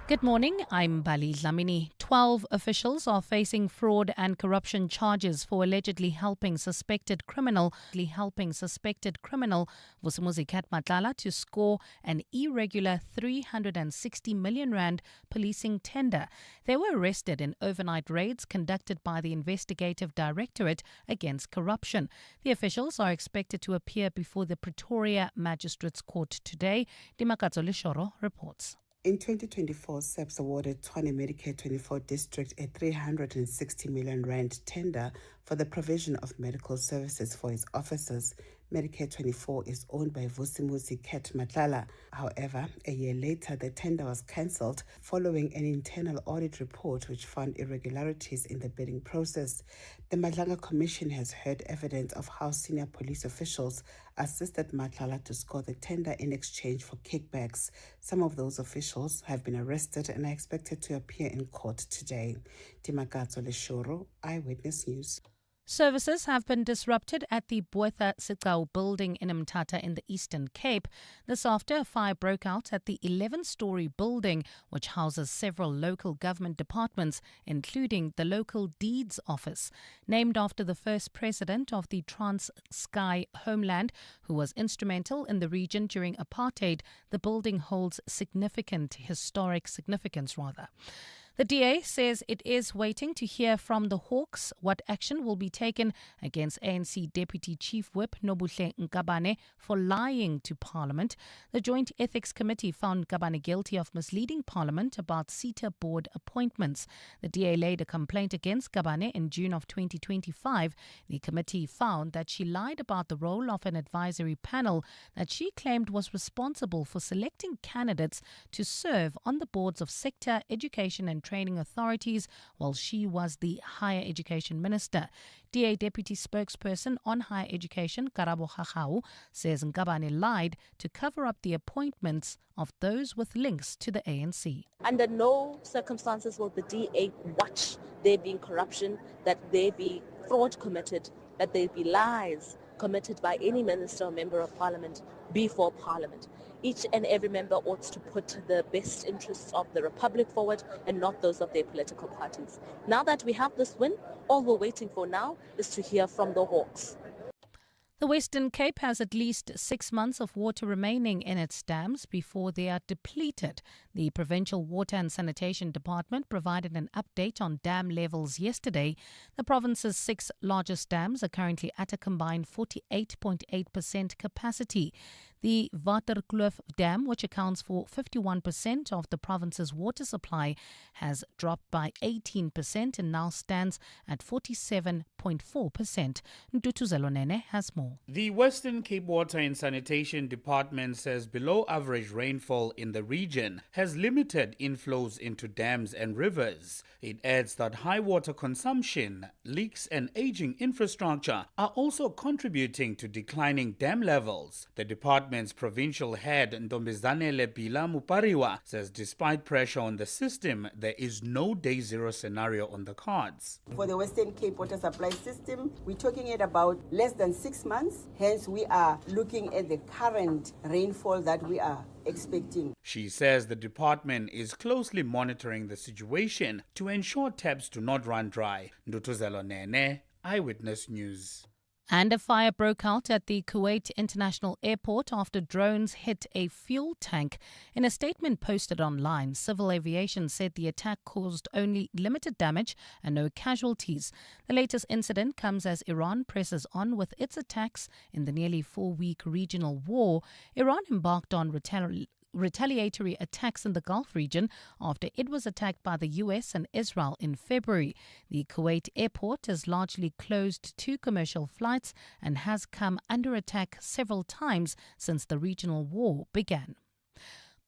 Good morning, I'm Bali Dlamini. 12 officials are facing fraud and corruption charges for allegedly helping suspected criminal Vusimuzi Mthatha to score an irregular 360 million rand policing tender. They were arrested in overnight raids conducted by the Investigative Directorate Against Corruption. The officials are expected to appear before the Pretoria Magistrates Court today. Dimakatso Lishoro reports. In 2024, SAPS awarded Tshwane Medicare 24 District a 360 million rand tender for the provision of medical services for its officers. Medicare 24 is owned by Vusimuzi Mthatha. However, a year later, the tender was cancelled following an internal audit report which found irregularities in the bidding process. The Mthatha Commission has heard evidence of how senior police officials assisted Mthatha to score the tender in exchange for kickbacks. Some of those officials have been arrested and are expected to appear in court today. Dimakatso Lishoro, Eyewitness News. Services have been disrupted at the Buetha Sikau building in Mthatha in the Eastern Cape. This after a fire broke out at the 11-story building, which houses several local government departments, including the Local Deeds Office. Named after the first president of the Transkei homeland, who was instrumental in the region during apartheid, the building holds historic significance. The DA says it is waiting to hear from the Hawks what action will be taken against ANC Deputy Chief Whip Nobuhle Nkabane for lying to Parliament. The Joint Ethics Committee found Nkabane guilty of misleading Parliament about CETA board appointments. The DA laid a complaint against Nkabane in June of 2025. The committee found that she lied about the role of an advisory panel that she claimed was responsible for selecting candidates to serve on the boards of sector, education and training authorities while she was the Higher Education Minister. DA Deputy Spokesperson on Higher Education, Karabo Hahau, says Nkabane lied to cover up the appointments of those with links to the ANC. Under no circumstances will the DA watch there being corruption, that there be fraud committed, that there be lies committed by any minister or member of parliament before parliament. Each and every member ought to put the best interests of the republic forward and not those of their political parties. Now that we have this win, all we're waiting for now is to hear from the Hawks. The Western Cape has at least 6 months of water remaining in its dams before they are depleted. The Provincial Water and Sanitation Department provided an update on dam levels yesterday. The province's 6 largest dams are currently at a combined 48.8% capacity. The Waterkloof Dam, which accounts for 51% of the province's water supply, has dropped by 18% and now stands at 47.4%. Ndutu Zelonene has more. The Western Cape Water and Sanitation Department says below average rainfall in the region has limited inflows into dams and rivers. It adds that high water consumption, leaks and aging infrastructure are also contributing to declining dam levels. The department's provincial head Ntombazane Lepila Mupariwa says despite pressure on the system, there is no day zero scenario on the cards. For the Western Cape water supply system, we're talking at about less than 6 months. Hence, we are looking at the current rainfall that we are expecting. She says the department is closely monitoring the situation to ensure taps do not run dry. Ndutu Zelonene, Eyewitness News. And a fire broke out at the Kuwait International Airport after drones hit a fuel tank. In a statement posted online, Civil Aviation said the attack caused only limited damage and no casualties. The latest incident comes as Iran presses on with its attacks in the nearly 4-week regional war. Iran embarked on retaliatory attacks in the Gulf region after it was attacked by the US and Israel in February. The Kuwait airport is largely closed to commercial flights and has come under attack several times since the regional war began.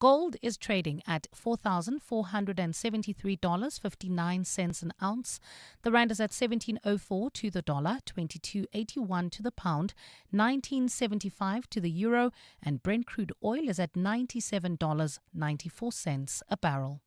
Gold is trading at $4,473.59 an ounce. The rand is at 17.04 to the dollar, 22.81 to the pound, 19.75 to the euro, and Brent crude oil is at $97.94 a barrel.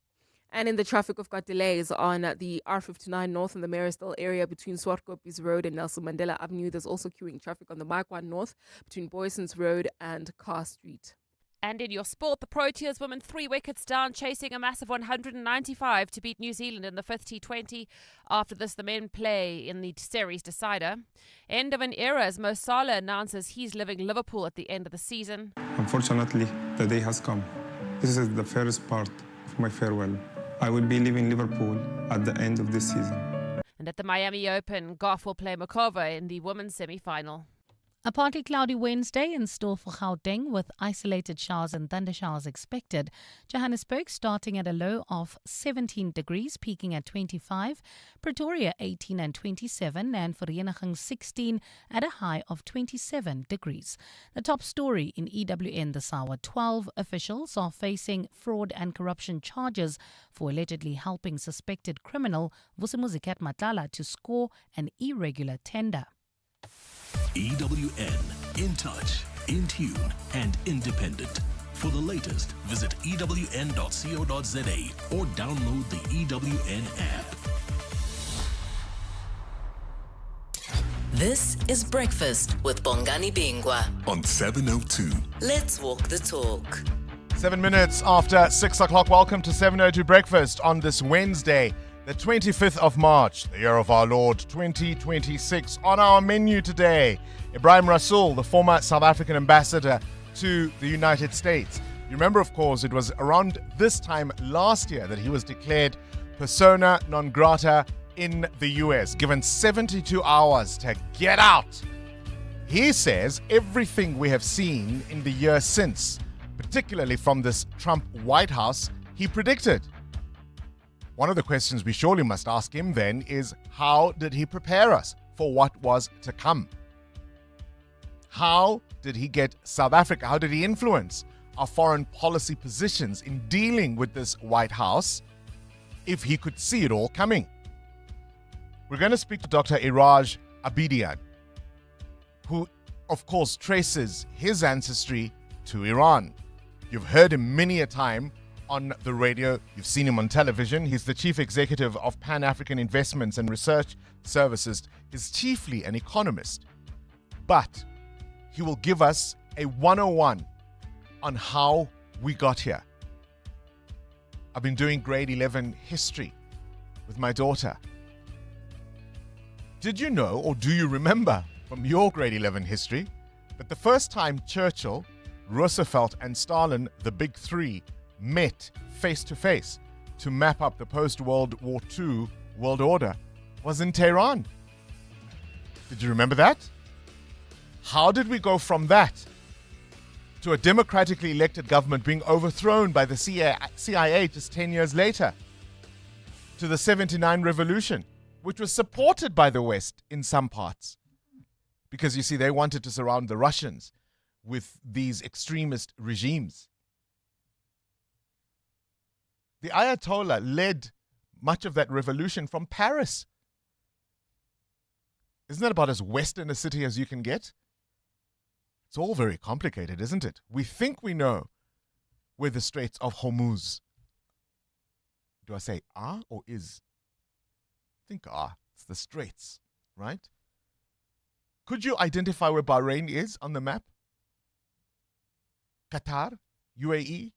And in the traffic, we've got delays on the R59 North in the Marysville area between Swartkopies Road and Nelson Mandela Avenue. There's also queuing traffic on the Marquand North between Boyson's Road and Carr Street. And in your sport, the Proteas women 3 wickets down, chasing a massive 195 to beat New Zealand in the 5th T20. After this, the men play in the series decider. End of an era as Mo Salah announces he's leaving Liverpool at the end of the season. Unfortunately, the day has come. This is the first part of my farewell. I will be leaving Liverpool at the end of this season. And at the Miami Open, Goff will play Makova in the women's semi-final. A partly cloudy Wednesday in store for Gauteng with isolated showers and thundershowers expected. Johannesburg starting at a low of 17 degrees, peaking at 25. Pretoria 18 and 27, and Vereeniging 16 at a high of 27 degrees. The top story in EWN this hour: 12 officials are facing fraud and corruption charges for allegedly helping suspected criminal Vusimuzi Mthatha to score an irregular tender. EWN, in touch, in tune, and independent. For the latest, visit ewn.co.za or download the EWN app. This is Breakfast with Bongani Bingwa On 702. Let's walk the talk. 7 minutes after 6 o'clock. Welcome to 702 Breakfast on this Wednesday, the 25th of March, the year of our Lord 2026. On our menu today, Ibrahim Rasul, the former South African ambassador to the United States. You remember, of course, it was around this time last year that he was declared persona non grata in the US, given 72 hours to get out. He says everything we have seen in the year since, particularly from this Trump White House, he predicted. One of the questions we surely must ask him then is, how did he prepare us for what was to come? How did he get South Africa? How did he influence our foreign policy positions in dealing with this White House if he could see it all coming? We're going to speak to Dr. Iraj Abedian, who, of course, traces his ancestry to Iran. You've heard him many a time on the radio. You've seen him on television. He's the chief executive of Pan-African Investments and Research Services. He's chiefly an economist, but he will give us a 101 on how we got here. I've been doing grade 11 history with my daughter. Did you know, or do you remember from your grade 11 history, that the first time Churchill, Roosevelt, and Stalin, the big three, met face to face to map up the post-World War II world order was in Tehran? Did you remember that? How did we go from that to a democratically elected government being overthrown by the CIA just 10 years later, to the 79 revolution, which was supported by the West in some parts? Because, you see, they wanted to surround the Russians with these extremist regimes. The Ayatollah led much of that revolution from Paris. Isn't that about as Western a city as you can get? It's all very complicated, isn't it? We think we know where the Straits of Hormuz. Do I say are or is? I think are. It's the Straits, right? Could you identify where Bahrain is on the map? Qatar? UAE?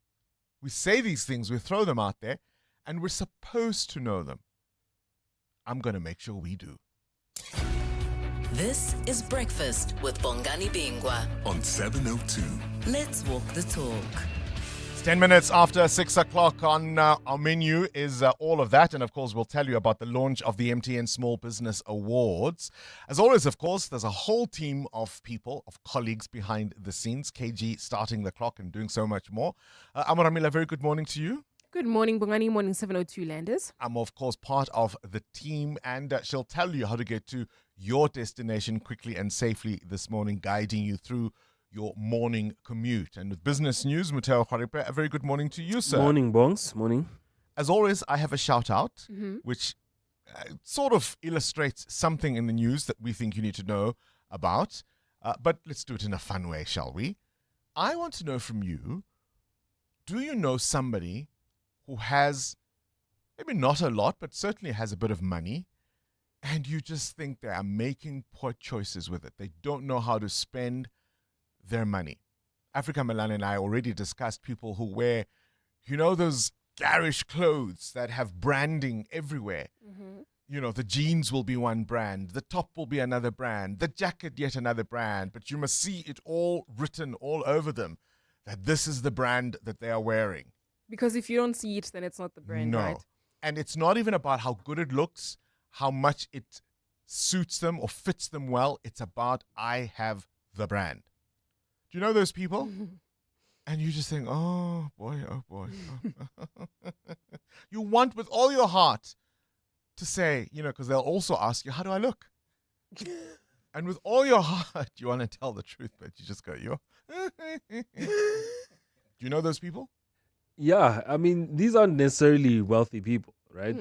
We say these things, we throw them out there, and we're supposed to know them. I'm going to make sure we do. This is Breakfast with Bongani Bingwa On 702. Let's walk the talk. It's 10 minutes after 6 o'clock. On our menu is all of that. And of course, we'll tell you about the launch of the MTN Small Business Awards. As always, of course, there's a whole team of people, of colleagues behind the scenes. KG starting the clock and doing so much more. Amaramila, very good morning to you. Good morning, Bongani. Morning, 702 Landers. I'm, of course, part of the team, and she'll tell you how to get to your destination quickly and safely this morning, guiding you through your morning commute. And with business news, Mthatha Khwaripe, a very good morning to you, sir. Morning, Bongs. Morning. As always, I have a shout out, which sort of illustrates something in the news that we think you need to know about. But let's do it in a fun way, shall we? I want to know from you, do you know somebody who has, maybe not a lot, but certainly has a bit of money, and you just think they are making poor choices with it? They don't know how to spend their money. Africa Milan and I already discussed people who wear, those garish clothes that have branding everywhere. Mm-hmm. The jeans will be one brand, the top will be another brand, the jacket yet another brand, but you must see it all written all over them that this is the brand that they are wearing. Because if you don't see it, then it's not the brand, right? And it's not even about how good it looks, how much it suits them or fits them well. It's about, I have the brand. Do you know those people? And you just think, oh boy. You want with all your heart to say, because they'll also ask you, how do I look? And with all your heart, you want to tell the truth, but you just go, do you know those people? Yeah, I mean, these aren't necessarily wealthy people, right?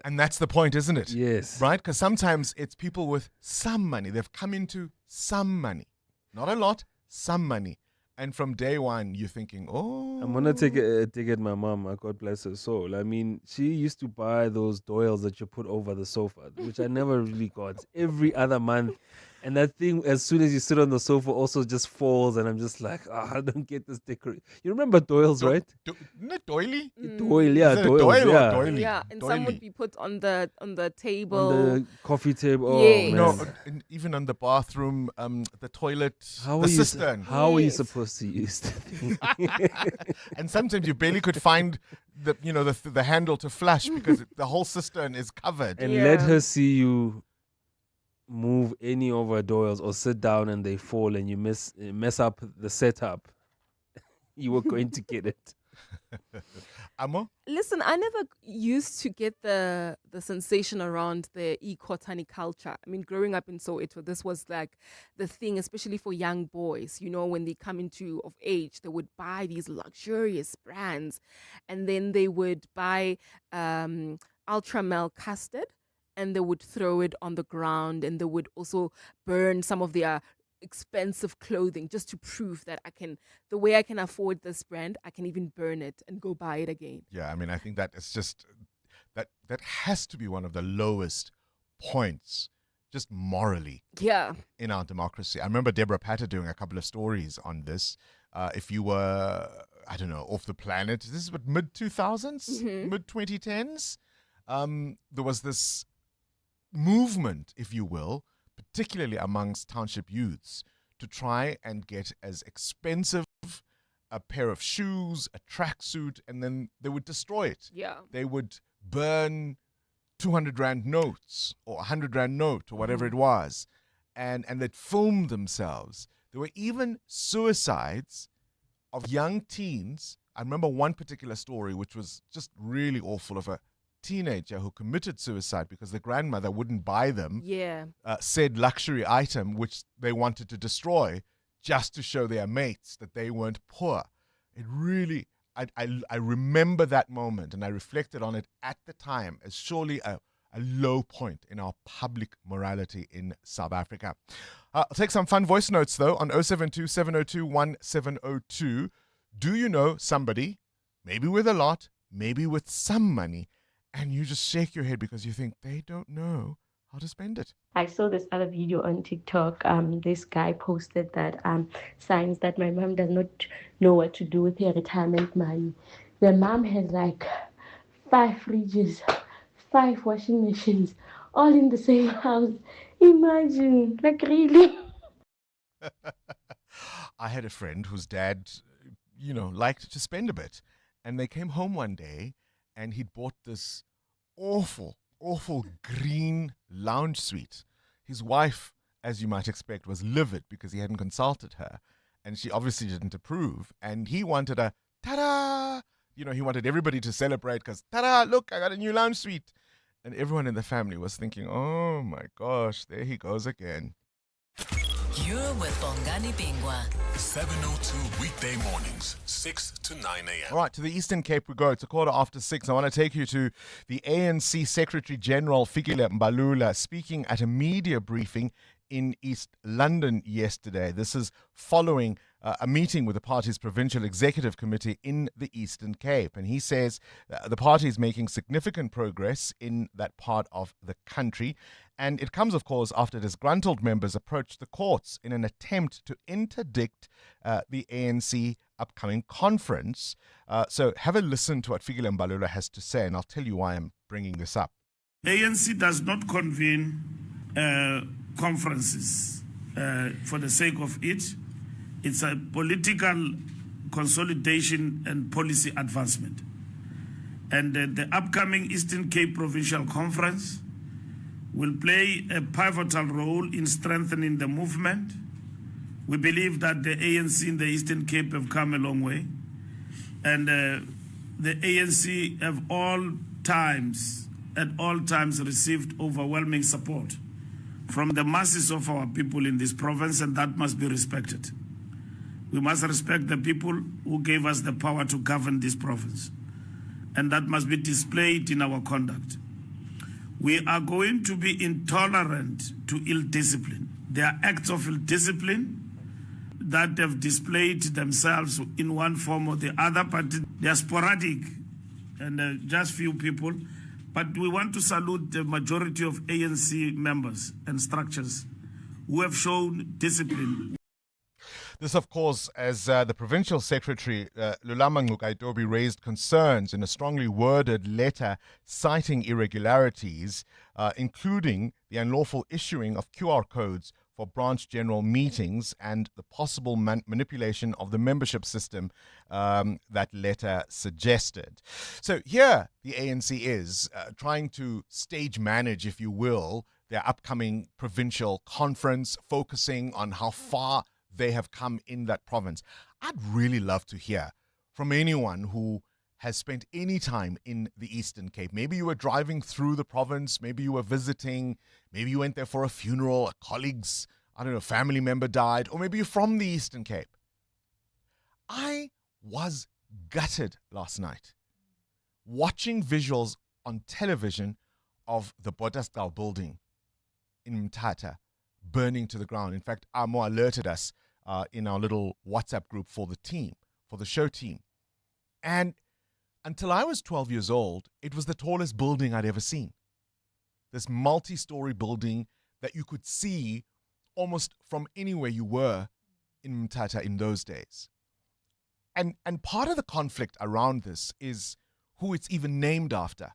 And that's the point, isn't it? Yes. Right? Because sometimes it's people with some money. They've come into some money. Not a lot, some money. And from day one, you're thinking, oh. I'm going to take a dig at my mom. God bless her soul. I mean, she used to buy those doilies that you put over the sofa, which I never really got, every other month. And that thing, as soon as you sit on the sofa, also just falls. And I'm just like, I don't get this decoration. You remember doilies, right? Isn't it doily? Doily, yeah. Doilies, doily yeah. or doily? Yeah, and doily. some would be put on the table. On the coffee table. Oh, Yes. man. No, and even on the bathroom, the toilet, the cistern. How are you supposed to use the thing? And sometimes you barely could find the handle to flush because the whole cistern is covered. And let her see you move any of her doilies or sit down and they fall and you mess up the setup. You were going to get it. Amo? Listen, I never used to get the sensation around the Ikhotani culture. I mean, growing up in Soweto, this was like the thing, especially for young boys. When they come into of age, they would buy these luxurious brands, and then they would buy Ultramel custard, and they would throw it on the ground, and they would also burn some of their expensive clothing just to prove that the way I can afford this brand, I can even burn it and go buy it again. Yeah, I mean, I think that is just, that has to be one of the lowest points, just morally, in our democracy. I remember Deborah Patter doing a couple of stories on this. If you were, I don't know, off the planet, this is what, mid-2000s, mid-2010s, there was this movement, if you will, particularly amongst township youths, to try and get as expensive a pair of shoes, a tracksuit, and then they would destroy it. Yeah. They would burn 200 Rand notes or 100 Rand note or whatever it was, and they'd film themselves. There were even suicides of young teens. I remember one particular story which was just really awful, of a teenager who committed suicide because the grandmother wouldn't buy them said luxury item which they wanted to destroy just to show their mates that they weren't poor. It really, I remember that moment, and I reflected on it at the time as surely a low point in our public morality in South Africa. I'll take some fun voice notes though on 072 702 1702. Do you know somebody, maybe with a lot, maybe with some money, and you just shake your head because you think they don't know how to spend it? I saw this other video on TikTok. This guy posted that signs that my mom does not know what to do with her retirement money. The mom has like 5 fridges, 5 washing machines, all in the same house. Imagine, like really. I had a friend whose dad, liked to spend a bit, and they came home one day and he'd bought this awful green lounge suite. His wife, as you might expect, was livid because he hadn't consulted her, and she obviously didn't approve. And he wanted a ta-da! He wanted everybody to celebrate because, ta-da, look, I got a new lounge suite. And everyone in the family was thinking, oh my gosh, there he goes again. You're with Bongani Bingwa. 7:02 weekday mornings, 6 to 9 a.m. All right, to the Eastern Cape we go. It's 6:15. I want to take you to the ANC Secretary General, Fikile Mbalula, speaking at a media briefing in East London yesterday. This is following a meeting with the party's provincial executive committee in the Eastern Cape. And he says the party is making significant progress in that part of the country. And it comes, of course, after disgruntled members approached the courts in an attempt to interdict the ANC upcoming conference. So have a listen to what Fikile Mbalula has to say, and I'll tell you why I'm bringing this up. ANC does not convene conferences for the sake of it. It's a political consolidation and policy advancement. And the upcoming Eastern Cape Provincial Conference will play a pivotal role in strengthening the movement. We believe that the ANC in the Eastern Cape have come a long way. And the ANC have at all times received overwhelming support from the masses of our people in this province, and that must be respected. We must respect the people who gave us the power to govern this province, and that must be displayed in our conduct. We are going to be intolerant to ill discipline. There are acts of ill discipline that have displayed themselves in one form or the other, but they are sporadic and just few people. But we want to salute the majority of ANC members and structures who have shown discipline. This, of course, as the Provincial Secretary, Lulama Ngcukaitobi, raised concerns in a strongly worded letter citing irregularities, including the unlawful issuing of QR codes for branch general meetings and the possible manipulation of the membership system that letter suggested. So here the ANC is trying to stage manage, if you will, their upcoming provincial conference, focusing on how far they have come in that province. I'd really love to hear from anyone who has spent any time in the Eastern Cape. Maybe you were driving through the province, maybe you were visiting, maybe you went there for a funeral, a colleague's, family member died, or maybe you're from the Eastern Cape. I was gutted last night watching visuals on television of the Bottasdal building in Mthatha burning to the ground. In fact, Amo alerted us in our little WhatsApp group for the show team. And until I was 12 years old, it was the tallest building I'd ever seen. This multi-story building that you could see almost from anywhere you were in Mthatha in those days. And part of the conflict around this is who it's even named after.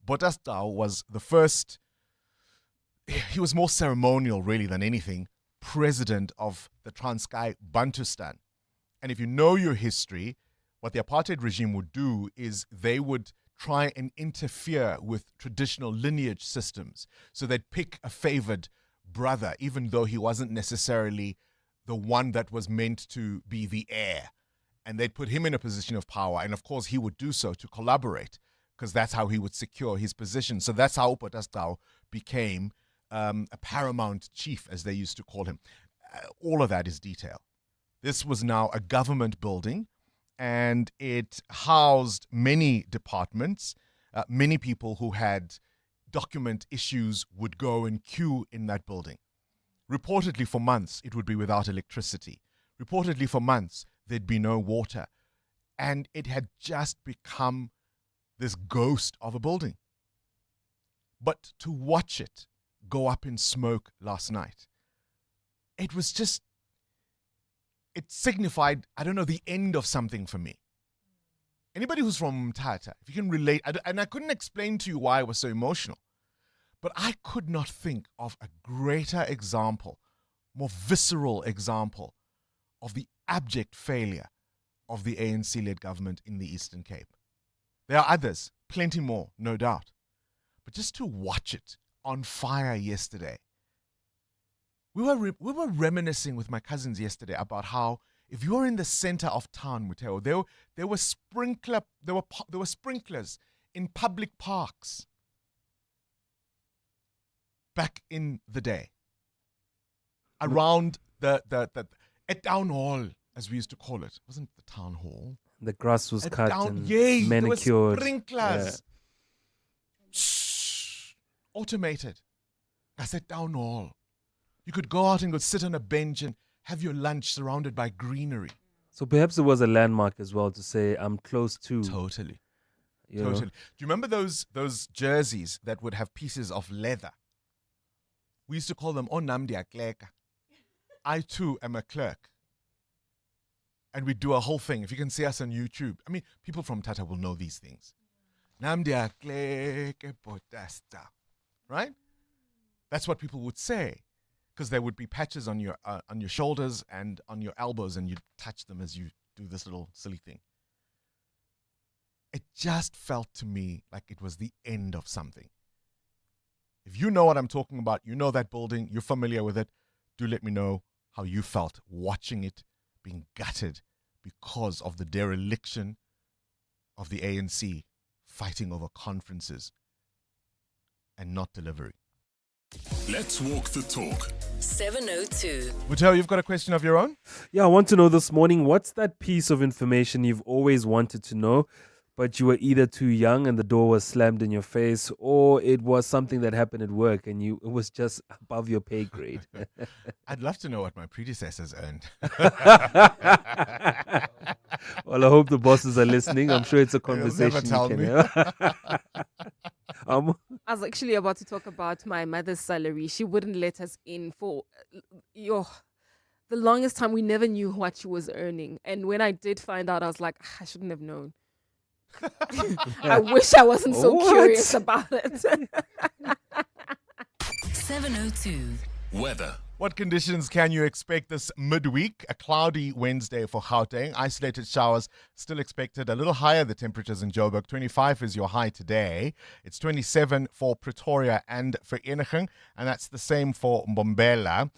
Bottasdal was the first, he was more ceremonial really than anything, president of the Transkei Bantustan. And if you know your history, what the apartheid regime would do is they would try and interfere with traditional lineage systems. So they'd pick a favored brother, even though he wasn't necessarily the one that was meant to be the heir. And they'd put him in a position of power. And of course, he would do so to collaborate, because that's how he would secure his position. So that's how Bottasdal became a paramount chief, as they used to call him. All of that is detail. This was now a government building, and it housed many departments. Many people who had document issues would go and queue in that building. Reportedly for months, it would be without electricity. Reportedly for months, there'd be no water. And it had just become this ghost of a building. But to watch it go up in smoke last night, it was just, it signified, the end of something for me. Anybody who's from Mthatha, if you can relate, and I couldn't explain to you why I was so emotional, but I could not think of a greater example, more visceral example of the abject failure of the ANC-led government in the Eastern Cape. There are others, plenty more, no doubt. But just to watch it on fire yesterday, we were reminiscing with my cousins yesterday about how if you're in the center of town, Muteo, there were sprinklers in public parks back in the day around the at town hall, as we used to call it. It wasn't the town hall. The grass was cut and manicured. manicured. There were sprinklers. Automated. I said town hall. You could go out and go sit on a bench and have your lunch surrounded by greenery. So perhaps it was a landmark as well to say I'm close to. Totally. You know? Do you remember those jerseys that would have pieces of leather? We used to call them Onamdi Akleka. I too am a clerk. And we do a whole thing. If you can see us on YouTube, I mean, people from Mthatha will know these things. Namdi Akleka Potasta. Right? That's what people would say. Because there would be patches on your shoulders and on your elbows, and you'd touch them as you do this little silly thing. It just felt to me like it was the end of something. If you know what I'm talking about, you know that building, you're familiar with it, do let me know how you felt watching it being gutted because of the dereliction of the ANC fighting over conferences and not delivery. Let's walk the talk. 702. Mthatha, you've got a question of your own? Yeah, I want to know this morning, what's that piece of information you've always wanted to know, but you were either too young and the door was slammed in your face, or it was something that happened at work and it was just above your pay grade? I'd love to know what my predecessors earned. Well, I hope the bosses are listening. I'm sure it's a conversation They'll you never can tell me. have. I was actually about to talk about my mother's salary. She wouldn't let us in for the longest time. We never knew what she was earning. And when I did find out, I was like, I shouldn't have known. I wish I wasn't so curious about it. 702. Weather. What conditions can you expect this midweek? A cloudy Wednesday for Gauteng. Isolated showers still expected. A little higher the temperatures in Joburg. 25 is your high today. It's 27 for Pretoria and Vereeniging, and that's the same for Mbombela.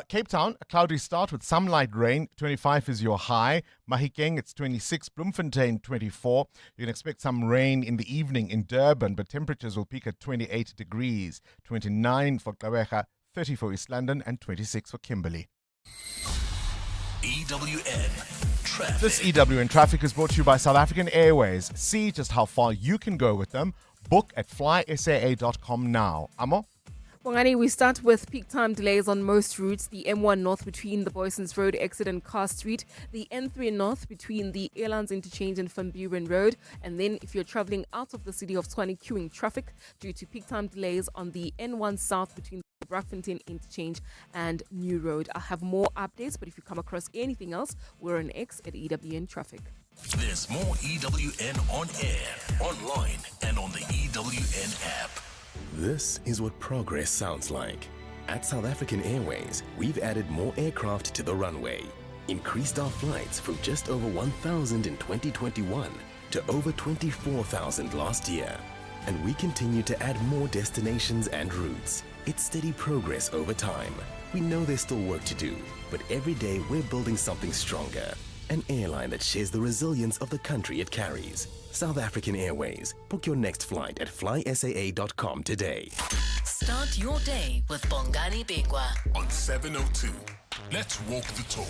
Cape Town, a cloudy start with some light rain. 25 is your high. Mahikeng, it's 26. Bloemfontein, 24. You can expect some rain in the evening in Durban, but temperatures will peak at 28 degrees. 29 for Gqeberha, 30 for East London, and 26 for Kimberley. EWN Traffic. This EWN Traffic is brought to you by South African Airways. See just how far you can go with them. Book at flysaa.com now. Amo? Bongani, we start with peak time delays on most routes. The M1 North between the Boysons Road exit and Car Street. The N3 North between the Airlines Interchange and Van Buren Road. And then if you're traveling out of the city of Tshwane, queuing traffic due to peak time delays on the N1 South between the Brackfontein Interchange and New Road. I'll have more updates, but if you come across anything else, we're on X at EWN Traffic. There's more EWN on air, online, and on the EWN app. This is what progress sounds like. At South African Airways, we've added more aircraft to the runway, increased our flights from just over 1,000 in 2021 to over 24,000 last year. And we continue to add more destinations and routes. It's steady progress over time. We know there's still work to do, but every day we're building something stronger. An airline that shares the resilience of the country it carries. South African Airways. Book your next flight at flysaa.com today. Start your day with Bongani Bingwa on 702. Let's walk the talk.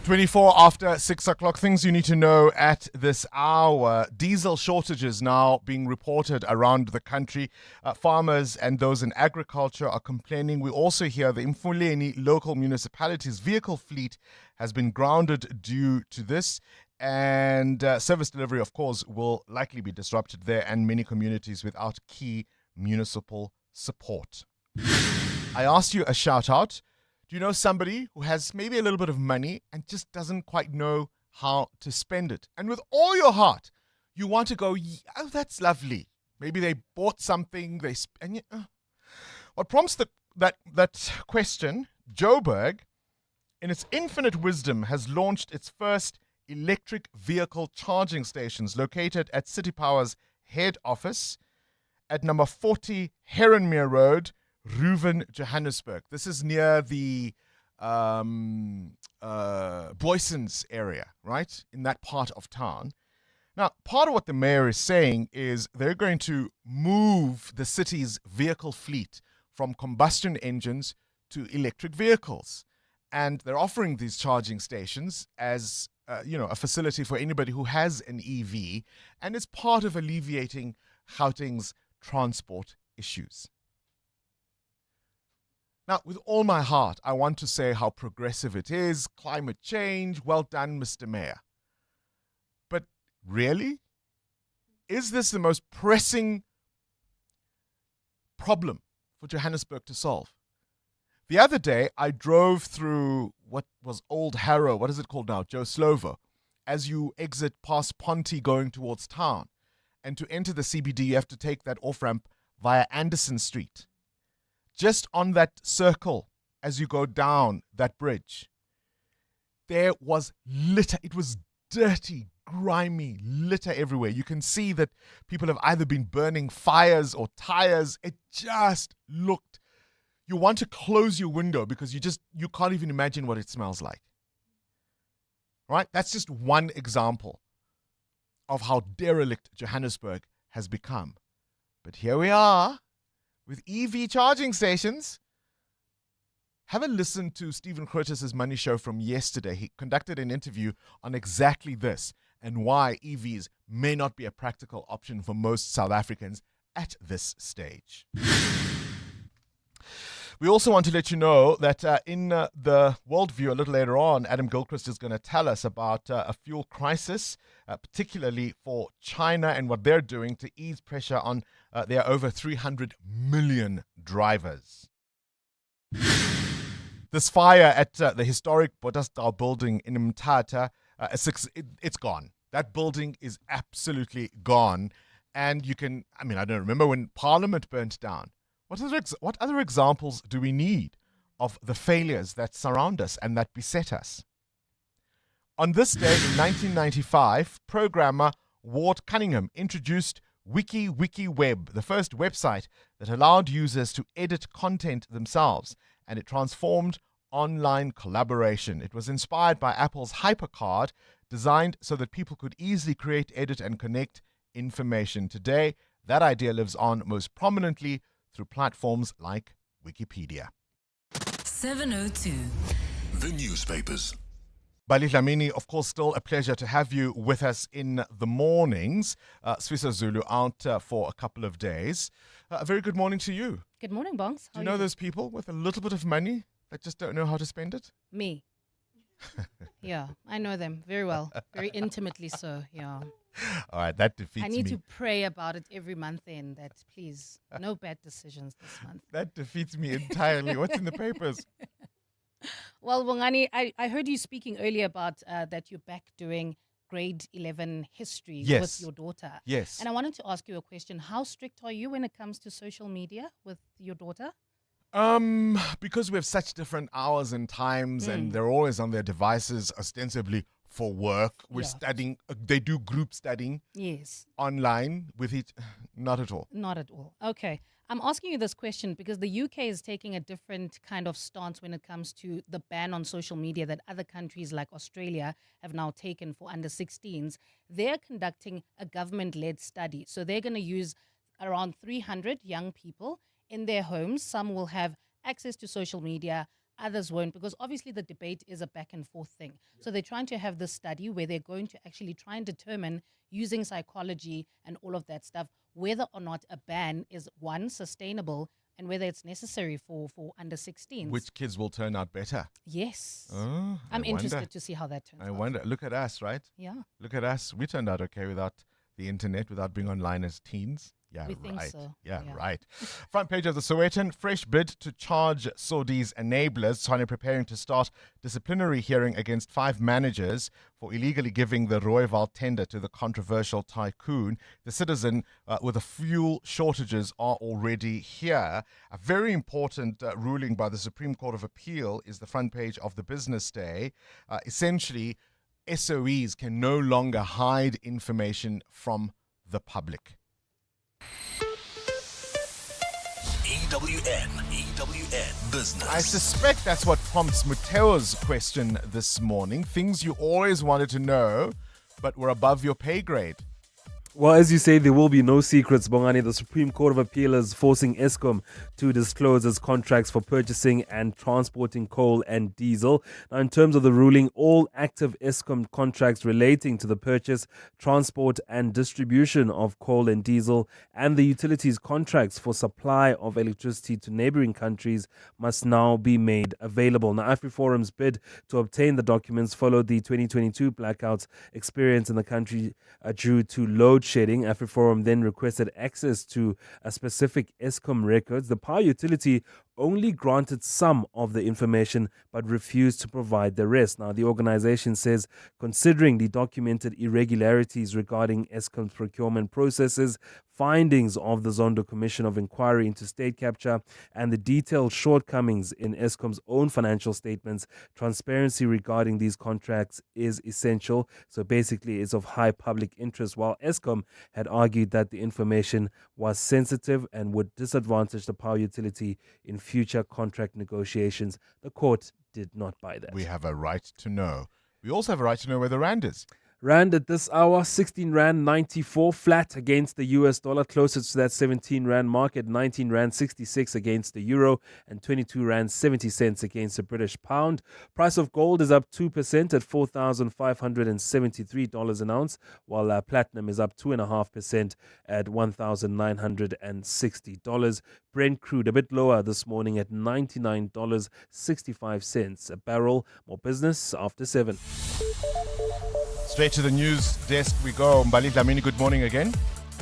24 after 6 o'clock. Things you need to know at this hour. Diesel shortages now being reported around the country. Farmers and those in agriculture are complaining. We also hear the Mfuleni local municipality's vehicle fleet has been grounded due to this. And service delivery, of course, will likely be disrupted there, and many communities without key municipal support. I asked you a shout out. Do you know somebody who has maybe a little bit of money and just doesn't quite know how to spend it? And with all your heart, you want to go, oh, that's lovely. Maybe they bought something, what prompts that question? Joburg, in its infinite wisdom, has launched its first electric vehicle charging stations located at City Power's head office at number 40 Heronmere Road, Reuven, Johannesburg. This is near the Boysons area, right? In that part of town. Now, part of what the mayor is saying is they're going to move the city's vehicle fleet from combustion engines to electric vehicles. And they're offering these charging stations as a facility for anybody who has an EV, and it's part of alleviating Gauteng's transport issues. Now, with all my heart, I want to say how progressive it is, climate change, well done, Mr. Mayor. But really? Is this the most pressing problem for Johannesburg to solve? The other day, I drove through what was Old Harrow, what is it called now? Joe Slovo, as you exit past Ponty going towards town. And to enter the CBD, you have to take that off-ramp via Anderson Street. Just on that circle, as you go down that bridge, there was litter. It was dirty, grimy, litter everywhere. You can see that people have either been burning fires or tires. It just looked, you want to close your window because you can't even imagine what it smells like. Right? That's just one example of how derelict Johannesburg has become. But here we are with EV charging stations. Have a listen to Stephen Curtis's Money Show from yesterday. He conducted an interview on exactly this and why EVs may not be a practical option for most South Africans at this stage. We also want to let you know that in the Worldview a little later on, Adam Gilchrist is going to tell us about a fuel crisis, particularly for China and what they're doing to ease pressure on their over 300 million drivers. This fire at the historic Bottasdal building in Mthatha, it's gone. That building is absolutely gone. And you can, I don't remember when Parliament burnt down. What other examples do we need of the failures that surround us and that beset us? On this day in 1995, programmer Ward Cunningham introduced WikiWeb, the first website that allowed users to edit content themselves, and it transformed online collaboration. It was inspired by Apple's HyperCard, designed so that people could easily create, edit, and connect information. Today, that idea lives on most prominently through platforms like Wikipedia. 702. The newspapers. Bali Dlamini, of course, still a pleasure to have you with us in the mornings. Swiso Zulu out for a couple of days. A very good morning to you. Good morning, Bongs. Do you know those people with a little bit of money that just don't know how to spend it? Me. Yeah, I know them very well. Very intimately so, yeah. All right, that defeats me. I need to pray about it every month then, that please, no bad decisions this month. That defeats me entirely. What's in the papers? Well, Bongani, I heard you speaking earlier about that you're back doing grade 11 history with your daughter. Yes. And I wanted to ask you a question. How strict are you when it comes to social media with your daughter? Because we have such different hours and times and they're always on their devices ostensibly for work. We're studying, they do group studying. Yes. Online with it. Not at all. Not at all. Okay. I'm asking you this question because the UK is taking a different kind of stance when it comes to the ban on social media that other countries like Australia have now taken for under 16s. They're conducting a government-led study. So they're going to use around 300 young people in their homes. Some will have access to social media, others won't, because obviously the debate is a back and forth thing. So they're trying to have this study where they're going to actually try and determine, using psychology and all of that stuff, whether or not a ban is, one, sustainable and whether it's necessary for under 16s. Which kids will turn out better? Yes. Oh, I'm interested to see how that turns out. I wonder. Look at us, right? Yeah. Look at us. We turned out okay without the internet, without being online as teens. Yeah, we think right. so. Yeah, right. Front page of the Sowetan, fresh bid to charge Saudi's enablers. Tshwane preparing to start disciplinary hearing against 5 managers for illegally giving the Rooiwal tender to the controversial tycoon. The citizen with the fuel shortages are already here. A very important ruling by the Supreme Court of Appeal is the front page of the Business Day. Essentially, SOEs can no longer hide information from the public. EWN Business. I suspect that's what prompts Muteo's question this morning. Things you always wanted to know, but were above your pay grade. Well, as you say, there will be no secrets, Bongani. The Supreme Court of Appeal is forcing Eskom to disclose its contracts for purchasing and transporting coal and diesel. Now, in terms of the ruling, all active Eskom contracts relating to the purchase, transport and distribution of coal and diesel and the utilities contracts for supply of electricity to neighboring countries must now be made available. Now, AfriForum's bid to obtain the documents followed the 2022 blackouts experienced in the country due to load shedding. AfriForum then requested access to specific Eskom records. The power utility only granted some of the information but refused to provide the rest. Now, the organization says, considering the documented irregularities regarding Eskom's procurement processes, findings of the Zondo Commission of Inquiry into State Capture, and the detailed shortcomings in Eskom's own financial statements, transparency regarding these contracts is essential. So basically, it's of high public interest, while Eskom had argued that the information was sensitive and would disadvantage the power utility in future contract negotiations. The court did not buy that. We have a right to know. We also have a right to know where the rand is. Rand at this hour, 16 Rand 94, flat against the US dollar, closer to that 17 Rand mark at 19 Rand 66 against the euro and 22 Rand 70 cents against the British pound. Price of gold is up 2% at $4,573 an ounce, while platinum is up 2.5% at $1,960. Brent crude a bit lower this morning at $99.65 a barrel. More business after 7. Straight to the news desk we go. Mbali Dlamini, good morning again.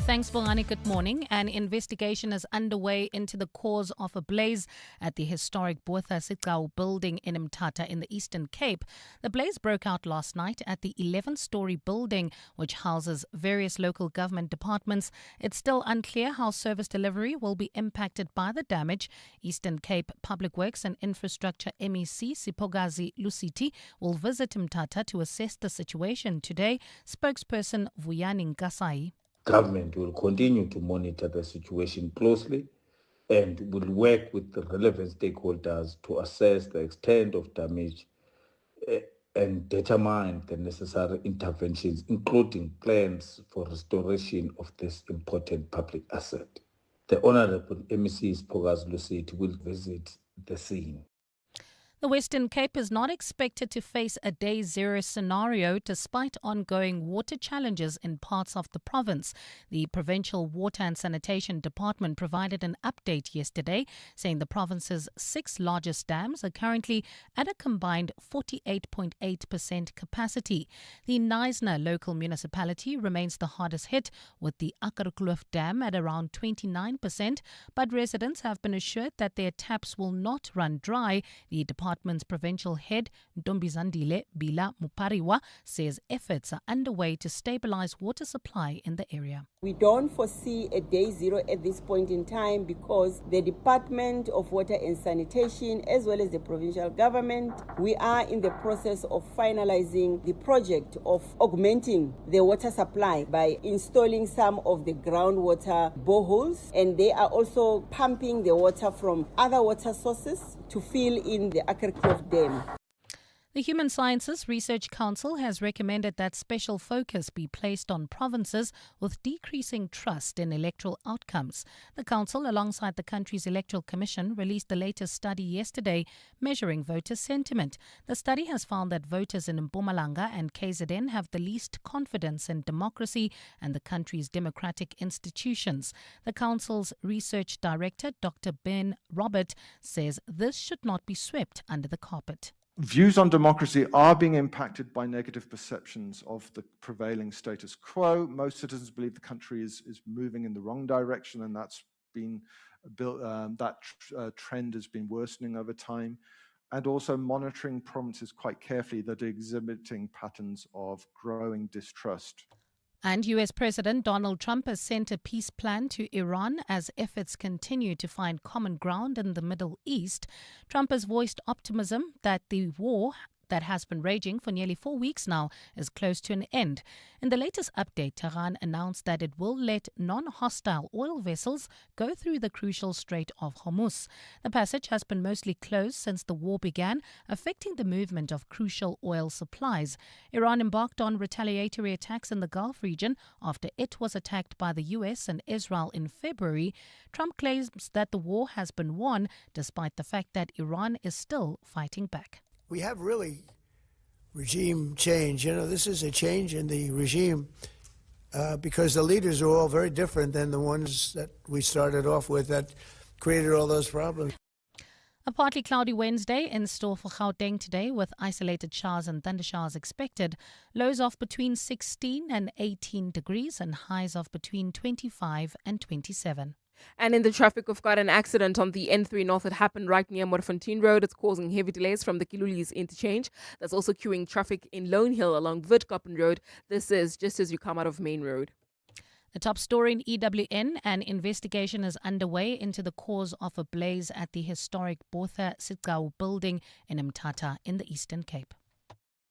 Thanks, Bongani. Good morning. An investigation is underway into the cause of a blaze at the historic Bongani building in Mthatha in the Eastern Cape. The blaze broke out last night at the 11-story building, which houses various local government departments. It's still unclear how service delivery will be impacted by the damage. Eastern Cape Public Works and Infrastructure MEC Sipogazi Lusiti will visit Mthatha to assess the situation today. Spokesperson Vuyani Ngasai. Government will continue to monitor the situation closely and will work with the relevant stakeholders to assess the extent of damage and determine the necessary interventions, including plans for restoration of this important public asset. The Honorable MEC Sipogazi Lusiti will visit the scene. The Western Cape is not expected to face a day zero scenario despite ongoing water challenges in parts of the province. The Provincial Water and Sanitation Department provided an update yesterday saying the province's 6 largest dams are currently at a combined 48.8% capacity. The Knysna local municipality remains the hardest hit with the Akkerkloof Dam at around 29%, but residents have been assured that their taps will not run dry. The department's provincial head, Ntombizandile Bila Mupariwa, says efforts are underway to stabilize water supply in the area. We don't foresee a day zero at this point in time because the Department of Water and Sanitation, as well as the provincial government, we are in the process of finalizing the project of augmenting the water supply by installing some of the groundwater boreholes, and they are also pumping the water from other water sources to fill in the Akkerkloof Dam. The Human Sciences Research Council has recommended that special focus be placed on provinces with decreasing trust in electoral outcomes. The council, alongside the country's Electoral Commission, released the latest study yesterday measuring voter sentiment. The study has found that voters in Mpumalanga and KZN have the least confidence in democracy and the country's democratic institutions. The council's research director, Dr. Ben Robert, says this should not be swept under the carpet. Views on democracy are being impacted by negative perceptions of the prevailing status quo. Most citizens believe the country is moving in the wrong direction, and that's been built. Trend has been worsening over time, and also monitoring provinces quite carefully that are exhibiting patterns of growing distrust. And U.S. President Donald Trump has sent a peace plan to Iran as efforts continue to find common ground in the Middle East. Trump has voiced optimism that the war that has been raging for nearly 4 weeks now is close to an end. In the latest update, Tehran announced that it will let non-hostile oil vessels go through the crucial Strait of Hormuz. The passage has been mostly closed since the war began, affecting the movement of crucial oil supplies. Iran embarked on retaliatory attacks in the Gulf region after it was attacked by the US and Israel in February. Trump claims that the war has been won, despite the fact that Iran is still fighting back. We have really regime change. This is a change in the regime because the leaders are all very different than the ones that we started off with that created all those problems. A partly cloudy Wednesday in store for Gauteng today, with isolated showers and thundershowers expected. Lows of between 16 and 18 degrees and highs of between 25 and 27. And in the traffic, we've got an accident on the N3 North. It happened right near Morfontein Road. It's causing heavy delays from the Kilulis interchange. There's also queuing traffic in Lone Hill along Witkoppen Road. This is just as you come out of Main Road. The top story in EWN: an investigation is underway into the cause of a blaze at the historic Bongani building in Mthatha in the Eastern Cape.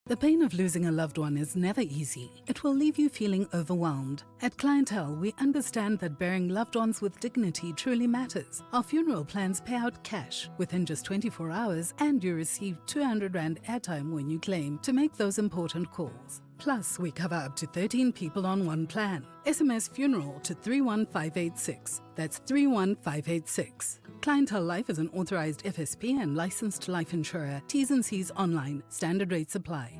The pain of losing a loved one is never easy. It will leave you feeling overwhelmed. At Clientele, we understand that burying loved ones with dignity truly matters. Our funeral plans pay out cash within just 24 hours, and you receive 200 Rand airtime when you claim to make those important calls. Plus, we cover up to 13 people on one plan. SMS funeral to 31586. That's 31586. Clientele Life is an authorized FSP and licensed life insurer. T's and C's online. Standard rates apply.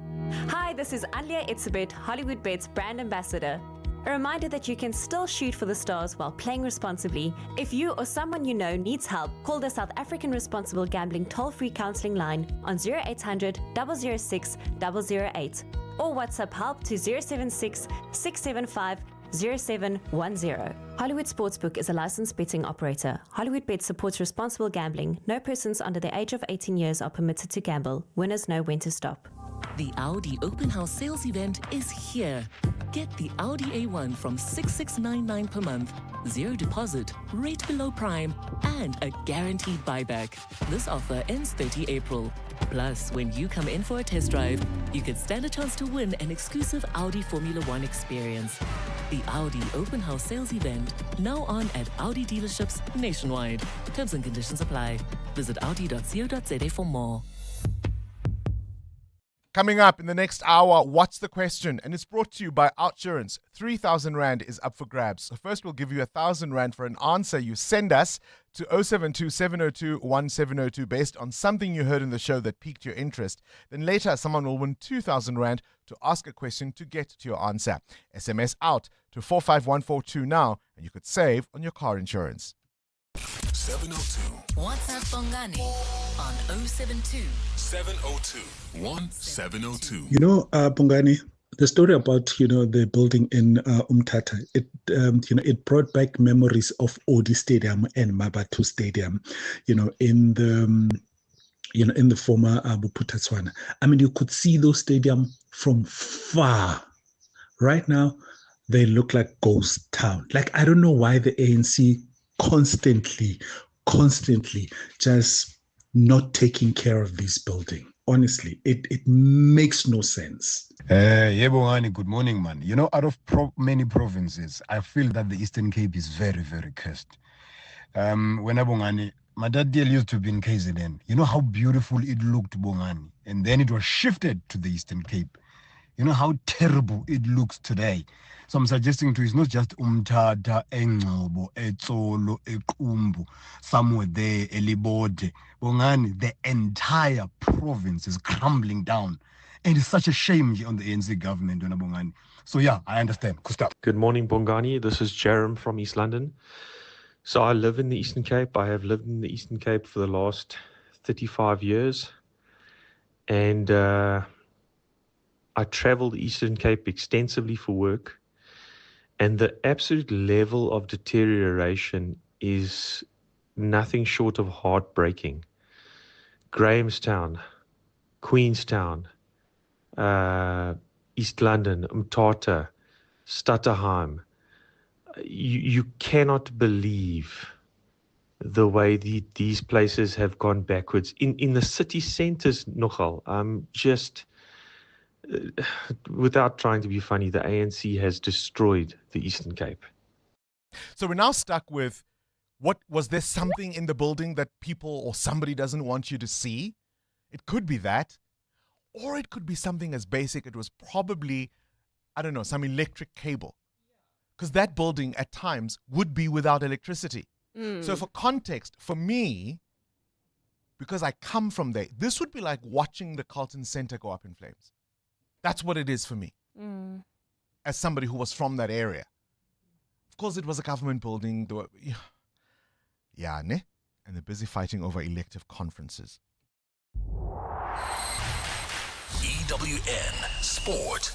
Hi, this is Alia Itzebet, Hollywood Bets brand ambassador. A reminder that you can still shoot for the stars while playing responsibly. If you or someone you know needs help, call the South African Responsible Gambling toll-free counselling line on 0800 006 008 or WhatsApp help to 076 675 0710. Hollywood Sportsbook is a licensed betting operator. Hollywood Bet supports responsible gambling. No persons under the age of 18 years are permitted to gamble. Winners know when to stop. The Audi Open House sales event is here. Get the Audi A1 from 6,699 per month, zero deposit, rate below prime, and a guaranteed buyback. This offer ends 30 April. Plus, when you come in for a test drive, you could stand a chance to win an exclusive Audi Formula One experience. The Audi Open House sales event, now on at Audi dealerships nationwide. Terms and conditions apply. Visit audi.co.za for more. Coming up in the next hour, what's the question? And it's brought to you by Outsurance. 3,000 Rand is up for grabs. So first, we'll give you 1,000 Rand for an answer you send us to 072 702 1702 based on something you heard in the show that piqued your interest. Then later, someone will win 2,000 Rand to ask a question to get to your answer. SMS out to 45142 now, and you could save on your car insurance. 702. WhatsApp Bongani on 072 702 1702. Bongani, the story about the building in Mthatha, it brought back memories of Odi Stadium and Mabatu Stadium, in the former Tshwane. I mean, you could see those stadiums from far. Right now, they look like ghost town. Like, I don't know why the ANC constantly just not taking care of this building. Honestly, it makes no sense. Bongani, good morning, man. Out of many provinces, I feel that the Eastern Cape is very, very cursed. When Bongani, my dad used to be in KZN. You know how beautiful it looked, Bongani, and then it was shifted to the Eastern Cape. You know how terrible it looks today. So I'm suggesting to you, it's not just Mthatha, Engcobo, Etsolo, Equmbu, somewhere there, Elibode. Bongani, the entire province is crumbling down. And it's such a shame on the ANC government, Bongani. So yeah, I understand. Gustav. Good morning, Bongani. This is Jerem from East London. So I live in the Eastern Cape. I have lived in the Eastern Cape for the last 35 years. And I travel the Eastern Cape extensively for work. And the absolute level of deterioration is nothing short of heartbreaking. Grahamstown, Queenstown, East London, Mthatha, Stutterheim. You cannot believe the way these places have gone backwards. In the city centres, nogal, just without trying to be funny, the ANC has destroyed the Eastern Cape. So we're now stuck with, was there something in the building that people or somebody doesn't want you to see? It could be that. Or it could be something as basic. It was probably, I don't know, some electric cable. Because that building at times would be without electricity. So for context, for me, because I come from there, this would be like watching the Carlton Centre go up in flames. That's what it is for me, as somebody who was from that area. Of course, it was a government building. Ne? And they're busy fighting over elective conferences. EWN Sport.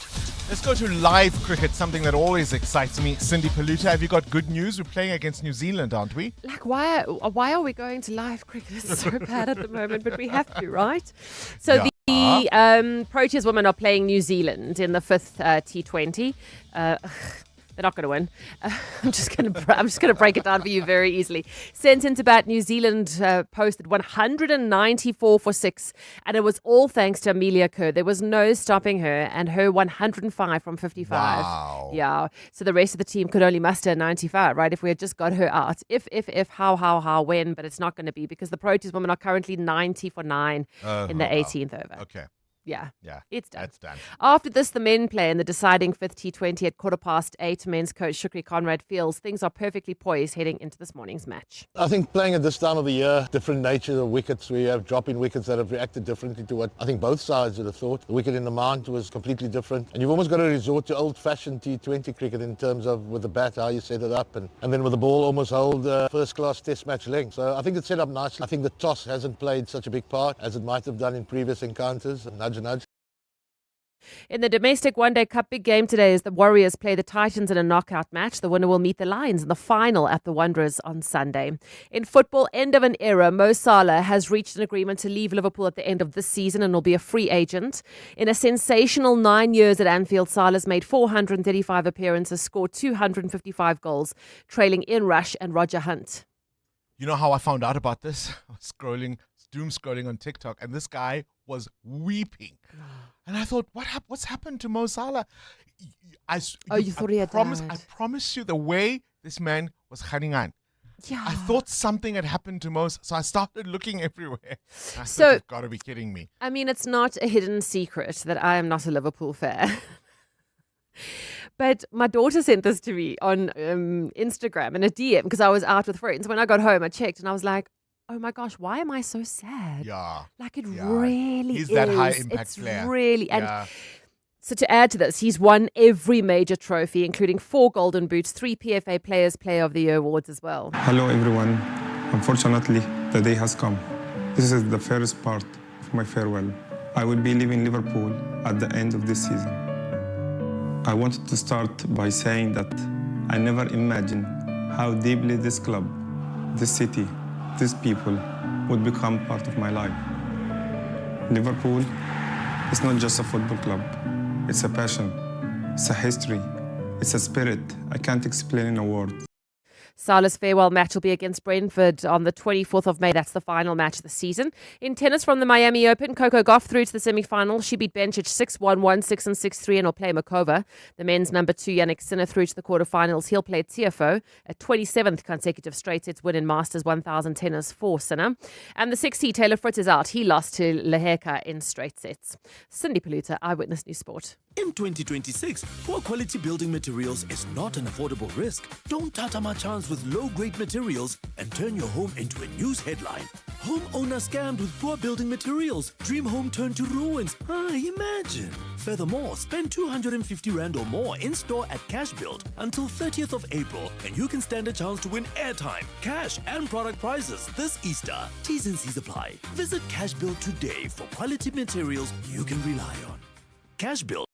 Let's go to live cricket, something that always excites me. Cindy Paluta, have you got good news? We're playing against New Zealand, aren't we? Like, why are we going to live cricket? It's so bad at the moment, but we have to, right? So the Proteas women are playing New Zealand in the 5th T20. They're not going to win. I'm just going to break it down for you very easily. Sent into bat, New Zealand posted 194 for 6, and it was all thanks to Amelia Kerr. There was no stopping her, and her 105 from 55. Wow. Yeah. So the rest of the team could only muster 95, right? If we had just got her out. If, how, when, but it's not going to be because the Proteas women are currently 90 for 9 in the 18th over. Okay. Yeah, it's done. That's done. After this, the men play in the deciding 5th T20 at 8:15. Men's coach Shukri Conrad feels things are perfectly poised heading into this morning's match. I think playing at this time of the year, different nature of wickets. We have dropping wickets that have reacted differently to what I think both sides would have thought. The wicket in the Mount was completely different. And you've almost got to resort to old-fashioned T20 cricket in terms of with the bat, how you set it up. And then with the ball, almost hold first-class test match length. So I think it's set up nicely. I think the toss hasn't played such a big part as it might have done in previous encounters. Nudge. In the domestic one-day cup, big game today as the Warriors play the Titans in a knockout match. The winner will meet the Lions in the final at the Wanderers on Sunday. In football, end of an era, Mo Salah has reached an agreement to leave Liverpool at the end of this season and will be a free agent. In a sensational 9 years at Anfield, Salah's made 435 appearances, scored 255 goals, trailing Ian Rush and Roger Hunt. You know how I found out about this? I was doom scrolling on TikTok, and this guy was weeping. And I thought, what's happened to Mo Salah? You thought he had died. I promise you, the way this man was khaningan. Yeah. I thought something had happened to Mo, so I started looking everywhere. I thought, you've got to be kidding me. I mean, it's not a hidden secret that I am not a Liverpool fan. But my daughter sent this to me on Instagram in a DM because I was out with friends. When I got home, I checked and I was like, oh my gosh, why am I so sad? Yeah. Like it really is. He's that high impact player. Really. And so to add to this, he's won every major trophy, including 4 Golden Boots, 3 PFA Players Player of the Year awards as well. Hello, everyone. Unfortunately, the day has come. This is the first part of my farewell. I will be leaving Liverpool at the end of this season. I wanted to start by saying that I never imagined how deeply this club, this city, these people would become part of my life. Liverpool is not just a football club. It's a passion. It's a history. It's a spirit I can't explain in a word. Salah's farewell match will be against Brentford on the 24th of May. That's the final match of the season. In tennis from the Miami Open, Coco Gauff through to the semi-final. She beat Bencic 6-1, 1-6 and 6-3 and will play Makova. The men's number 2, Yannick Sinner, through to the quarterfinals. He'll play Tiafoe, a 27th consecutive straight sets win in Masters 1000 tennis for Sinner. And the 6 Taylor Fritz is out. He lost to Leheka in straight sets. Cindy Paluta, Eyewitness News Sport. In 2026, poor quality building materials is not an affordable risk. Don't tatama chance with low-grade materials and turn your home into a news headline. Homeowner scammed with poor building materials. Dream home turned to ruins. Imagine. Furthermore, spend 250 Rand or more in-store at Cash Build until 30th of April and you can stand a chance to win airtime, cash and product prizes this Easter. T's and C's apply. Visit Cash Build today for quality materials you can rely on. Cash Build.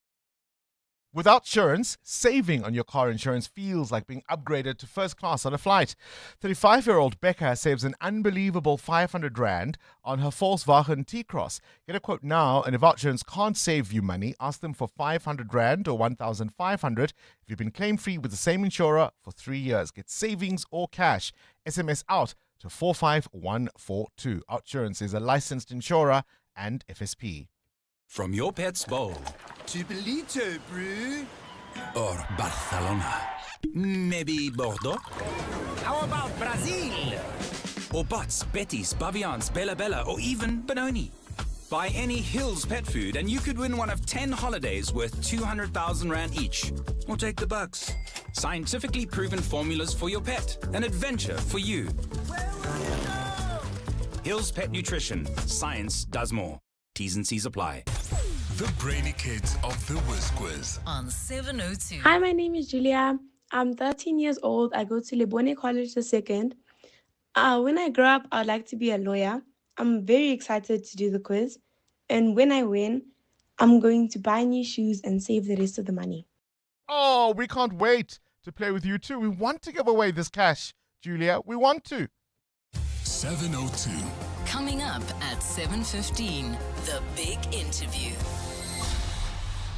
Without insurance, saving on your car insurance feels like being upgraded to first class on a flight. 35-year-old Becca saves an unbelievable 500 Rand on her Volkswagen T-Cross. Get a quote now, and if insurance can't save you money, ask them for 500 Rand or 1,500 if you've been claim-free with the same insurer for 3 years. Get savings or cash. SMS out to 45142. Outsurance is a licensed insurer and FSP. From your pet's bowl to Belito Brew or Barcelona. Maybe Bordeaux? How about Brazil? Or Butts, Betty's, Bavians, Bella Bella, or even Benoni. Buy any Hills pet food and you could win one of 10 holidays worth 200,000 Rand each. Or take the bucks. Scientifically proven formulas for your pet. An adventure for you. Hills Pet Nutrition. Science does more. T's and C's apply. The brainy kids of the Whiz Quiz. On 702. Hi, my name is Julia. I'm 13 years old. I go to Lebone College the second. When I grow up, I'd like to be a lawyer. I'm very excited to do the quiz. And when I win, I'm going to buy new shoes and save the rest of the money. Oh, we can't wait to play with you too. We want to give away this cash, Julia. We want to. 702. Coming up at 7:15, the big interview.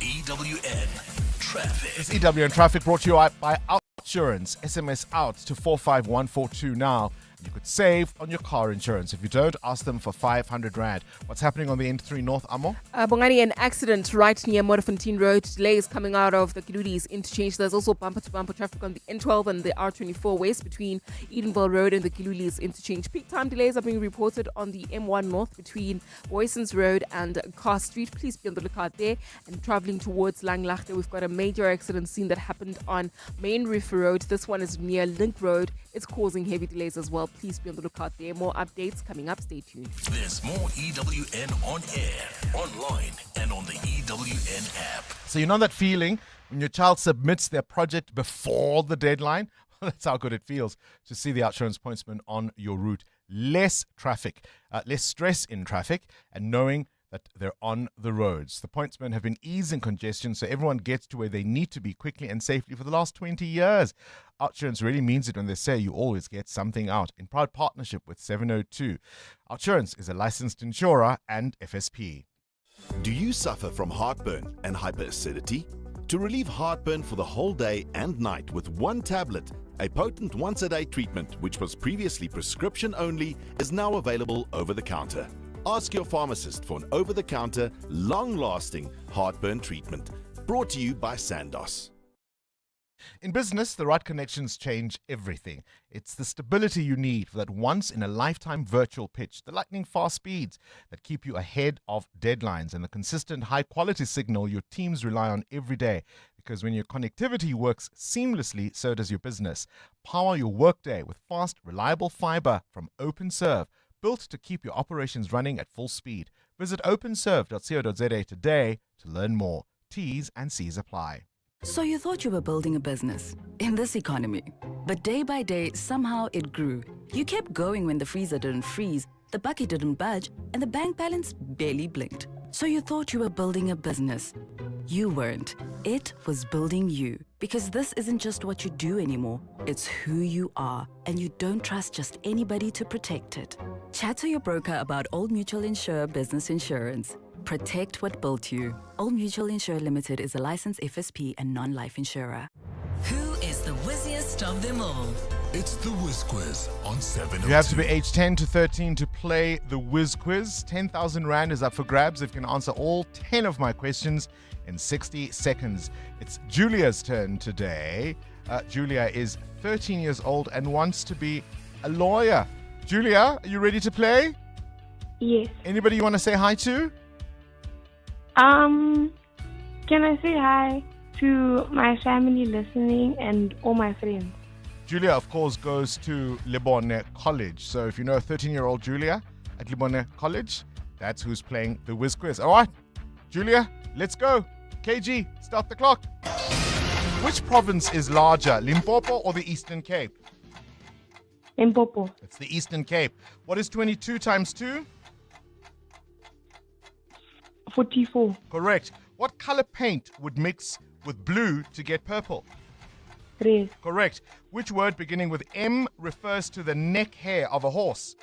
EWN Traffic. It's EWN Traffic brought to you by Outsurance. SMS out to 45142 now. You could save on your car insurance. If you don't, ask them for 500 Rand. What's happening on the N3 North, Amo? Bongani, an accident right near Modderfontein Road. Delays coming out of the Kilulis interchange. There's also bumper-to-bumper traffic on the N12 and the R24 West between Edenville Road and the Kilulis interchange. Peak time delays are being reported on the M1 North between Boysons Road and Carr Street. Please be on the lookout there. And traveling towards Langlaagte, we've got a major accident scene that happened on Main Reef Road. This one is near Link Road. It's causing heavy delays as well. Please be on the lookout there. More updates coming up. Stay tuned. There's more EWN on air, online, and on the EWN app. So you know that feeling when your child submits their project before the deadline? Well, that's how good it feels to see the Outsurance pointsman on your route. Less traffic, less stress in traffic, and knowing that they're on the roads. The pointsmen have been easing congestion so everyone gets to where they need to be quickly and safely for the last 20 years. Outsurance really means it when they say you always get something out, in proud partnership with 702. Outsurance is a licensed insurer and FSP. Do you suffer from heartburn and hyperacidity? To relieve heartburn for the whole day and night with one tablet, a potent once-a-day treatment which was previously prescription only is now available over the counter. Ask your pharmacist for an over-the-counter, long-lasting heartburn treatment. Brought to you by Sandoz. In business, the right connections change everything. It's the stability you need for that once-in-a-lifetime virtual pitch, the lightning-fast speeds that keep you ahead of deadlines, and the consistent high-quality signal your teams rely on every day. Because when your connectivity works seamlessly, so does your business. Power your workday with fast, reliable fiber from OpenServe, built to keep your operations running at full speed. Visit openserve.co.za today to learn more. T's and C's apply. So you thought you were building a business in this economy, but day by day, somehow it grew. You kept going when the freezer didn't freeze, the bucket didn't budge, and the bank balance barely blinked. So you thought you were building a business. You weren't. It was building you. Because this isn't just what you do anymore. It's who you are. And you don't trust just anybody to protect it. Chat to your broker about Old Mutual Insure Business Insurance. Protect what built you. Old Mutual Insure Limited is a licensed FSP and non-life insurer. Who is the whizziest of them all? It's the Whiz Quiz on 702. You have to be age 10 to 13 to play the Whiz Quiz. 10,000 Rand is up for grabs if you can answer all 10 of my questions in 60 seconds. It's Julia's turn today. Julia is 13 years old and wants to be a lawyer. Julia, are you ready to play? Yes. Anybody you want to say hi to? Can I say hi to my family listening and all my friends? Julia, of course, goes to Lebone College. So if you know 13-year-old Julia at Lebone College, that's who's playing the Whiz Quiz. All right, Julia, let's go. KG, start the clock. Which province is larger, Limpopo or the Eastern Cape? Limpopo. It's the Eastern Cape. What is 22 times 2? 44. Correct. What color paint would mix with blue to get purple? Red. Correct. Which word beginning with M refers to the neck hair of a horse?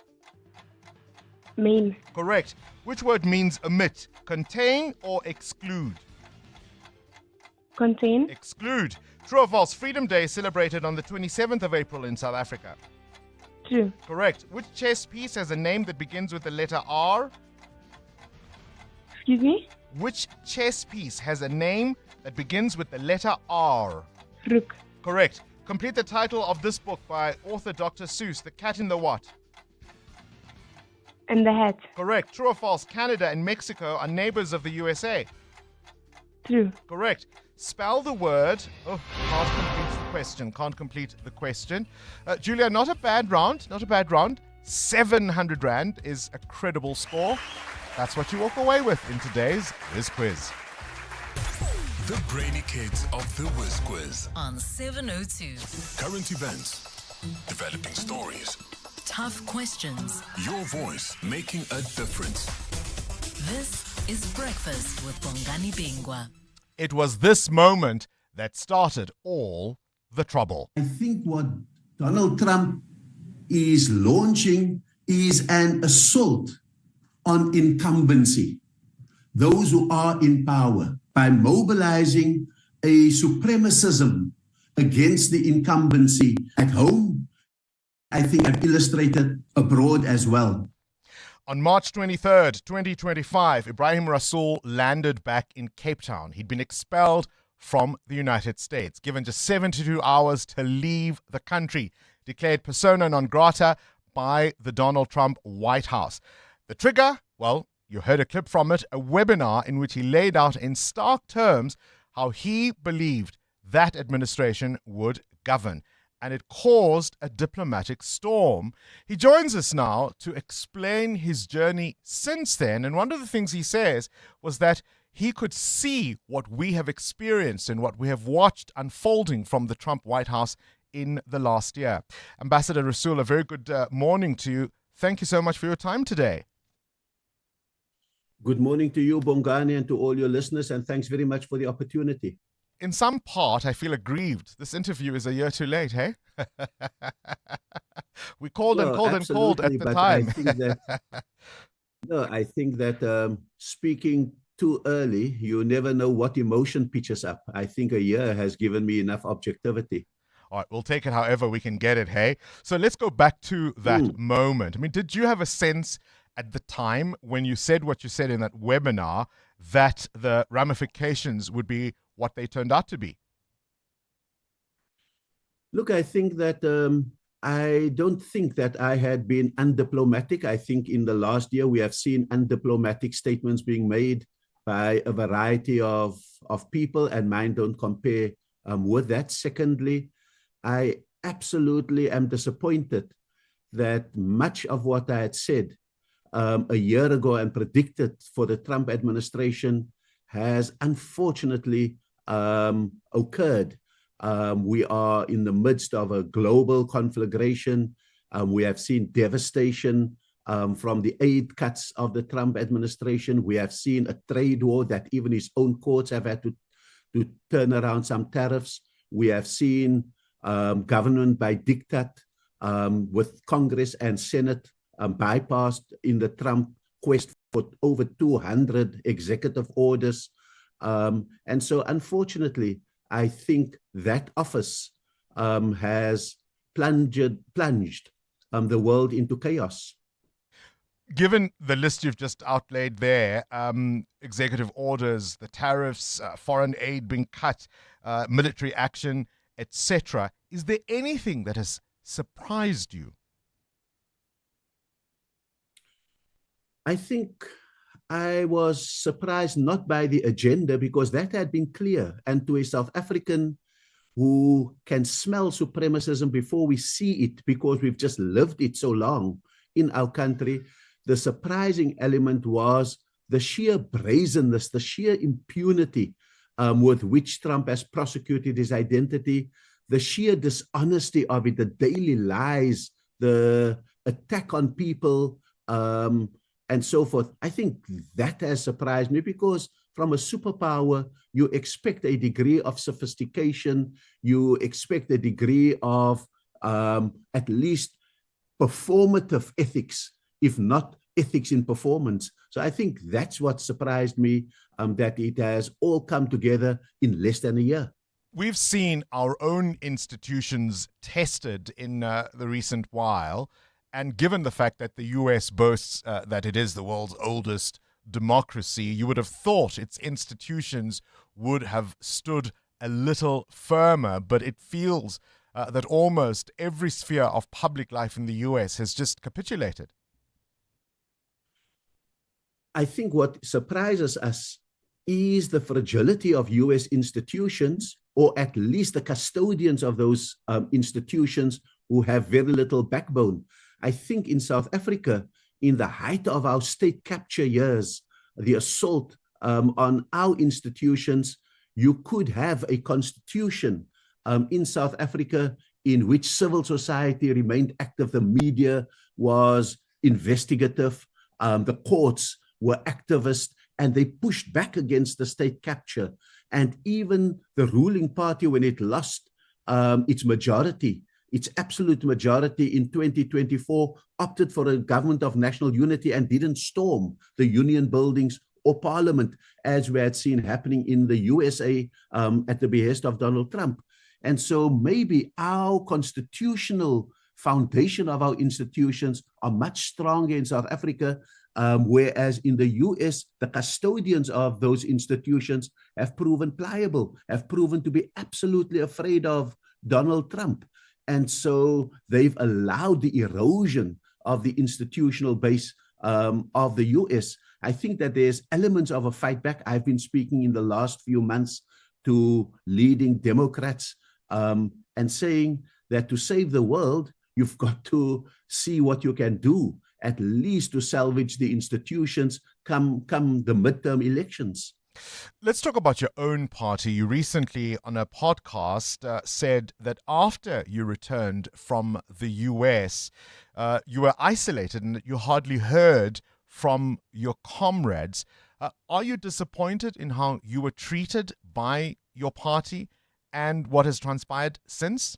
Mane. Correct. Which word means omit, contain or exclude? Contain. Exclude. True or false? Freedom Day is celebrated on the 27th of April in South Africa. True. Correct. Which chess piece has a name that begins with the letter R? Excuse me? Which chess piece has a name that begins with the letter R? Rook. Correct. Complete the title of this book by author Dr. Seuss, The Cat in the What? And the Hat. Correct. True or false? Canada and Mexico are neighbors of the USA. True. Correct. Spell the word. Oh, can't complete the question. Can't complete the question. Julia, not a bad round. Not a bad round. 700 Rand is a credible score. That's what you walk away with in today's Whiz Quiz. The brainy kids of the Whiz Quiz. On 702. Current events, developing stories, Tough questions. your voice making a difference. This is Breakfast with Bongani Bingwa. It was this moment that started all the trouble. I think what Donald Trump is launching is an assault on incumbency, those who are in power, by mobilizing a supremacism against the incumbency at home. I think I've illustrated abroad as well. On March 23rd, 2025, Ebrahim Rasul landed back in Cape Town. He'd been expelled from the United States, given just 72 hours to leave the country, declared persona non grata by the Donald Trump White House. The trigger? Well, you heard a clip from it, a webinar in which he laid out in stark terms how he believed that administration would govern. And it caused a diplomatic storm. He joins us now to explain his journey since then. And one of the things he says was that he could see what we have experienced and what we have watched unfolding from the Trump White House in the last year. Ambassador Rasul, a very good morning to you. Thank you so much for your time today. Good morning to you, Bongani, and to all your listeners, and thanks very much for the opportunity. In some part, I feel aggrieved. This interview is a year too late, hey? We called and called and called at the time. I think that speaking too early, you never know what emotion pitches up. I think a year has given me enough objectivity. All right, we'll take it however we can get it, hey? So let's go back to that moment. I mean, did you have a sense at the time when you said what you said in that webinar that the ramifications would be what they turned out to be? Look, I think that I don't think that I had been undiplomatic. I think in the last year we have seen undiplomatic statements being made by a variety of people, and mine don't compare with that. Secondly, I absolutely am disappointed that much of what I had said a year ago and predicted for the Trump administration has unfortunately occurred. We are in the midst of a global conflagration. We have seen devastation from the aid cuts of the Trump administration. We have seen a trade war that even his own courts have had to turn around some tariffs. We have seen government by diktat with Congress and Senate bypassed in the Trump quest for over 200 executive orders. And so, unfortunately, I think that office has plunged the world into chaos. Given the list you've just outlaid there, executive orders, the tariffs, foreign aid being cut, military action, etc., is there anything that has surprised you? I think I was surprised not by the agenda, because that had been clear. And to a South African who can smell supremacism before we see it, because we've just lived it so long in our country, the surprising element was the sheer brazenness, the sheer impunity with which Trump has prosecuted his identity, the sheer dishonesty of it, the daily lies, the attack on people, and so forth. I think that has surprised me, because from a superpower, you expect a degree of sophistication, you expect a degree of at least performative ethics, if not ethics in performance. So I think that's what surprised me, that it has all come together in less than a year. We've seen our own institutions tested in the recent while, and given the fact that the US boasts that it is the world's oldest democracy, you would have thought its institutions would have stood a little firmer, but it feels that almost every sphere of public life in the US has just capitulated. I think what surprises us is the fragility of US institutions, or at least the custodians of those institutions who have very little backbone. I think in South Africa, in the height of our state capture years, the assault on our institutions, you could have a constitution in South Africa in which civil society remained active, the media was investigative, the courts were activist, and they pushed back against the state capture. And even the ruling party, when it lost its majority, its absolute majority in 2024, opted for a government of national unity and didn't storm the union buildings or parliament, as we had seen happening in the USA at the behest of Donald Trump. And so maybe our constitutional foundation of our institutions are much stronger in South Africa, whereas in the US, the custodians of those institutions have proven pliable, have proven to be absolutely afraid of Donald Trump. And so they've allowed the erosion of the institutional base of the US. I think that there's elements of a fight back. I've been speaking in the last few months to leading Democrats and saying that to save the world, you've got to see what you can do, at least to salvage the institutions come the midterm elections. Let's talk about your own party. You recently, on a podcast, said that after you returned from the US, you were isolated and that you hardly heard from your comrades. Are you disappointed in how you were treated by your party and what has transpired since?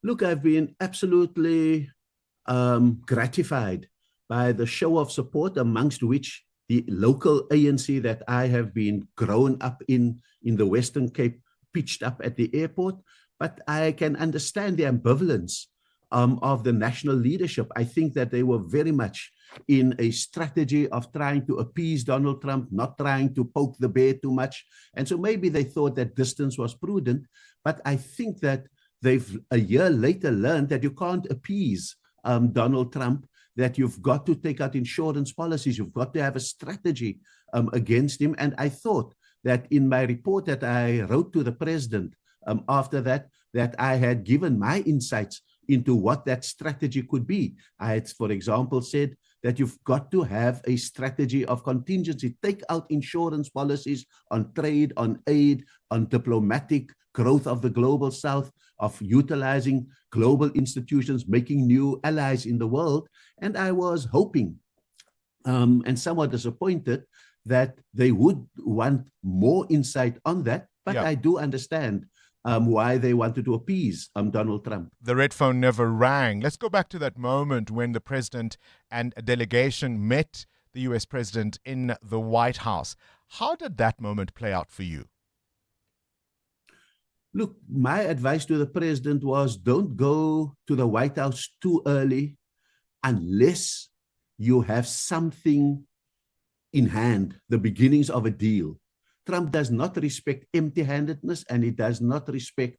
Look, I've been absolutely gratified by the show of support, amongst which the local ANC that I have been grown up in the Western Cape pitched up at the airport. But I can understand the ambivalence of the national leadership. I think that they were very much in a strategy of trying to appease Donald Trump, not trying to poke the bear too much. And so maybe they thought that distance was prudent. But I think that they've a year later learned that you can't appease Donald Trump, that you've got to take out insurance policies, you've got to have a strategy against him. And I thought that in my report that I wrote to the president after that I had given my insights into what that strategy could be. I had, for example, said that you've got to have a strategy of contingency, take out insurance policies on trade, on aid, on diplomatic growth of the global south, of utilizing global institutions, making new allies in the world. And I was hoping and somewhat disappointed that they would want more insight on that. But I do understand why they wanted to appease Donald Trump. The red phone never rang. Let's go back to that moment when the president and a delegation met the US president in the White House. How did that moment play out for you? Look, my advice to the president was don't go to the White House too early unless you have something in hand, the beginnings of a deal. Trump does not respect empty-handedness, and he does not respect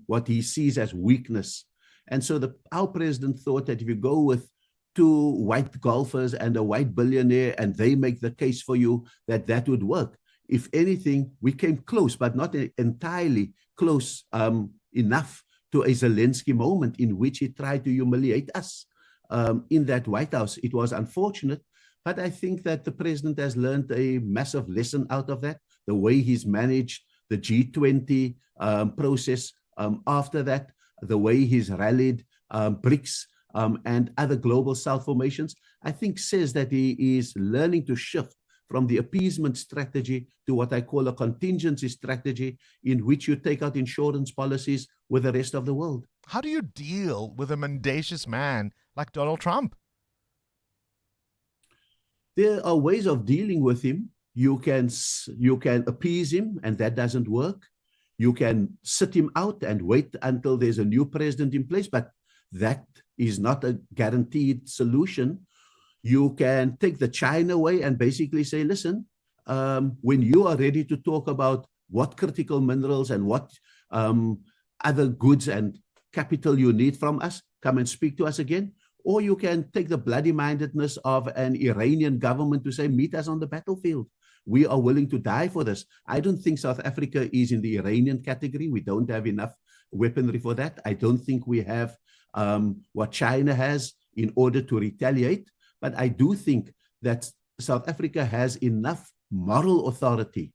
what he sees as weakness. And so our president thought that if you go with two white golfers and a white billionaire and they make the case for you, that would work. If anything, we came close, but not entirely close enough to a Zelensky moment in which he tried to humiliate us in that White House. It was unfortunate, but I think that the president has learned a massive lesson out of that, the way he's managed the G20 process after that, the way he's rallied BRICS and other global South formations, I think says that he is learning to shift from the appeasement strategy to what I call a contingency strategy, in which you take out insurance policies with the rest of the world. How do you deal with a mendacious man like Donald Trump? There are ways of dealing with him. You can appease him, and that doesn't work. You can sit him out and wait until there's a new president in place, but that is not a guaranteed solution. You can take the China way and basically say, listen, when you are ready to talk about what critical minerals and what other goods and capital you need from us, come and speak to us again. Or you can take the bloody-mindedness of an Iranian government to say, meet us on the battlefield. We are willing to die for this. I don't think South Africa is in the Iranian category. We don't have enough weaponry for that. I don't think we have what China has in order to retaliate. But I do think that South Africa has enough moral authority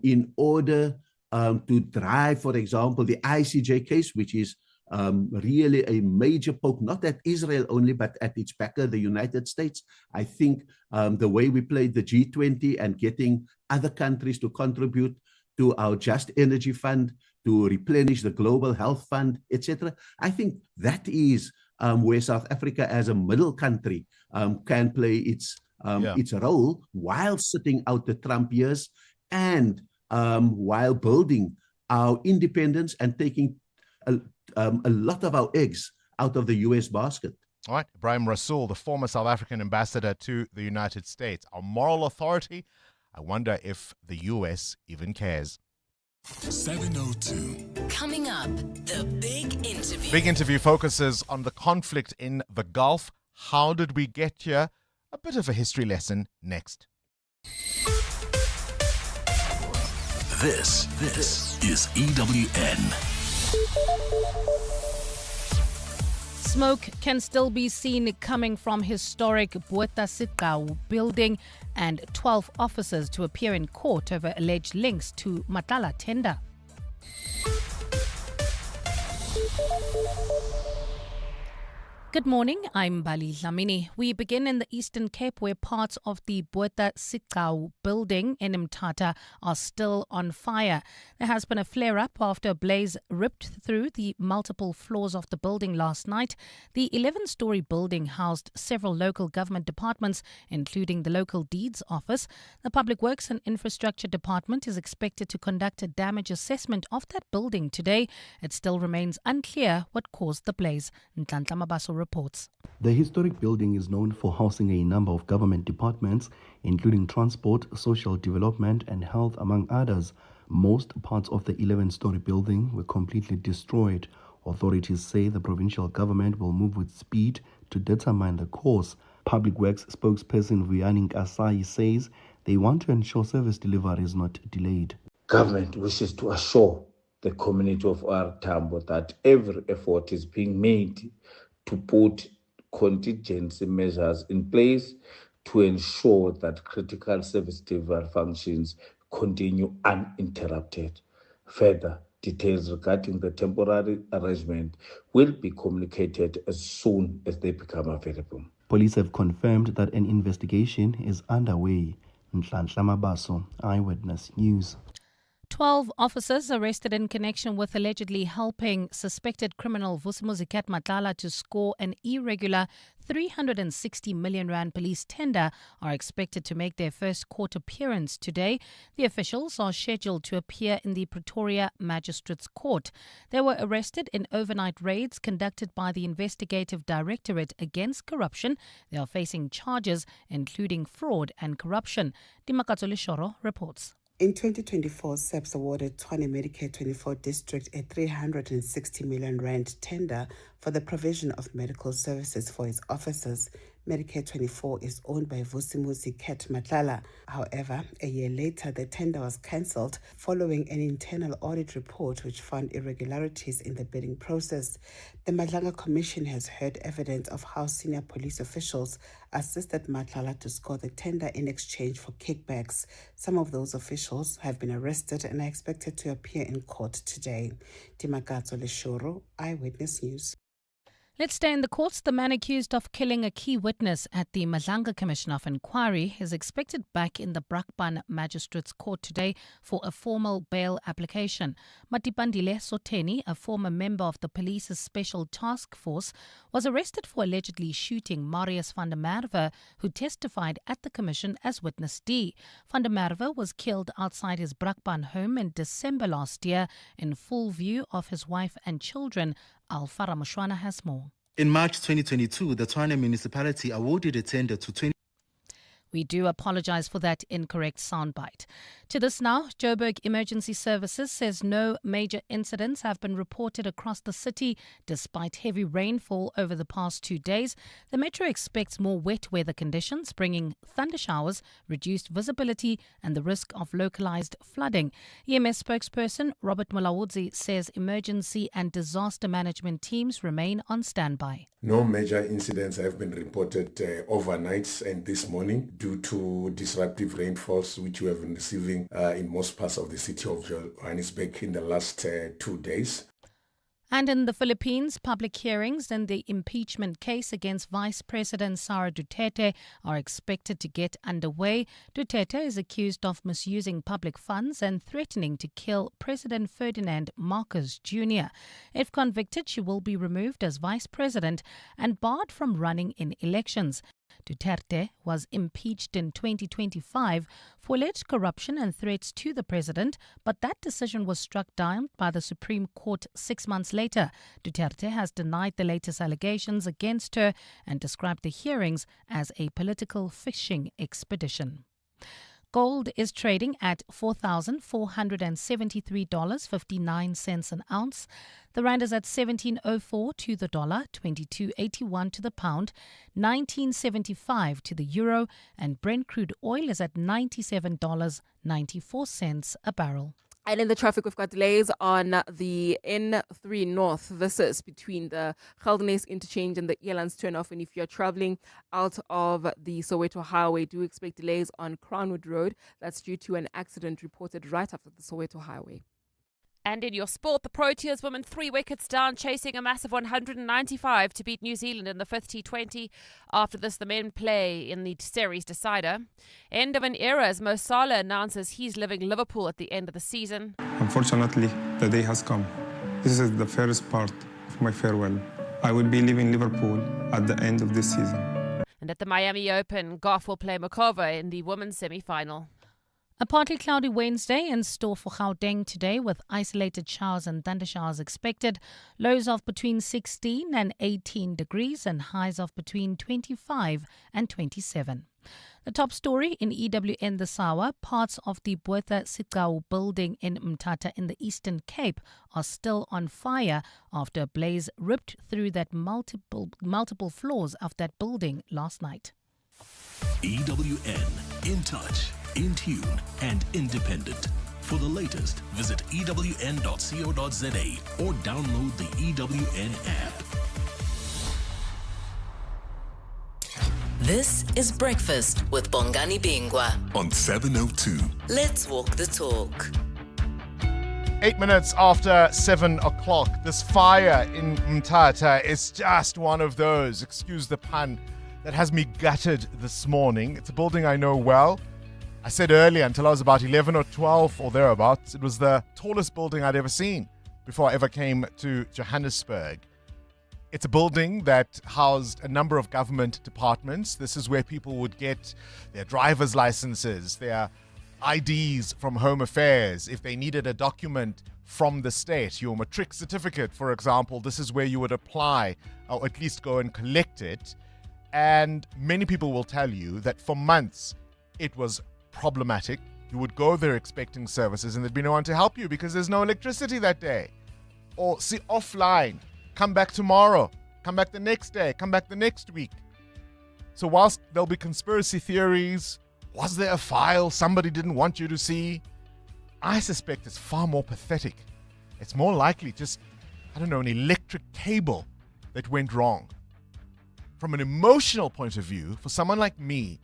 in order to drive, for example, the ICJ case, which is really a major poke, not at Israel only, but at its backer, the United States. I think the way we played the G20 and getting other countries to contribute to our Just Energy Fund, to replenish the Global Health Fund, etc. I think that is where South Africa as a middle country can play its role while sitting out the Trump years and while building our independence and taking a lot of our eggs out of the U.S. basket. All right, Ebrahim Rasul, the former South African ambassador to the United States. Our moral authority, I wonder if the U.S. even cares. 702. Coming up, the big interview. Big interview focuses on the conflict in the Gulf. How did we get here? A bit of a history lesson next. This is EWN. Smoke can still be seen coming from historic Botha building, and 12 officers to appear in court over alleged links to Mthatha tender. Good morning, I'm Bali Dlamini. We begin in the Eastern Cape, where parts of the Botha building in Mthatha are still on fire. There has been a flare-up after a blaze ripped through the multiple floors of the building last night. The 11-story building housed several local government departments, including the local deeds office. The Public Works and Infrastructure Department is expected to conduct a damage assessment of that building today. It still remains unclear what caused the blaze. Mthatha Mabaso reports. The historic building is known for housing a number of government departments, including transport, social development, and health, among others. Most parts of the 11-story building were completely destroyed. Authorities say the provincial government will move with speed to determine the cause. Public Works spokesperson Vuyani Kasai says they want to ensure service delivery is not delayed. Government wishes to assure the community of our Tambo that every effort is being made to put contingency measures in place to ensure that critical service delivery functions continue uninterrupted. Further details regarding the temporary arrangement will be communicated as soon as they become available. Police have confirmed that an investigation is underway. Nhlanhla Mabaso, Eyewitness News. 12 officers arrested in connection with allegedly helping suspected criminal Vusimuzi Mthatha to score an irregular 360 million rand police tender are expected to make their first court appearance today. The officials are scheduled to appear in the Pretoria Magistrates Court. They were arrested in overnight raids conducted by the Investigative Directorate Against Corruption. They are facing charges including fraud and corruption. Dimakatso Leshoro reports. In 2024, SAPS awarded Tshwane Medicare 24 District a 360 million rand tender for the provision of medical services for its officers. Medicare 24 is owned by Vusimuzi Mthatha. However, a year later, the tender was cancelled following an internal audit report which found irregularities in the bidding process. The Madlanga Commission has heard evidence of how senior police officials assisted Mthatha to score the tender in exchange for kickbacks. Some of those officials have been arrested and are expected to appear in court today. Timakatso Leshoro, Eyewitness News. Let's stay in the courts. The man accused of killing a key witness at the Madlanga Commission of Inquiry is expected back in the Brakpan Magistrates Court today for a formal bail application. Matipandile Soteni, a former member of the police's special task force, was arrested for allegedly shooting Marius van der Merwe, who testified at the commission as witness D. Van der Merwe was killed outside his Brakpan home in December last year in full view of his wife and children. Alfara Mushwana has more. In March 2022, the Tshwane municipality awarded a tender to 20. We do apologize for that incorrect soundbite. To this now, Joburg Emergency Services says no major incidents have been reported across the city despite heavy rainfall over the past 2 days. The metro expects more wet weather conditions, bringing thunder showers, reduced visibility and the risk of localized flooding. EMS spokesperson Robert Mulawudzi says emergency and disaster management teams remain on standby. No major incidents have been reported overnight and this morning due to disruptive rainfalls which we have been receiving in most parts of the city of Johannesburg in the last 2 days. And in the Philippines, public hearings in the impeachment case against Vice President Sara Duterte are expected to get underway. Duterte is accused of misusing public funds and threatening to kill President Ferdinand Marcos Jr. If convicted, she will be removed as vice president and barred from running in elections. Duterte was impeached in 2025 for alleged corruption and threats to the president, but that decision was struck down by the Supreme Court 6 months later. Duterte has denied the latest allegations against her and described the hearings as a political fishing expedition. Gold is trading at $4,473.59 an ounce. The rand is at 17.04 to the dollar, 22.81 to the pound, 19.75 to the euro, and Brent crude oil is at $97.94 a barrel. And in the traffic, we've got delays on the N3 North. This is between the Geldenhuys interchange and the Elands turnoff. And if you're traveling out of the Soweto Highway, do expect delays on Crownwood Road. That's due to an accident reported right after the Soweto Highway. And in your sport, the Proteas women 3 wickets down, chasing a massive 195 to beat New Zealand in the 5th T20. After this, the men play in the series decider. End of an era as Mo Salah announces he's leaving Liverpool at the end of the season. Unfortunately, the day has come. This is the first part of my farewell. I will be leaving Liverpool at the end of this season. And at the Miami Open, Goff will play Makova in the women's semi-final. A partly cloudy Wednesday in store for Gauteng today with isolated showers and thundershowers expected. Lows of between 16 and 18 degrees and highs of between 25 and 27. The top story in EWN this hour, parts of the Mthatha building in Mthatha in the Eastern Cape are still on fire after a blaze ripped through that multiple floors of that building last night. EWN, in touch, in tune, and independent. For the latest, visit ewn.co.za or download the EWN app. This is Breakfast with Bongani Bingwa On 702. Let's walk the talk. 8 minutes after 7 o'clock. This fire in Mthatha is just one of those, excuse the pun, that has me gutted this morning. It's a building I know well. I said earlier, until I was about 11 or 12 or thereabouts, it was the tallest building I'd ever seen before I ever came to Johannesburg. It's a building that housed a number of government departments. This is where people would get their driver's licenses, their IDs from Home Affairs. If they needed a document from the state, your matric certificate, for example, this is where you would apply or at least go and collect it. And many people will tell you that for months it was problematic. You would go there expecting services and there'd be no one to help you because there's no electricity that day. Or see, offline, come back tomorrow, come back the next day, come back the next week. So whilst there'll be conspiracy theories, was there a file somebody didn't want you to see? I suspect it's far more pathetic. It's more likely just, an electric cable that went wrong. From an emotional point of view, for someone like me,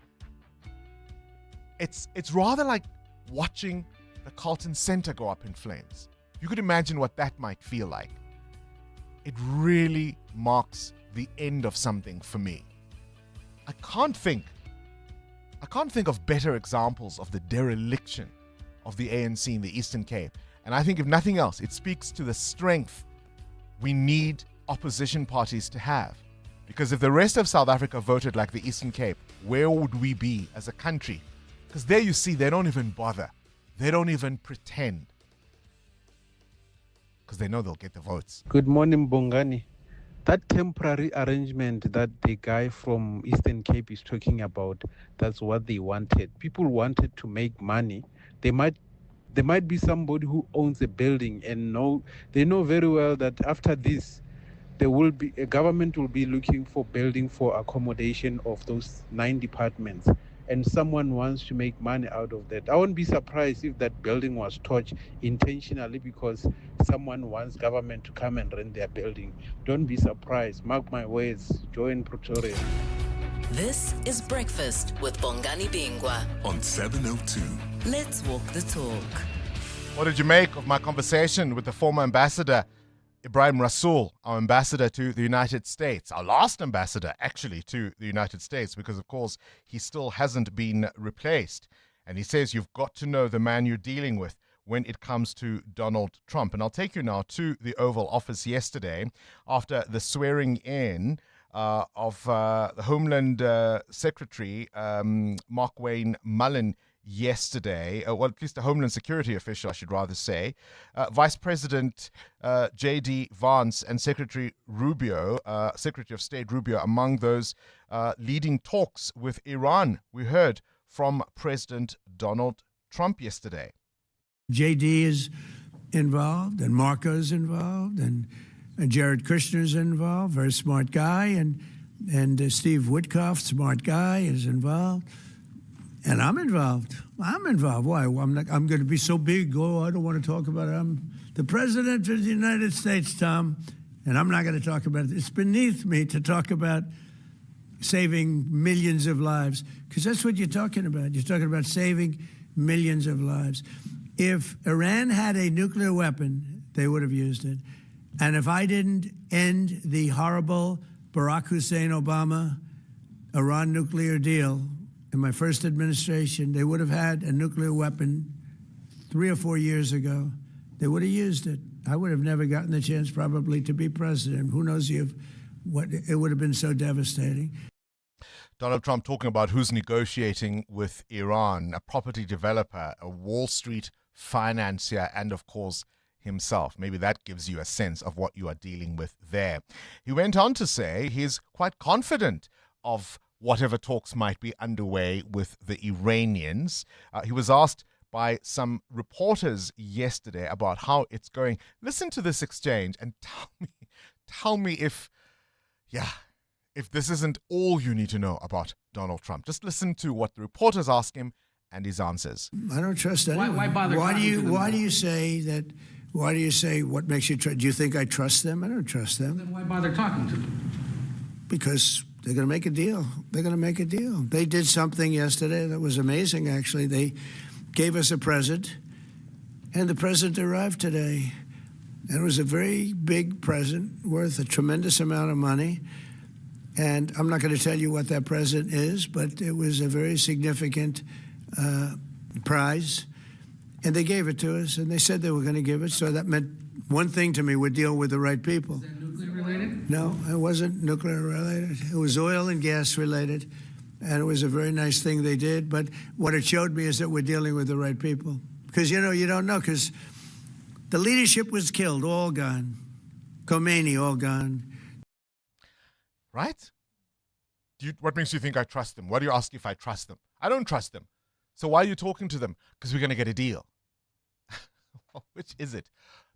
it's rather like watching the Carlton Centre go up in flames. You could imagine what that might feel like. It really marks the end of something for me. I can't think of better examples of the dereliction of the ANC in the Eastern Cape. And I think if nothing else, it speaks to the strength we need opposition parties to have. Because if the rest of South Africa voted like the Eastern Cape, where would we be as a country? Because there you see, they don't even bother. They don't even pretend. Because they know they'll get the votes. Good morning, Bongani. That temporary arrangement that the guy from Eastern Cape is talking about, that's what they wanted. People wanted to make money. There might be somebody who owns a building and they know very well that after this, a government will be looking for building for accommodation of those 9 departments, and someone wants to make money out of that. I won't be surprised if that building was torched intentionally because someone wants government to come and rent their building. Don't be surprised. Mark my words. Join Pretoria. This is Breakfast with Bongani Bingwa on 702. Let's walk the talk. What did you make of my conversation with the former ambassador, Embassador Rasul, our ambassador to the United States, our last ambassador actually to the United States, because of course he still hasn't been replaced. And he says you've got to know the man you're dealing with when it comes to Donald Trump. And I'll take you now to the Oval Office yesterday after the swearing in of the Homeland Secretary, Mark Wayne Mullen, yesterday, well, at least a Homeland Security official, I should rather say, Vice President J.D. Vance and Secretary of State Rubio, among those leading talks with Iran. We heard from President Donald Trump yesterday. J.D. is involved, and Marco's involved, and Jared Kushner's involved, very smart guy, and Steve Witkoff, smart guy, is involved. And I'm involved. Why? I'm going to be so big. Oh, I don't want to talk about it. I'm the president of the United States, Tom, and I'm not going to talk about it. It's beneath me to talk about saving millions of lives, because that's what you're talking about. You're talking about saving millions of lives. If Iran had a nuclear weapon, they would have used it. And if I didn't end the horrible Barack Hussein Obama Iran nuclear deal, in my first administration, they would have had a nuclear weapon 3 or 4 years ago. They would have used it. I would have never gotten the chance probably to be president. Who knows what it would have been so devastating. Donald Trump talking about who's negotiating with Iran, a property developer, a Wall Street financier, and of course himself. Maybe that gives you a sense of what you are dealing with there. He went on to say he's quite confident of whatever talks might be underway with the Iranians. He was asked by some reporters yesterday about how it's going. Listen to this exchange and tell me if this isn't all you need to know about Donald Trump. Just listen to what the reporters ask him and his answers. I don't trust anyone. Why bother? Why do you say that? Why do you say what makes you trust? Do you think I trust them? I don't trust them. Then why bother talking to them? Because they're going to make a deal. They're going to make a deal. They did something yesterday that was amazing, actually. They gave us a present, and the present arrived today. And it was a very big present worth a tremendous amount of money. And I'm not going to tell you what that present is, but it was a very significant prize. And they gave it to us, and they said they were going to give it. So that meant one thing to me: we're dealing with the right people. Related? No, it wasn't nuclear related. It was oil and gas related, and it was a very nice thing they did. But what it showed me is that we're dealing with the right people. Because, you don't know, because the leadership was killed, all gone. Khomeini, all gone. Right? What makes you think I trust them? Why do you ask if I trust them? I don't trust them. So why are you talking to them? Because we're going to get a deal. Which is it?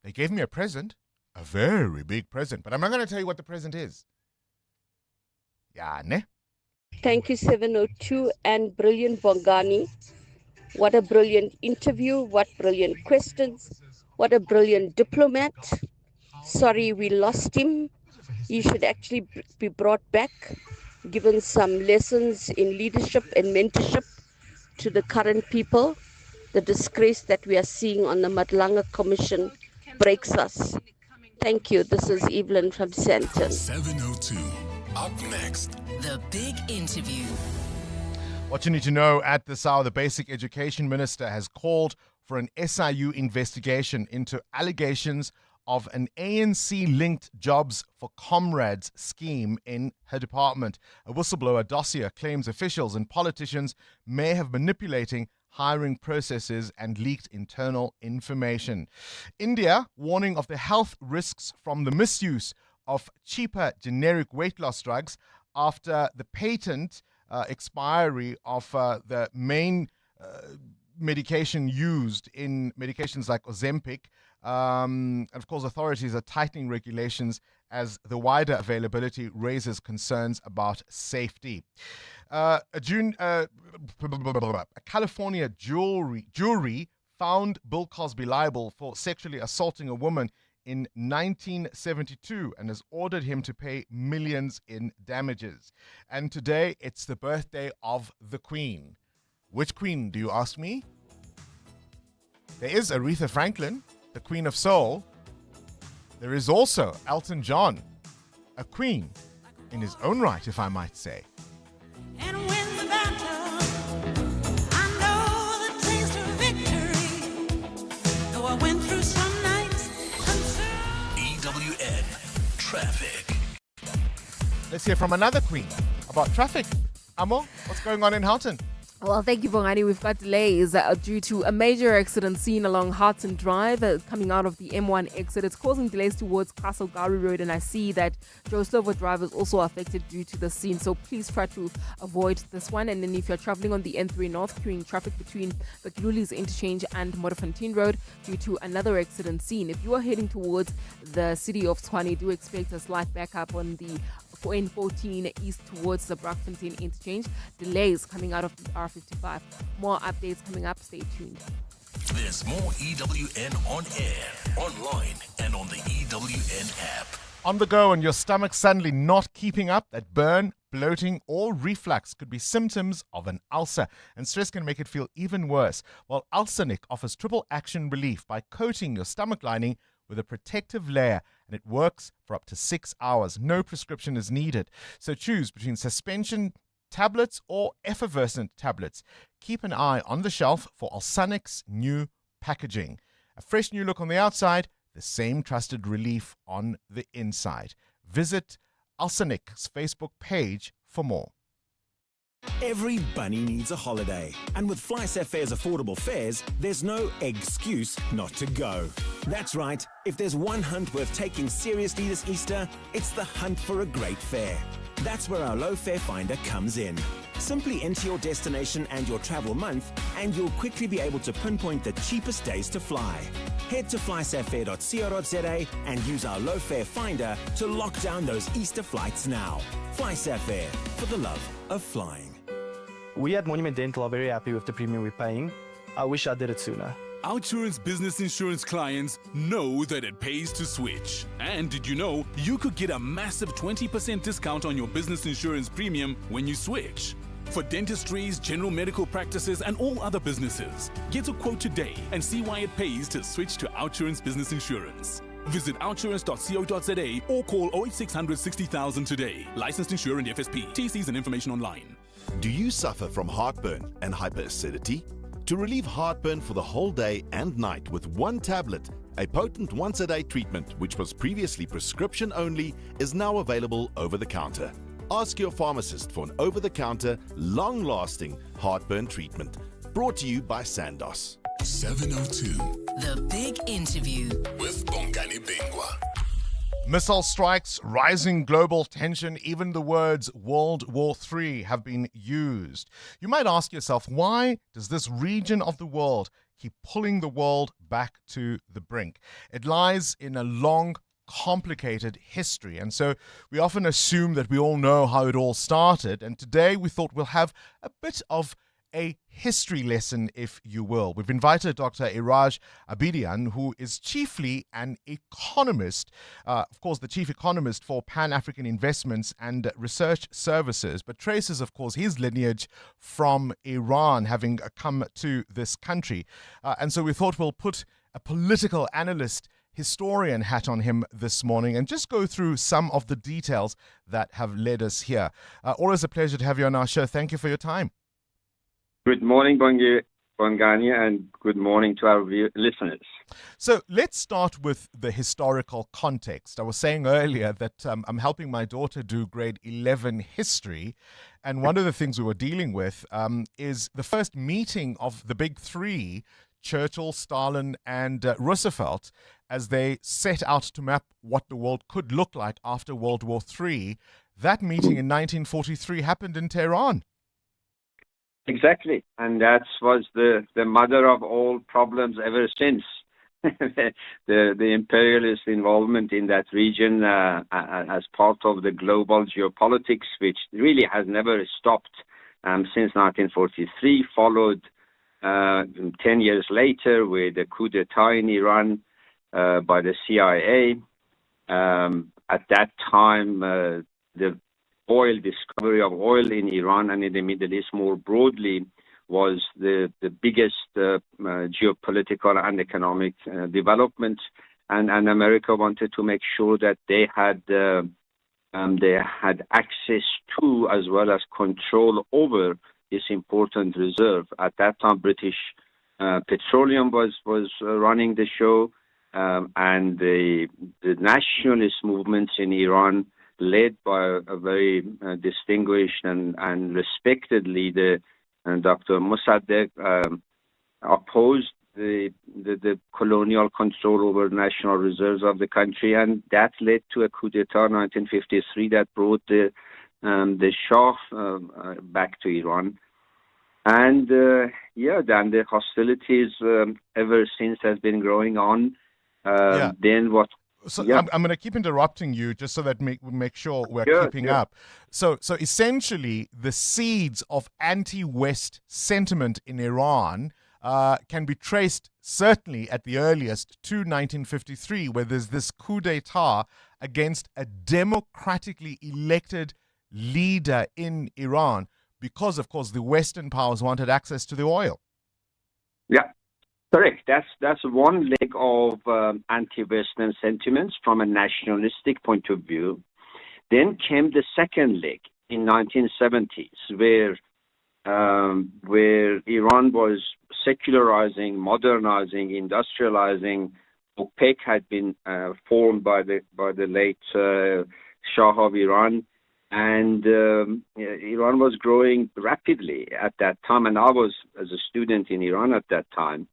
They gave me a present. A very big present, but I'm not going to tell you what the present is. Yeah, ne? Thank you, 702, and brilliant Bongani. What a brilliant interview. What brilliant questions. What a brilliant diplomat. Sorry we lost him. He should actually be brought back, given some lessons in leadership and mentorship to the current people. The disgrace that we are seeing on the Madlanga Commission breaks us. Thank you. This is Evelyn from Sandton. 702. Up next, The Big Interview. What you need to know at this hour, the Basic Education Minister has called for an SIU investigation into allegations of an ANC-linked Jobs for Comrades scheme in her department. A whistleblower dossier claims officials and politicians may have manipulating hiring processes and leaked internal information. India warning of the health risks from the misuse of cheaper generic weight loss drugs after the patent expiry of the main medication used in medications like Ozempic. And of course, authorities are tightening regulations as the wider availability raises concerns about safety. A California jury found Bill Cosby liable for sexually assaulting a woman in 1972 and has ordered him to pay millions in damages. And today, it's the birthday of the Queen. Which Queen, do you ask me? There is Aretha Franklin, the Queen of Soul. There is also Elton John, a queen in his own right, if I might say. And win the battle. I know the taste of victory. Though I went through some nights. EWN Traffic. Let's hear from another queen about traffic. Amo, what's going on in Houghton? Well, thank you, Bongani. We've got delays due to a major accident seen along Harton Drive coming out of the M1 exit. It's causing delays towards Castle Gowrie Road, and I see that Joe Slovo Drive is also affected due to the scene. So please try to avoid this one. And then if you're traveling on the N3 North, queuing traffic between the Glulis Interchange and Modderfontein Road due to another accident scene. If you are heading towards the city of Tshwane, do expect a slight backup on the N14 east towards the Braakfontein Interchange. Delays coming out of the R55. More updates coming up. Stay tuned. There's more EWN on air, online, and on the EWN app. On the go and your stomach suddenly not keeping up, that burn, bloating, or reflux could be symptoms of an ulcer, and stress can make it feel even worse. Well, Ulcernic offers triple action relief by coating your stomach lining with a protective layer, and it works for up to 6 hours. No prescription is needed. So choose between suspension tablets or effervescent tablets. Keep an eye on the shelf for Ulcernic's new packaging. A fresh new look on the outside, the same trusted relief on the inside. Visit Ulcernic's Facebook page for more. Every bunny needs a holiday, and with FlySafair's affordable fares, there's no excuse not to go. That's right, if there's one hunt worth taking seriously this Easter, it's the hunt for a great fare. That's where our low fare finder comes in. Simply enter your destination and your travel month, and you'll quickly be able to pinpoint the cheapest days to fly. Head to flysafair.co.za and use our low fare finder to lock down those Easter flights now. FlySafair, for the love of flying. We at Monument Dental are very happy with the premium we're paying. I wish I did it sooner. Outsurance business insurance clients know that it pays to switch. And did you know you could get a massive 20% discount on your business insurance premium when you switch? For dentistries, general medical practices, and all other businesses, get a quote today and see why it pays to switch to Outsurance business insurance. Visit outsurance.co.za or call 08600 60,000 today. Licensed insurer and FSP. TCs and information online. Do you suffer from heartburn and hyperacidity? To relieve heartburn for the whole day and night with one tablet, a potent once-a-day treatment which was previously prescription only is now available over the counter. Ask your pharmacist for an over-the-counter, long-lasting heartburn treatment. Brought to you by Sandoz. 702. The Big Interview with Bongani Bingwa. Missile strikes, rising global tension, even the words World War III have been used. You might ask yourself, why does this region of the world keep pulling the world back to the brink? It lies in a long, complicated history, and so we often assume that we all know how it all started, and today we thought we'll have a bit of a history lesson, if you will. We've invited Dr. Iraj Abedian, who is chiefly an economist, of course, the chief economist for Pan-African Investments and Research Services, but traces, of course, his lineage from Iran, having come to this country. And so we thought we'll put a political analyst historian hat on him this morning and just go through some of the details that have led us here. Always a pleasure to have you on our show. Thank you for your time. Good morning, Bongani, and good morning to our listeners. So let's start with the historical context. I was saying earlier that I'm helping my daughter do grade 11 history, and one of the things we were dealing with is the first meeting of the big three, Churchill, Stalin, and Roosevelt, as they set out to map what the world could look like after World War III. That meeting in 1943 happened in Tehran. Exactly, and that was the mother of all problems ever since. the imperialist involvement in that region as part of the global geopolitics, which really has never stopped since 1943, followed 10 years later with the coup d'etat in Iran by the CIA. At that time, the discovery of oil in Iran and in the Middle East more broadly was the biggest geopolitical and economic development, and America wanted to make sure that they had access to as well as control over this important reserve. At that time, British Petroleum was running the show, and the nationalist movements in Iran, led by a very distinguished and respected leader, Dr. Mthatha, opposed the colonial control over national reserves of the country, and that led to a coup d'etat in 1953 that brought the Shah back to Iran. And then the hostilities ever since has been growing on. Then what? So I'm going to keep interrupting you just so that we make sure we're keeping up. So essentially, the seeds of anti-West sentiment in Iran can be traced certainly at the earliest to 1953, where there's this coup d'etat against a democratically elected leader in Iran because, of course, the Western powers wanted access to the oil. Yeah. Correct. That's one leg of anti-Western sentiments from a nationalistic point of view. Then came the second leg in 1970s, where Iran was secularizing, modernizing, industrializing. OPEC had been formed by the late Shah of Iran, and Iran was growing rapidly at that time. And I was as a student in Iran at that time.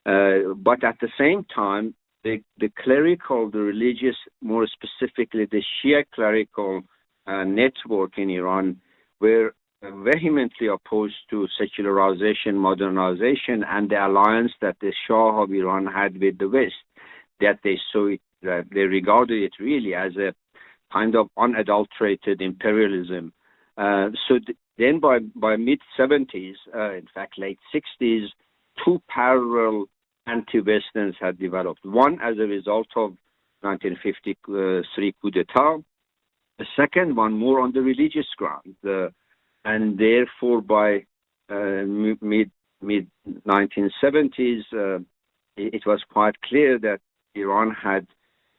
But at the same time, the clerical, the religious, more specifically the Shia clerical network in Iran were vehemently opposed to secularization, modernization, and the alliance that the Shah of Iran had with the West, that they saw it, they regarded it really as a kind of unadulterated imperialism. Then by mid-70s, in fact late 60s, two parallel anti-Westerns had developed. One as a result of 1953 coup d'etat, the second one more on the religious ground. And therefore by mid-1970s, it was quite clear that Iran had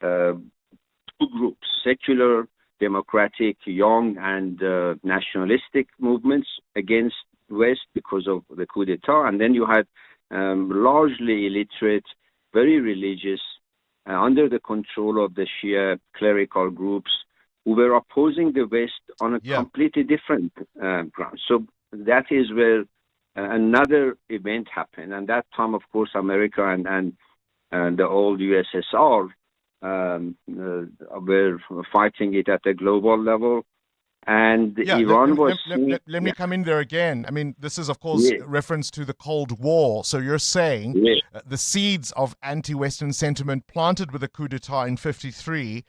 two groups, secular, democratic, young, and nationalistic movements against West because of the coup d'etat, and then you had largely illiterate, very religious, under the control of the Shia clerical groups who were opposing the West on a completely different ground. So that is where another event happened, and that time, of course, America and the old USSR were fighting it at a global level. And Iran was... Let me come in there again. I mean, this is, of course, reference to the Cold War. So you're saying the seeds of anti-Western sentiment planted with the coup d'etat in 53.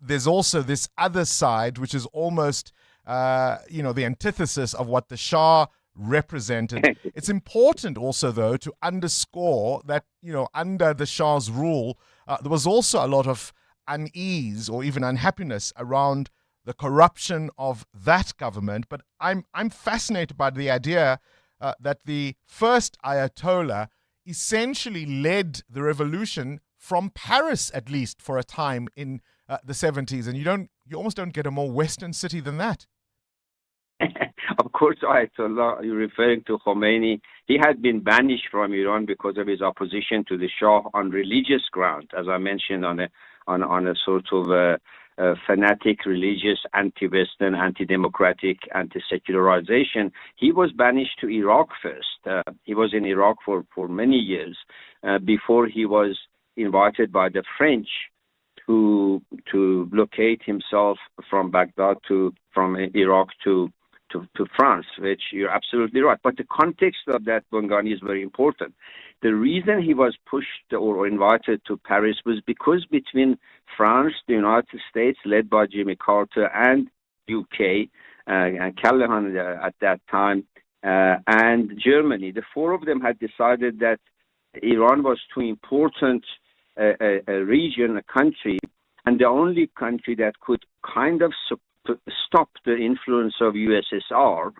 There's also this other side, which is almost, the antithesis of what the Shah represented. It's important also, though, to underscore that, under the Shah's rule, there was also a lot of unease or even unhappiness around the corruption of that government. But I'm fascinated by the idea that the first Ayatollah essentially led the revolution from Paris, at least for a time in the 70s. And you almost don't get a more Western city than that. Of course, Ayatollah, you're referring to Khomeini. He had been banished from Iran because of his opposition to the Shah on religious ground, as I mentioned, on a sort of fanatic, religious, anti-Western, anti-democratic, anti-secularization. He was banished to Iraq first. He was in Iraq for many years before he was invited by the French to locate himself from Baghdad from Iraq to France, which you're absolutely right. But the context of that, Bongani, is very important. The reason he was pushed or invited to Paris was because between France, the United States, led by Jimmy Carter, and UK, and Callahan at that time, and Germany, the four of them had decided that Iran was too important a region, a country, and the only country that could kind of stop the influence of USSR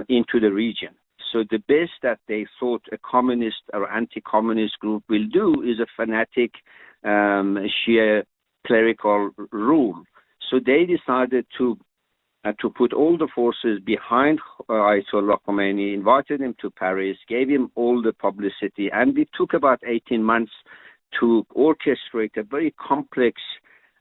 into the region. So the best that they thought a communist or anti-communist group will do is a fanatic Shia clerical rule. So they decided to put all the forces behind Ayatollah Khomeini, invited him to Paris, gave him all the publicity, and it took about 18 months to orchestrate a very complex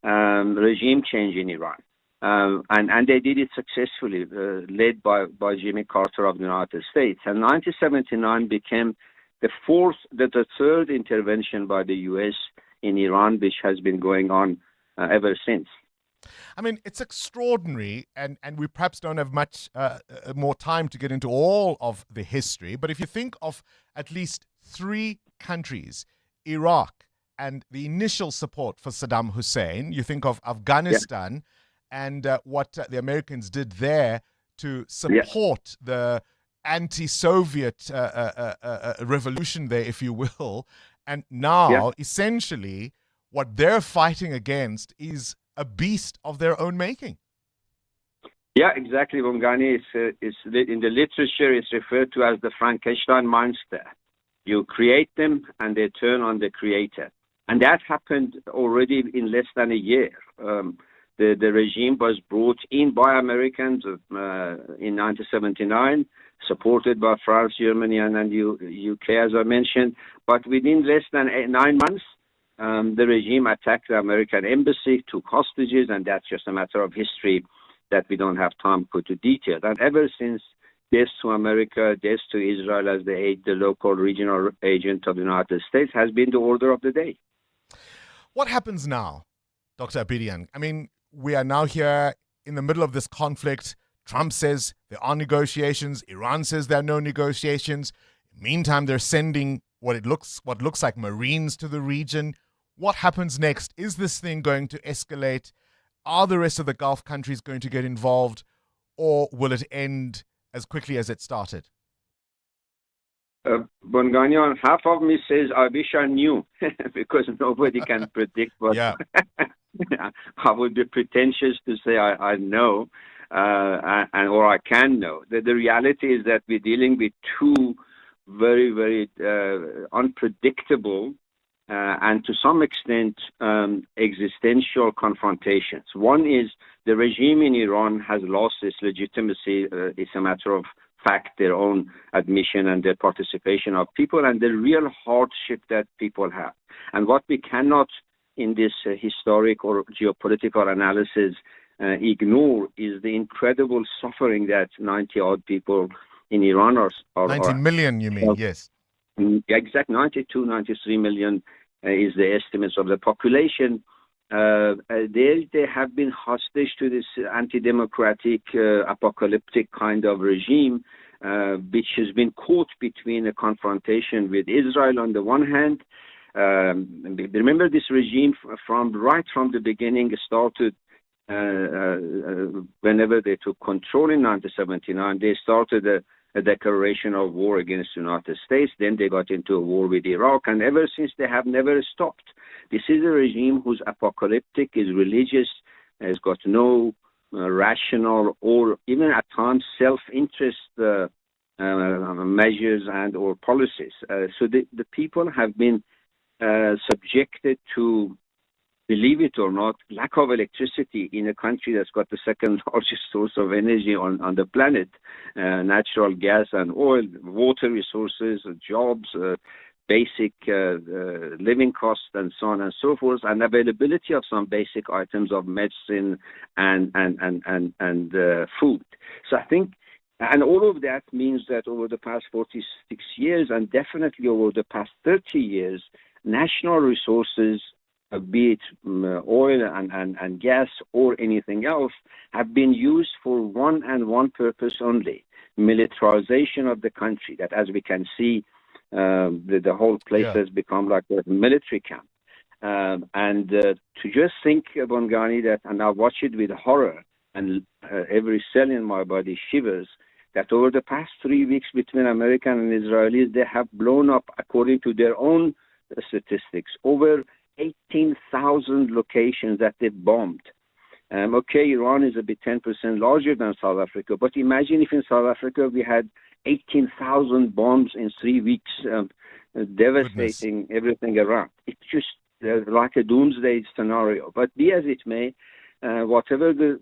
regime change in Iran. And they did it successfully, led by Jimmy Carter of the United States. And 1979 became the third intervention by the U.S. in Iran, which has been going on ever since. I mean, it's extraordinary, and we perhaps don't have much more time to get into all of the history. But if you think of at least three countries, Iraq and the initial support for Saddam Hussein, you think of Afghanistan, and what the Americans did there to support the anti-Soviet revolution there, if you will. And now, essentially, what they're fighting against is a beast of their own making. Yeah, exactly, Bongani. It's in the literature, it's referred to as the Frankenstein monster. You create them, and they turn on the creator. And that happened already in less than a year. The regime was brought in by Americans in 1979, supported by France, Germany, and UK, as I mentioned. But within less than 9 months, the regime attacked the American embassy, took hostages, and that's just a matter of history that we don't have time to go to detail. And ever since, death to America, death to Israel as the local regional agent of the United States has been the order of the day. What happens now, Dr. Abedian? I mean, we are now here in the middle of this conflict. Trump says there are negotiations. Iran says there are no negotiations. Meantime, they're sending what looks like Marines to the region. What happens next? Is this thing going to escalate? Are the rest of the Gulf countries going to get involved? Or will it end as quickly as it started? Bongani, half of me says, I wish I knew, because nobody can predict what. Yeah. I would be pretentious to say I know, or I can know. The reality is that we're dealing with two very, very unpredictable and to some extent existential confrontations. One is the regime in Iran has lost its legitimacy. It's a matter of fact, their own admission and their participation of people and the real hardship that people have. And what we cannot in this historic or geopolitical analysis ignore is the incredible suffering that 90-odd people in Iran are 90 million, you mean, yes. Exactly, 92, 93 million is the estimates of the population. They have been hostage to this anti-democratic, apocalyptic kind of regime, which has been caught between a confrontation with Israel on the one hand. Remember, this regime right from the beginning started, whenever they took control in 1979, they started a declaration of war against the United States. Then they got into a war with Iraq, and ever since they have never stopped. This is a regime who's apocalyptic, is religious, has got no rational or even at times self-interest measures and or policies. So the people have been subjected to, believe it or not, lack of electricity in a country that's got the second largest source of energy on the planet, natural gas and oil, water resources, jobs, basic living costs, and so on and so forth, and availability of some basic items of medicine and food. So I think, and all of that means that over the past 46 years, and definitely over the past 30 years, national resources, be it oil and gas or anything else, have been used for one purpose only: militarization of the country. That, as we can see, the whole place has become like a military camp. And to just think, Bongani, that, and I watch it with horror, and every cell in my body shivers, that over the past 3 weeks between American and Israelis, they have blown up, according to their own statistics, over 18,000 locations that they bombed. Okay, Iran is a bit 10% larger than South Africa, but imagine if in South Africa we had 18,000 bombs in 3 weeks, devastating everything around. It's just like a doomsday scenario. But be as it may, whatever the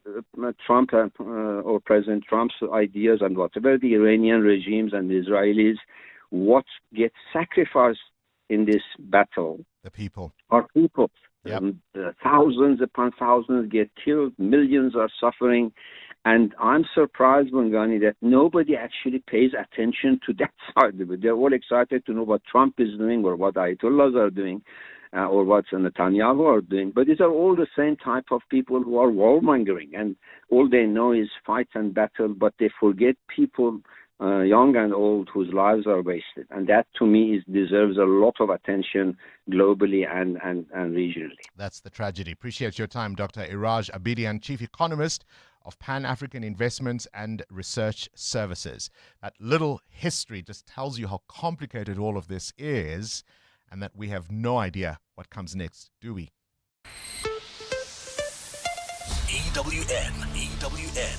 Trump or President Trump's ideas, and whatever the Iranian regimes and the Israelis, what gets sacrificed in this battle, the people, are people. Thousands upon thousands get killed, millions are suffering, and I'm surprised, Bongani, that nobody actually pays attention to that side of it. They're all excited to know what Trump is doing, or what Ayatollahs are doing, or what Netanyahu are doing. But these are all the same type of people who are warmongering, and all they know is fight and battle, but they forget people, young and old, whose lives are wasted. And that, to me, deserves a lot of attention globally and regionally. That's the tragedy. Appreciate your time, Dr. Iraj Abedian, Chief Economist of Pan-African Investments and Research Services. That little history just tells you how complicated all of this is, and that we have no idea what comes next, do we? EWN.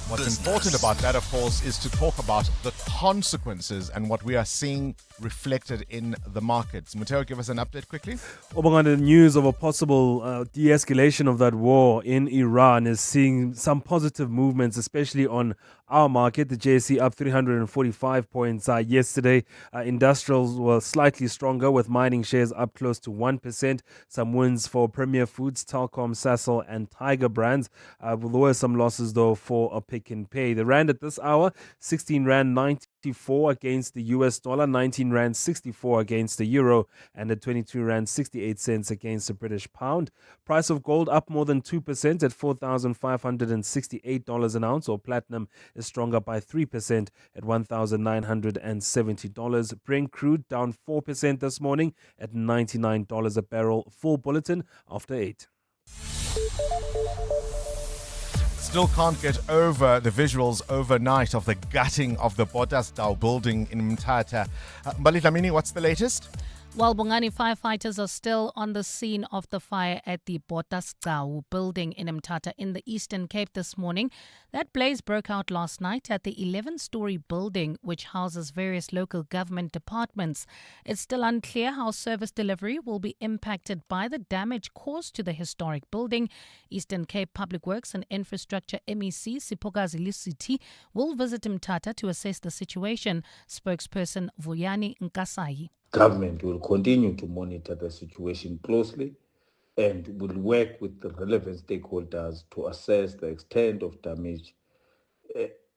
What's Business. important about that, of course, is to talk about the consequences and what we are seeing reflected in the markets. Mthatha, give us an update quickly. On the news of a possible de-escalation of that war in Iran is seeing some positive movements, especially on our market. The JSE up 345 points yesterday. Industrials were slightly stronger, with mining shares up close to 1%. Some wins for Premier Foods, Telkom, Sasol and Tiger Brands. There were some losses, though, for a Pick and Pay. The rand at this hour, 16 rand 94 against the US dollar, 19 rand 64 against the euro, and at 22 rand 68 cents against the British pound. Price of gold up more than 2% at $4,568 an ounce, or platinum is stronger by 3% at $1,970. Brent crude down 4% this morning at $99 a barrel. Full bulletin after 8. Still can't get over the visuals overnight of the gutting of the Botasdau building in Mthatha. Balitlamini, what's the latest? Well, Bongani, firefighters are still on the scene of the fire at the Botasdau building in Mthatha in the Eastern Cape this morning. That blaze broke out last night at the 11-story building, which houses various local government departments. It's still unclear how service delivery will be impacted by the damage caused to the historic building. Eastern Cape Public Works and Infrastructure MEC Sipokazi Lusiti will visit Mthatha to assess the situation. Spokesperson Vuyani Nkasai. Government will continue to monitor the situation closely and will work with the relevant stakeholders to assess the extent of damage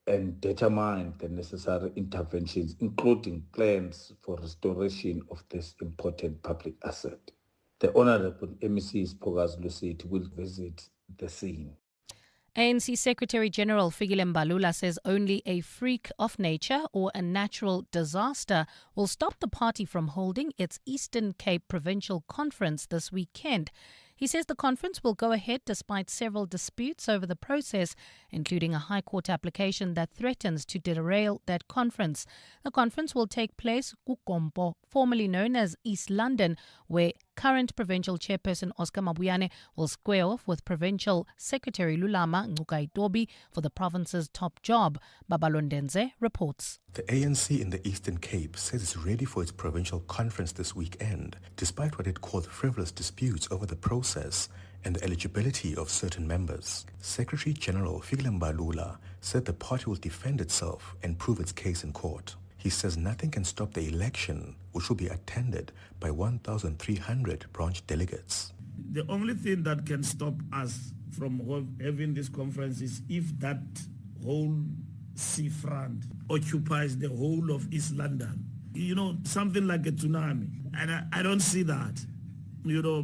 and determine the necessary interventions, including plans for restoration of this important public asset. The Honorable MEC Sipokazi Lusiti will visit the scene. ANC Secretary-General Fikile Mbalula says only a freak of nature or a natural disaster will stop the party from holding its Eastern Cape Provincial Conference this weekend. He says the conference will go ahead despite several disputes over the process, including a High Court application that threatens to derail that conference. The conference will take place Kukompo, formerly known as East London, where Current Provincial Chairperson Oscar Mabuyane will square off with Provincial Secretary Lulama Ncukaitobi for the province's top job. Babalondenze reports. The ANC in the Eastern Cape says it's ready for its provincial conference this weekend, despite what it called frivolous disputes over the process and the eligibility of certain members. Secretary General Fikile Mbalula said the party will defend itself and prove its case in court. He says nothing can stop the election, which will be attended by 1,300 branch delegates. The only thing that can stop us from having this conference is if that whole seafront occupies the whole of East London. Something like a tsunami. And I don't see that,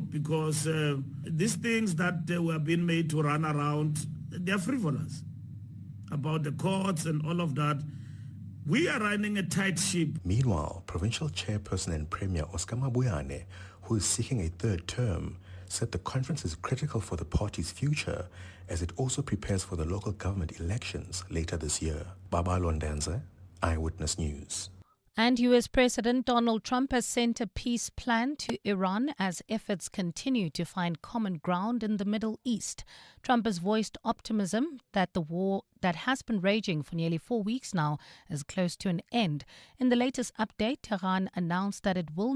because these things that were being made to run around, they're frivolous. About the courts and all of that. We are running a tight ship. Meanwhile, Provincial Chairperson and Premier Oscar Mabuyane, who is seeking a third term, said the conference is critical for the party's future as it also prepares for the local government elections later this year. Baba Londanza, Eyewitness News. And US President Donald Trump has sent a peace plan to Iran as efforts continue to find common ground in the Middle East. Trump has voiced optimism that the war that has been raging for nearly 4 weeks now is close to an end. In the latest update, Tehran announced that it will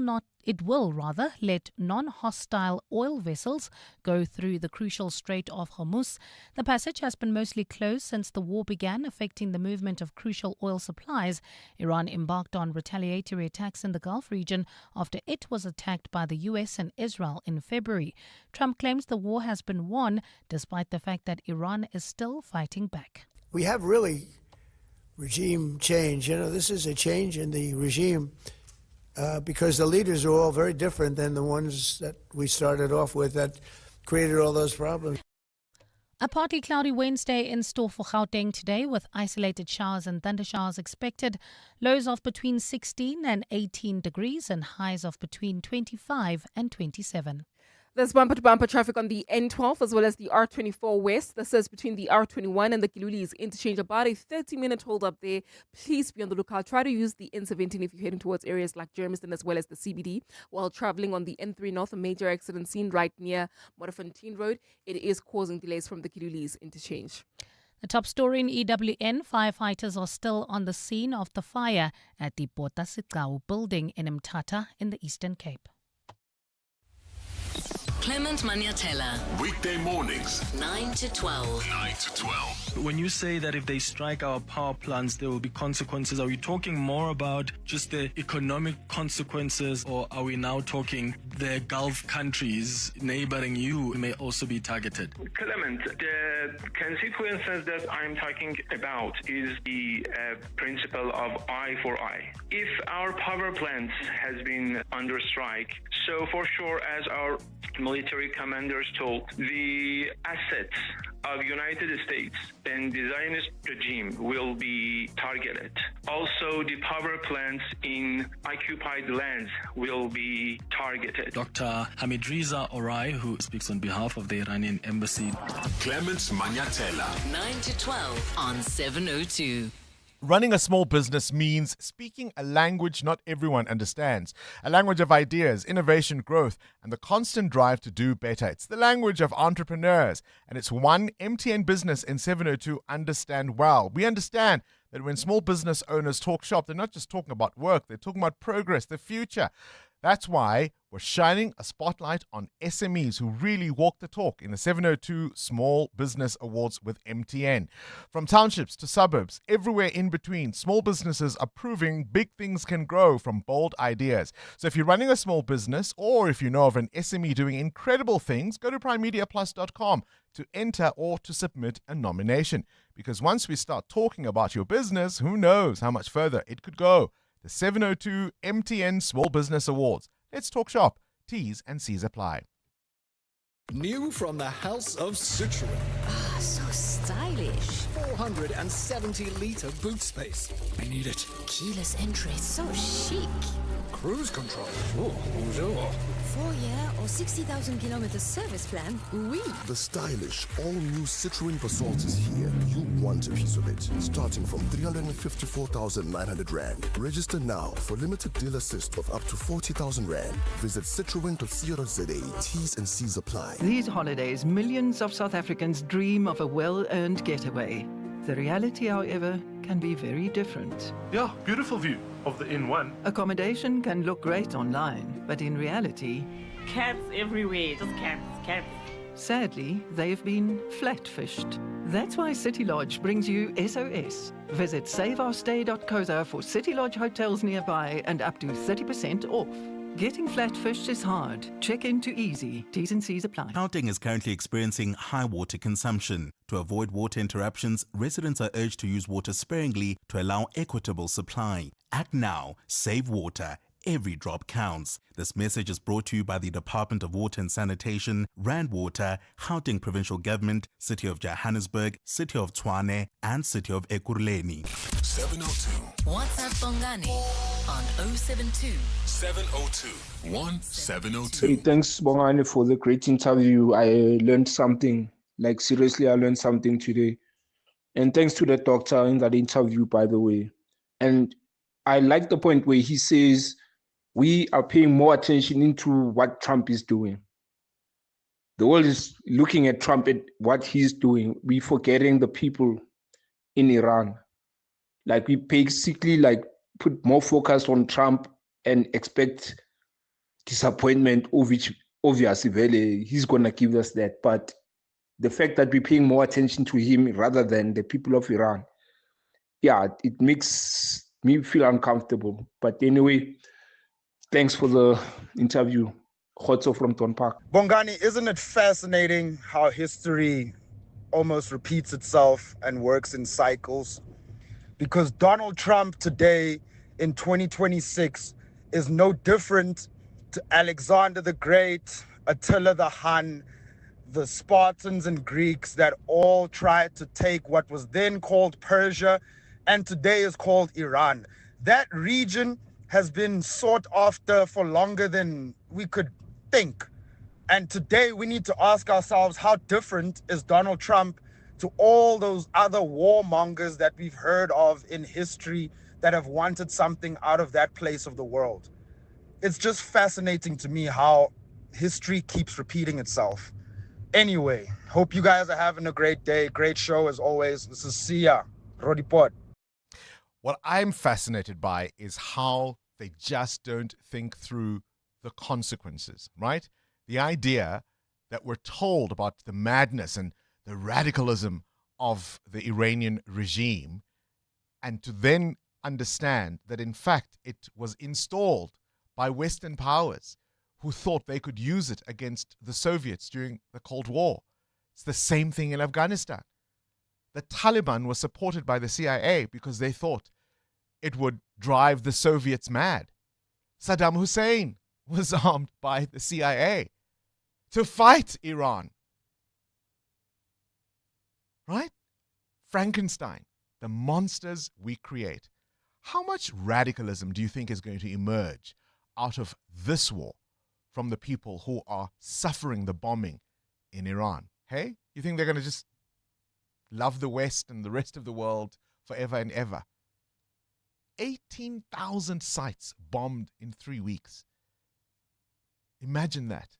let non-hostile oil vessels go through the crucial Strait of Hormuz. The passage has been mostly closed since the war began, affecting the movement of crucial oil supplies. Iran embarked on retaliatory attacks in the Gulf region after it was attacked by the US and Israel in February. Trump claims the war has been won, despite the fact that Iran is still fighting back. We have really regime change. This is a change in the regime because the leaders are all very different than the ones that we started off with that created all those problems. A partly cloudy Wednesday in store for Gauteng today, with isolated showers and thundershowers expected. Lows of between 16 and 18 degrees and highs of between 25 and 27. There's bumper-to-bumper traffic on the N12 as well as the R24 West. This is between the R21 and the Kilulis interchange. About a 30-minute hold up there. Please be on the lookout. Try to use the N17 if you're heading towards areas like Germiston as well as the CBD. While traveling on the N3 North, a major accident seen right near Modderfontein Road. It is causing delays from the Kilulis interchange. The top story in EWN, firefighters are still on the scene of the fire at the Bongani building in Mthatha in the Eastern Cape. Clement Maniatella. Weekday mornings, 9 to 12. 9 to 12. When you say that if they strike our power plants, there will be consequences, are we talking more about just the economic consequences, or are we now talking the Gulf countries neighboring you may also be targeted? Clement, the consequences that I'm talking about is the principle of eye for eye. If our power plants has been under strike, so for sure, as our military commanders told, the assets of United States and the Zionist regime will be targeted. Also, the power plants in occupied lands will be targeted. Dr. Hamidreza Orai, who speaks on behalf of the Iranian embassy. Clements Maniatella. 9 to 12 on 702. Running a small business means speaking a language not everyone understands, a language of ideas, innovation, growth, and the constant drive to do better. It's the language of entrepreneurs, and it's one MTN Business in 702 understand well. We understand that when small business owners talk shop, they're not just talking about work, they're talking about progress, the future. That's why we're shining a spotlight on SMEs who really walk the talk in the 702 Small Business Awards with MTN. From townships to suburbs, everywhere in between, small businesses are proving big things can grow from bold ideas. So if you're running a small business, or if you know of an SME doing incredible things, go to primemediaplus.com to enter or to submit a nomination. Because once we start talking about your business, who knows how much further it could go. The 702 MTN Small Business Awards. Let's talk shop. T's and C's apply. New from the House of Sichuan. So stylish. 470-litre boot space. I need it. Keyless entry, so chic. Cruise control. Oh, bonjour. 4-year or 60,000 kilometer service plan? Oui. The stylish, all-new Citroën Basalt is here. You want a piece of it. Starting from 354,900 Rand. Register now for limited deal assist of up to 40,000 Rand. Visit citroen.co.za. T's and C's apply. These holidays, millions of South Africans dream of a well-earned getaway. The reality, however, can be very different. Yeah, beautiful view of the N1. Accommodation can look great online, but in reality... Cats everywhere, just cats. Sadly, they've been flat-fished. That's why City Lodge brings you SOS. Visit saveourstay.co.za for City Lodge hotels nearby and up to 30% off. Getting flat-fished is hard. Check into easy. T's and C's apply. Gauteng is currently experiencing high water consumption. To avoid water interruptions, residents are urged to use water sparingly to allow equitable supply. Act now. Save water. Every drop counts. This message is brought to you by the Department of Water and Sanitation, Rand Water, Gauteng Provincial Government, City of Johannesburg, City of Tshwane, and City of Ekurhuleni. 702. WhatsApp Bongani on 072 702 1702. Hey, thanks, Bongani, for the great interview. I learned something. Like, seriously, I learned something today. And thanks to the doctor in that interview, by the way. And I like the point where he says we are paying more attention into what Trump is doing. The world is looking at Trump, at what he's doing. We're forgetting the people in Iran. Like, we basically put more focus on Trump and expect disappointment, of which obviously he's going to give us that. But the fact that we're paying more attention to him rather than the people of Iran, yeah, it makes me feel uncomfortable. But anyway, thanks for the interview. Khotso from Ton Park. Bongani, isn't it fascinating how history almost repeats itself and works in cycles? Because Donald Trump today in 2026 is no different to Alexander the Great, Attila the Hun, the Spartans and Greeks that all tried to take what was then called Persia and today is called Iran. That region has been sought after for longer than we could think. And today we need to ask ourselves, how different is Donald Trump to all those other warmongers that we've heard of in history that have wanted something out of that place of the world? It's just fascinating to me how history keeps repeating itself. Anyway, hope you guys are having a great day. Great show as always. This is Sia, Rodipot. What I'm fascinated by is how they just don't think through the consequences, right? The idea that we're told about the madness and the radicalism of the Iranian regime, and to then understand that in fact it was installed by Western powers who thought they could use it against the Soviets during the Cold War. It's the same thing in Afghanistan. The Taliban was supported by the CIA because they thought it would drive the Soviets mad. Saddam Hussein was armed by the CIA to fight Iran. Right? Frankenstein, the monsters we create. How much radicalism do you think is going to emerge out of this war from the people who are suffering the bombing in Iran? Hey, you think they're going to just love the West and the rest of the world forever and ever? 18,000 sites bombed in 3 weeks. Imagine that.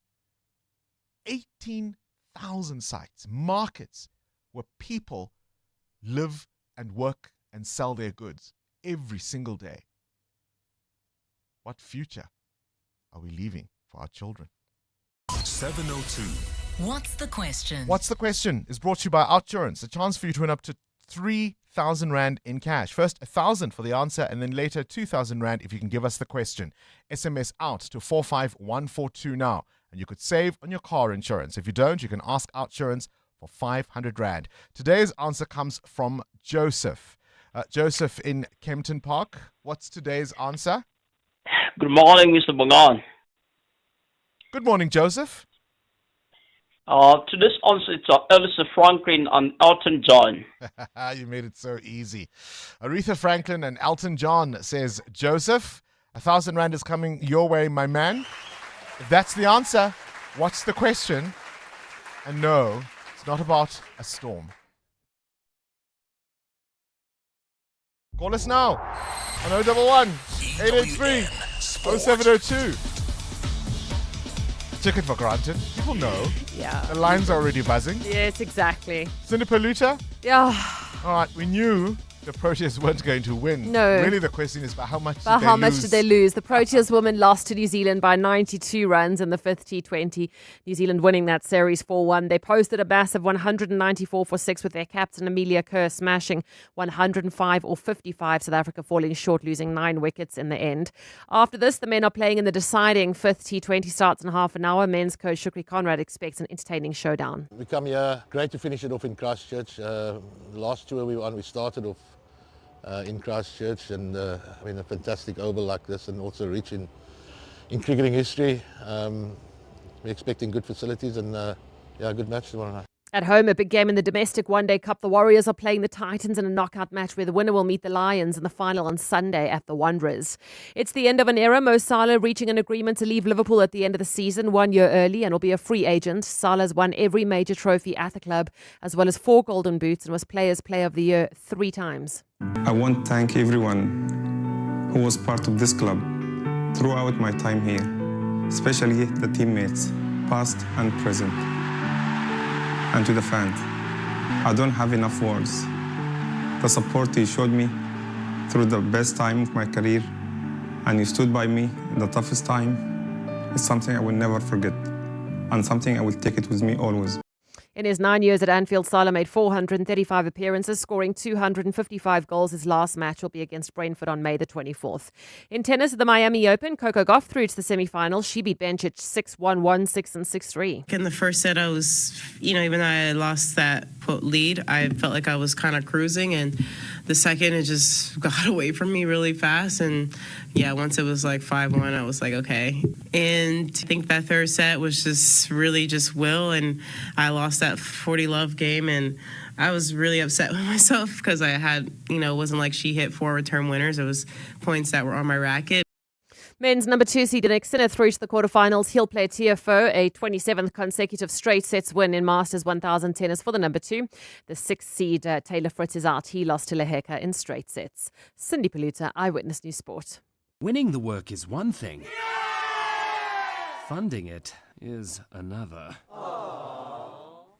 18,000 sites, markets where people live and work and sell their goods every single day. What future are we leaving for our children? 702. What's the question? What's the question is brought to you by Outsurance. A chance for you to win up to 3,000 Rand in cash. First, 1,000 for the answer, and then later 2,000 Rand if you can give us the question. SMS out to 45142 now, and you could save on your car insurance. If you don't, you can ask Outsurance for 500 Rand. Today's answer comes from Joseph. Joseph in Kempton Park. What's today's answer? Good morning, Mr. Bongan. Good morning, Joseph. To this answer, it's Aretha Franklin and Elton John. You made it so easy. Aretha Franklin and Elton John, says Joseph. 1,000 Rand is coming your way, my man. If that's the answer, what's the question? And no, it's not about a storm. Call us now on 011 883 0702. Took it for granted. People know. Yeah. The lines are already buzzing. Yes, exactly. Cindy Paluta? Yeah. All right, we knew the Proteas weren't going to win. No. Really, the question is about how much But did they how lose? much did they lose? The Proteas women lost to New Zealand by 92 runs in the fifth T20. New Zealand winning that series 4-1. They posted a massive 194 for 6 with their captain Amelia Kerr smashing 105 or 55. South Africa falling short, losing 9 wickets in the end. After this, the men are playing in the deciding fifth T20. Starts in half an hour. Men's coach Shukri Conrad expects an entertaining showdown. We come here, great to finish it off in Christchurch. The last tour we won, we started off in Christchurch, and a fantastic oval like this, and also rich in cricketing history. We're expecting good facilities and a good match tomorrow night. At home, a big game in the domestic one-day cup. The Warriors are playing the Titans in a knockout match where the winner will meet the Lions in the final on Sunday at the Wanderers. It's the end of an era. Mo Salah reaching an agreement to leave Liverpool at the end of the season, 1 year early, and will be a free agent. Salah's won every major trophy at the club, as well as 4 golden boots, and was Players' Player of the Year 3 times. I want to thank everyone who was part of this club throughout my time here, especially the teammates, past and present. And to the fans, I don't have enough words. The support you showed me through the best time of my career, and you stood by me in the toughest time, is something I will never forget, and something I will take it with me always. In his 9 years at Anfield, Salah made 435 appearances, scoring 255 goals. His last match will be against Brentford on May the 24th. In tennis at the Miami Open, Coco Gauff through to the semi-finals. She beat Bencic 6-1, 1-6 and 6-3. In the first set, I was, even though I lost that lead, I felt like I was kind of cruising. And the second, it just got away from me really fast. And once it was like 5-1, I was like, okay. And I think that third set was just really just will. And I lost that 40 love game, and I was really upset with myself because I had, it wasn't like she hit 4 return winners. It was points that were on my racket. Men's number 2 seed Nick Sinner through to the quarterfinals. He'll play TFO, a 27th consecutive straight sets win in Masters 1000 tennis for the number 2. The 6th seed Taylor Fritz is out. He lost to Leheka in straight sets. Cindy Paluta, Eyewitness News Sport. Winning the work is one thing. Funding it is another.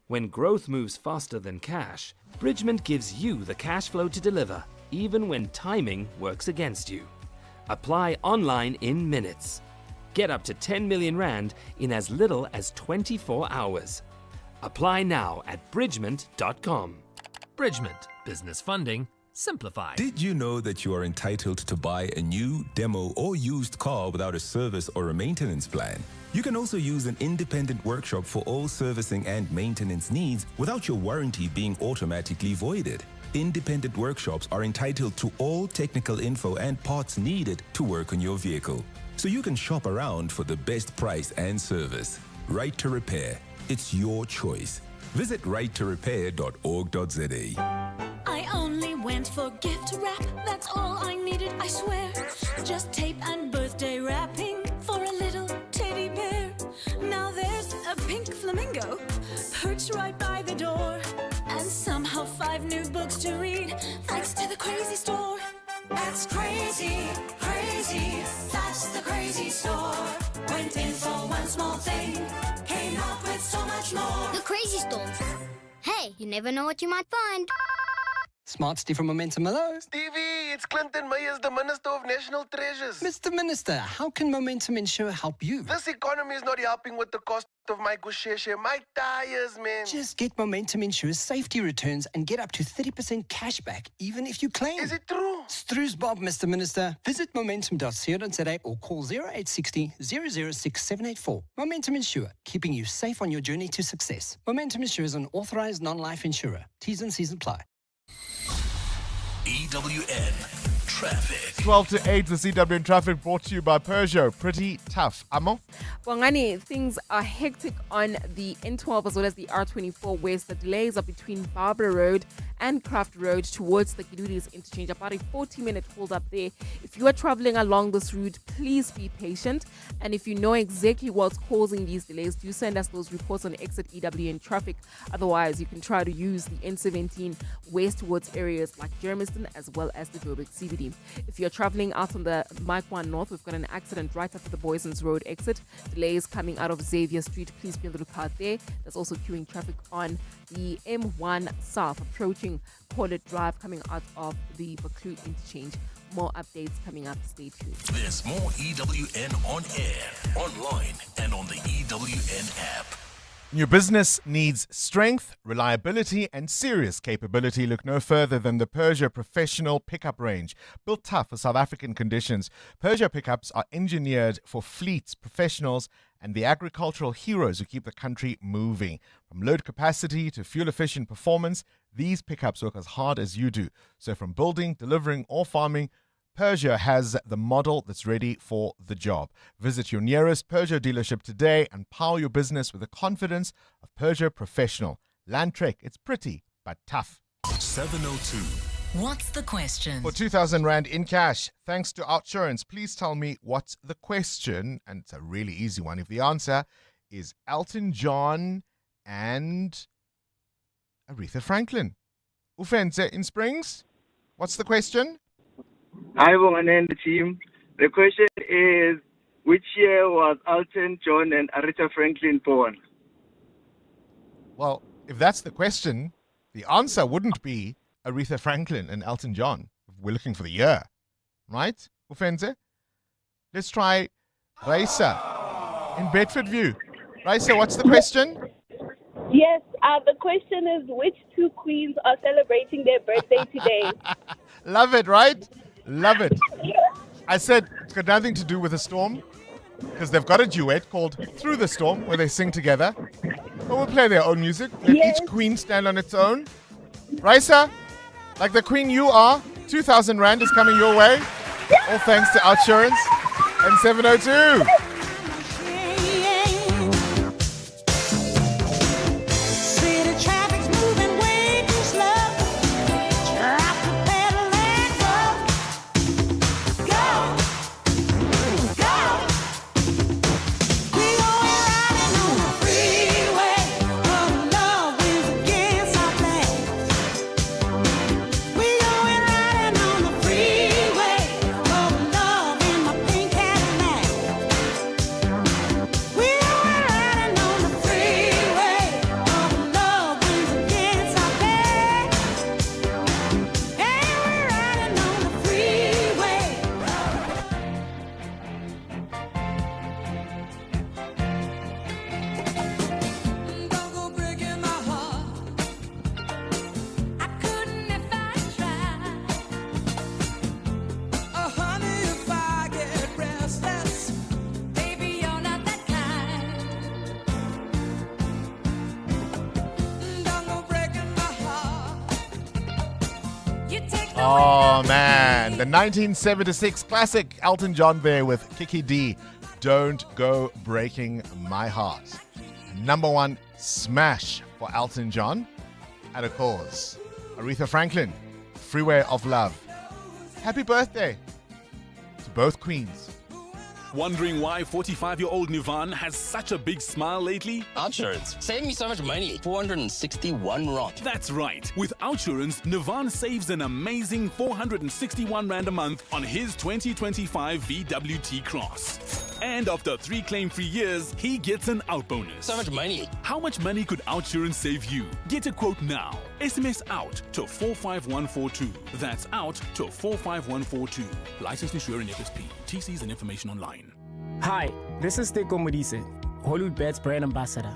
When growth moves faster than cash, Bridgement gives you the cash flow to deliver, even when timing works against you. Apply online in minutes. Get up to 10 million Rand in as little as 24 hours. Apply now at bridgement.com. Bridgement. Business funding simplified. Did you know that you are entitled to buy a new, demo, or used car without a service or a maintenance plan? You can also use an independent workshop for all servicing and maintenance needs without your warranty being automatically voided. Independent workshops are entitled to all technical info and parts needed to work on your vehicle, so you can shop around for the best price and service. Right to Repair. It's your choice. Visit righttorepair.org.za. I only went for gift wrap, that's all I needed, I swear. Just tape and birthday wrapping for a little teddy bear. Now there's a pink flamingo perched right by the door, and somehow 5 new books to read thanks to the crazy store. That's crazy, crazy, that's the crazy store. Went in for one small thing, came out with so much more. The crazy store. Hey, you never know what you might find. Smart Steve from Momentum, hello. Stevie, it's Clinton Myers, the Minister of National Treasures. Mr. Minister, how can Momentum Insure help you? This economy is not helping with the cost of my gusheshe, my tires, man. Just get Momentum Insure's safety returns and get up to 30% cash back, even if you claim. Is it true? Stru's Bob, Mr. Minister. Visit momentum.co.za or call 0860 006 784. Momentum Insure, keeping you safe on your journey to success. Momentum Insure is an authorized non-life insurer. T's and C's apply. EWN traffic. 12 to 8, the CWN traffic brought to you by Peugeot. Pretty tough. Amo? Bongani, things are hectic on the N12 as well as the R24 West. The delays are between Barbara Road and Craft Road towards the Gidudi's interchange. About a 40-minute hold up there. If you are traveling along this route, please be patient. And if you know exactly what's causing these delays, do send us those reports on Exit EWN traffic. Otherwise, you can try to use the N17 west towards areas like Germiston as well as the Joburg CBD. If you're traveling out on the Mike 1 North, we've got an accident right after the Boysons Road exit. Delays coming out of Xavier Street. Please be on the lookout there. There's also queuing traffic on the M1 South approaching Cornet Drive coming out of the Buccleuch interchange. More updates coming up. Stay tuned. There's more EWN on air, online, and on the EWN app. Your business needs strength, reliability, and serious capability. Look no further than the Peugeot Professional Pickup Range. Built tough for South African conditions, Peugeot pickups are engineered for fleets, professionals, and the agricultural heroes who keep the country moving. From load capacity to fuel-efficient performance, these pickups work as hard as you do. So from building, delivering, or farming, Peugeot has the model that's ready for the job. Visit your nearest Peugeot dealership today and power your business with the confidence of Peugeot Professional. Landtrek, it's pretty, but tough. 702. What's the question? For 2,000 Rand in cash, thanks to Outsurance, please tell me what's the question. And it's a really easy one. If the answer is Elton John and Aretha Franklin. Ufenze in Springs, what's the question? Hi, Bongani and the team. The question is, which year was Elton John and Aretha Franklin born? Well, if that's the question, the answer wouldn't be Aretha Franklin and Elton John. We're looking for the year, right, Ufenze? Let's try Raisa in Bedford View. Raisa, what's the question? Yes, the question is, which two queens are celebrating their birthday today? Love it, right? Love it. I said it's got nothing to do with a storm because they've got a duet called Through the Storm where they sing together. But we'll play their own music. Let each queen stand on its own. Raisa, like the queen you are, 2,000 Rand is coming your way. All thanks to Outsurance and 702. Oh, man. The 1976 classic Elton John there with Kiki D. Don't Go Breaking My Heart. Number one smash for Elton John at a cause. Aretha Franklin, Freeway of Love. Happy birthday to both queens. Wondering why 45-year-old Nivan has such a big smile lately? Outsurance. Saved me so much money. 461 Rand. That's right. With Outsurance, Nivan saves an amazing 461 Rand a month on his 2025 VWT Cross. And after 3 claim-free years, he gets an out bonus. So much money. How much money could Outsurance save you? Get a quote now. SMS out to 45142. That's out to 45142. Licensed insurer in FSP. TCs and information online. Hi, this is Teko Modise, Hollywood Bet's brand ambassador.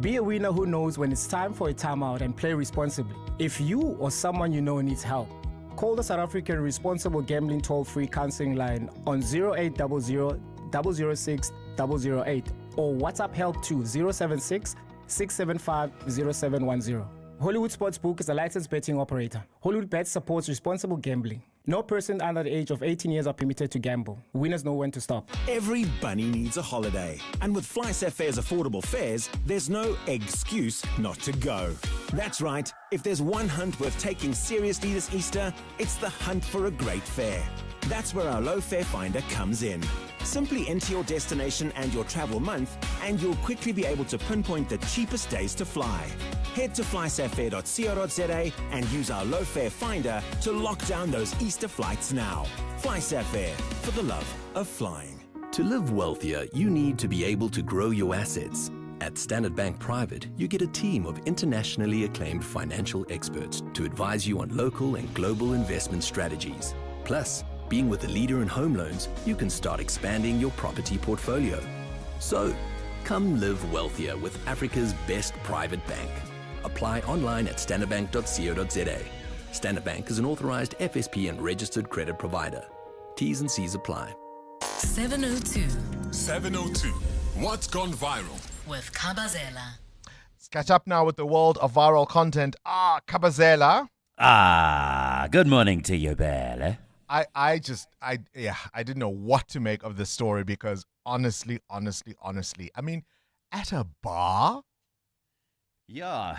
Be a winner who knows when it's time for a timeout and play responsibly. If you or someone you know needs help, call the South African Responsible Gambling Toll-Free Counseling Line on 0800 006 008 or WhatsApp help to 076 675 0710. Hollywood Sportsbook is a licensed betting operator. Hollywood Bet supports responsible gambling. No person under the age of 18 years are permitted to gamble. Winners know when to stop. Every bunny needs a holiday. And with FlySafair's affordable fares, there's no excuse not to go. That's right. If there's one hunt worth taking seriously this Easter, it's the hunt for a great fare. That's where our low fare finder comes in. Simply enter your destination and your travel month, and you'll quickly be able to pinpoint the cheapest days to fly. Head to flysafair.co.za and use our low fare finder to lock down those Easter flights now. FlySafair, for the love of flying. To live wealthier, you need to be able to grow your assets. At Standard Bank Private, you get a team of internationally acclaimed financial experts to advise you on local and global investment strategies. Plus, being with a leader in home loans, you can start expanding your property portfolio. So, come live wealthier with Africa's best private bank. Apply online at standardbank.co.za. Standard Bank is an authorized FSP and registered credit provider. T's and C's apply. 702 702. What's gone viral? with Kabazela. Let's catch up now with the world of viral content. Kabazela. Good morning to you, Bella. I didn't know what to make of this story because honestly, I mean, at a bar? Yeah,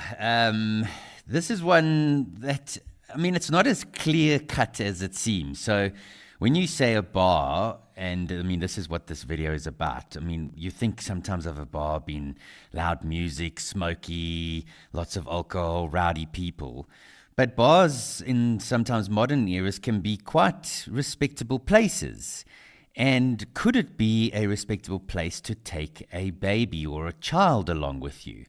this is one that, I mean, it's not as clear cut as it seems. So when you say a bar, and I mean, this is what this video is about. I mean, you think sometimes of a bar being loud music, smoky, lots of alcohol, rowdy people. But bars in sometimes modern eras can be quite respectable places. And could it be a respectable place to take a baby or a child along with you?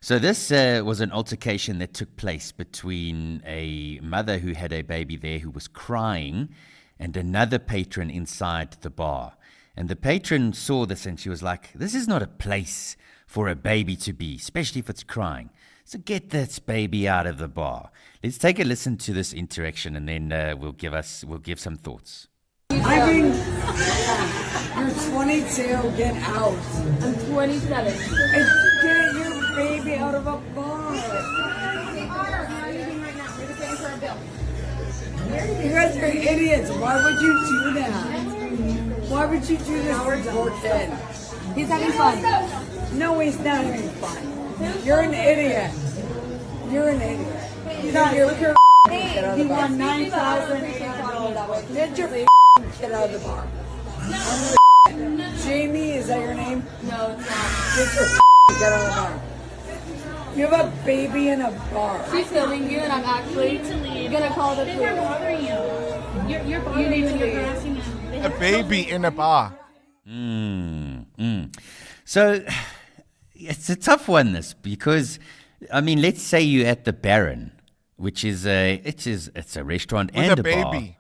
So this was an altercation that took place between a mother who had a baby there who was crying and another patron inside the bar. And the patron saw this and she was like, this is not a place for a baby to be, especially if it's crying. So get this baby out of the bar. Let's take a listen to this interaction and then we'll give some thoughts. I mean, you're 22, get out. I'm 27. And get your baby out of a bar. You guys are idiots. Why would you do that? Why would you do this for poor kid? He's having fun. No, he's not having fun. You're an idiot. You're an idiot. You're he won 9,000. Get your kid out of the bar. Jamie, is that your name? No, it's not. Get your kid out of the bar. You have a baby in a bar. She's filming you, and I'm actually gonna call the police. They're bothering you. You're bothering you. You're harassing him. A baby in a bar. So it's a tough one, this, because I mean, let's say you're at the Baron, which is it's a restaurant with and a bar, baby,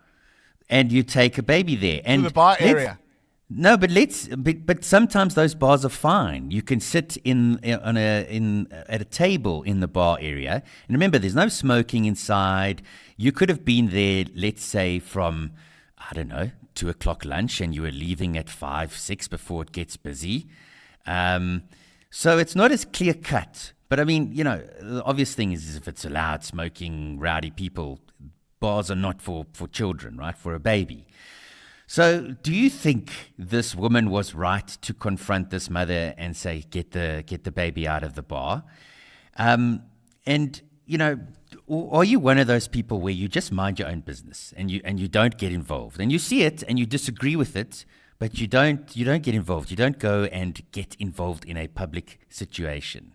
and you take a baby there and to the bar area. No, but sometimes those bars are fine. You can sit at a table in the bar area, and remember, there's no smoking inside. You could have been there, let's say, from 2 o'clock lunch, and you were leaving at 5, 6 before it gets busy. So it's not as clear cut. But I mean, the obvious thing is if it's allowed smoking, rowdy people, bars are not for children, right? For a baby. So do you think this woman was right to confront this mother and say, get the baby out of the bar? And, are you one of those people where you just mind your own business and you don't get involved? And you see it and you disagree with it, but you don't get involved. You don't go and get involved in a public situation.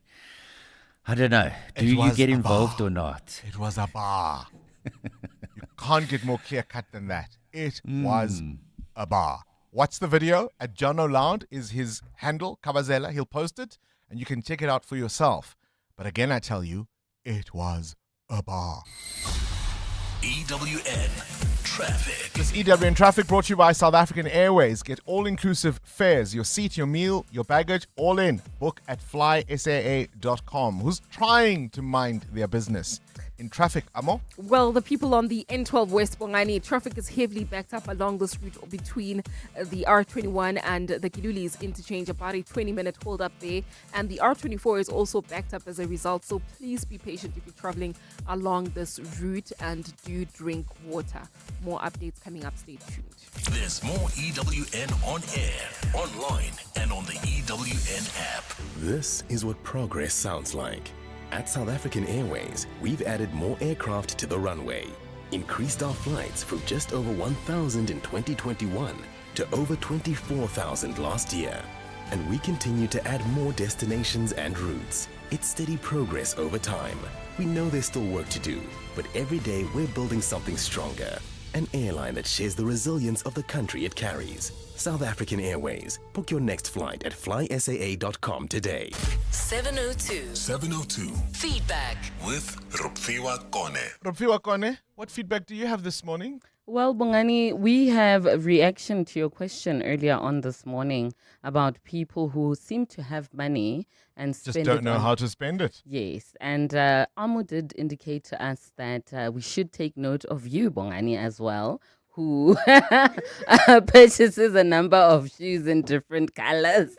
I don't know. Do you get involved or not? It was a bar. You can't get more clear cut than that. It was a bar. Watch the video at John O'Loud is his handle, Kabazela. He'll post it and you can check it out for yourself. But again, I tell you, it was a bar. EWN Traffic. This EWN Traffic brought to you by South African Airways. Get all-inclusive fares, your seat, your meal, your baggage, all in. Book at flysaa.com. Who's trying to mind their business? in traffic, Amo? Well, the people on the N12 West Bongani, traffic is heavily backed up along this route between the R21 and the Kilulis interchange, about a 20-minute hold up there. And the R24 is also backed up as a result. So please be patient if you're traveling along this route and do drink water. More updates coming up. Stay tuned. There's more EWN on air, online, and on the EWN app. This is what progress sounds like. At South African Airways, we've added more aircraft to the runway, increased our flights from just over 1,000 in 2021 to over 24,000 last year. And we continue to add more destinations and routes. It's steady progress over time. We know there's still work to do, but every day we're building something stronger. An airline that shares the resilience of the country it carries. South African Airways. Book your next flight at flysaa.com today. 702. 702. Feedback. With Rupfiwa Kone. Rupfiwa Kone, what feedback do you have this morning? Well, Bongani, we have a reaction to your question earlier on this morning about people who seem to have money and spend just don't know how to spend it. Yes, and Amo did indicate to us that we should take note of you, Bongani, as well, who purchases a number of shoes in different colors.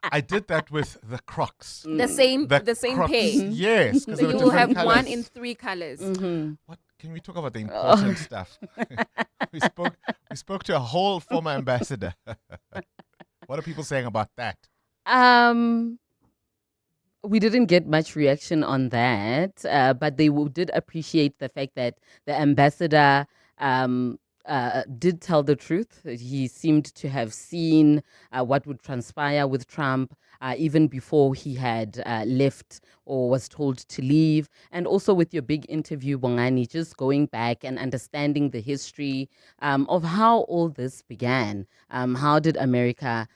I did that with the Crocs. The same Crocs, pair. Yes. So you will have one in 3 colors. What? Can we talk about the important stuff? We spoke to a whole former ambassador. What are people saying about that? We didn't get much reaction on that, but they did appreciate the fact that the ambassador did tell the truth. He seemed to have seen what would transpire with Trump even before he had left or was told to leave. And also with your big interview, Bongani, just going back and understanding the history of how all this began. How did America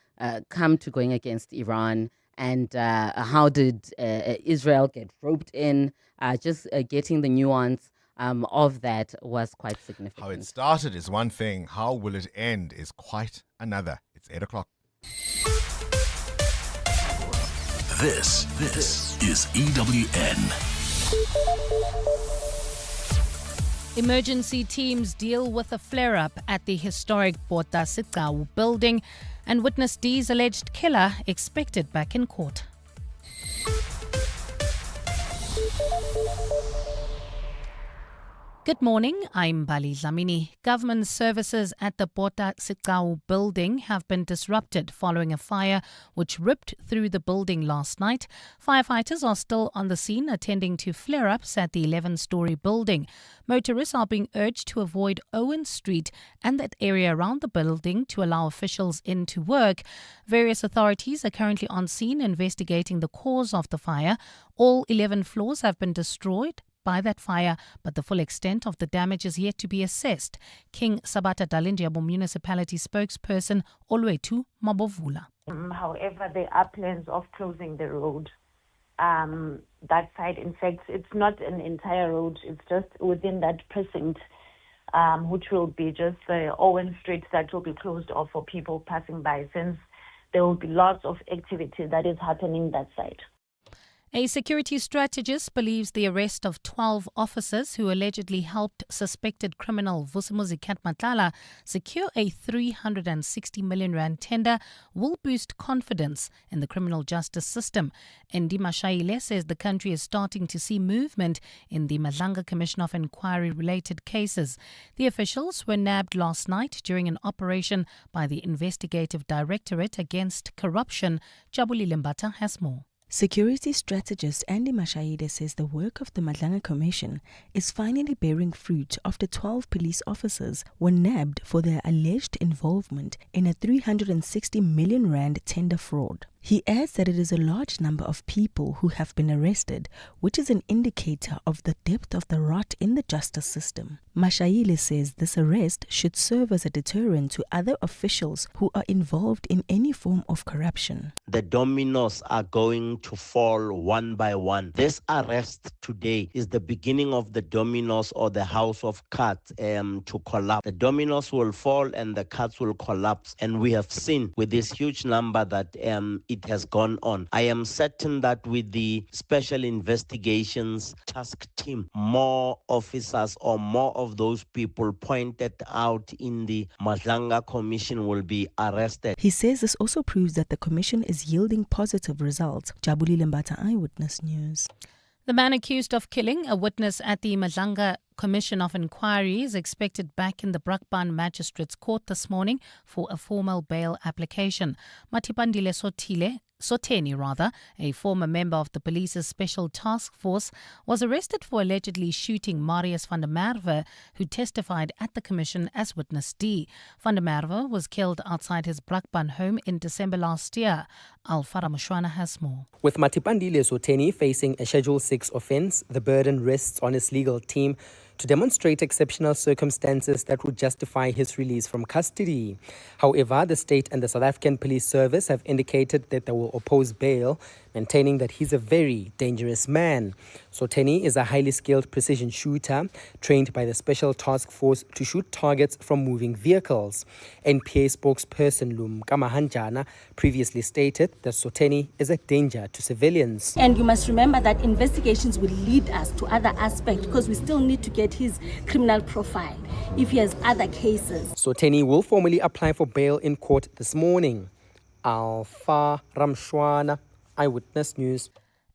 come to going against Iran? And how did Israel get roped in? Just getting the nuance of that was quite significant. How it started is one thing. How will it end is quite another. It's 8 o'clock. This is EWN. Emergency teams deal with a flare-up at the historic Bota Sikau building, and witness D's alleged killer expected back in court. Good morning, I'm Bali Zamini. Government services at the Bota Sikau building have been disrupted following a fire which ripped through the building last night. Firefighters are still on the scene attending to flare-ups at the 11-story building. Motorists are being urged to avoid Owen Street and that area around the building to allow officials in to work. Various authorities are currently on scene investigating the cause of the fire. All 11 floors have been destroyed by that fire, but the full extent of the damage is yet to be assessed. King Sabata Dalindyabo municipality spokesperson Olwetu Mabovula. However, there are plans of closing the road. That side, in fact, it's not an entire road. It's just within that precinct, which will be just the Owen Street that will be closed off for people passing by, since there will be lots of activity that is happening that side. A security strategist believes the arrest of 12 officers who allegedly helped suspected criminal Vusimuzi Mthatha secure a 360 million rand tender will boost confidence in the criminal justice system. Ndima Shaile says the country is starting to see movement in the Madlanga Commission of Inquiry-related cases. The officials were nabbed last night during an operation by the Investigative Directorate Against Corruption. Jabuli Limbata has more. Security strategist Andy Mashaide says the work of the Madlanga Commission is finally bearing fruit after 12 police officers were nabbed for their alleged involvement in a 360 million rand tender fraud. He adds that it is a large number of people who have been arrested, which is an indicator of the depth of the rot in the justice system. Mashaile says this arrest should serve as a deterrent to other officials who are involved in any form of corruption. The dominoes are going to fall one by one. This arrest today is the beginning of the dominoes or the house of cards to collapse. The dominoes will fall and the cards will collapse. And we have seen with this huge number that it has gone on. I am certain that with the Special Investigations Task Team, more officers or more of those people pointed out in the Madlanga Commission will be arrested. He says this also proves that the commission is yielding positive results. Jabulile Mbata, Eyewitness News. The man accused of killing a witness at the Madlanga Commission of Inquiry is expected back in the Brakpan Magistrates Court this morning for a formal bail application. Matipandile Soteni, a former member of the police's special task force, was arrested for allegedly shooting Marius van der Merwe, who testified at the commission as witness D. Van der Merwe was killed outside his Brakpan home in December last year. Alfara Mshwana has more. With Matipandile Soteni facing a Schedule 6 offence, the burden rests on his legal team to demonstrate exceptional circumstances that would justify his release from custody. However, the state and the South African Police Service have indicated that they will oppose bail, maintaining that he's a very dangerous man. Soteni is a highly skilled precision shooter trained by the Special Task Force to shoot targets from moving vehicles. NPA spokesperson Lum Kamahanjana previously stated that Soteni is a danger to civilians. And you must remember that investigations will lead us to other aspects because we still need to get his criminal profile if he has other cases. Soteni will formally apply for bail in court this morning. Alfa Ramshwana, Eyewitness News.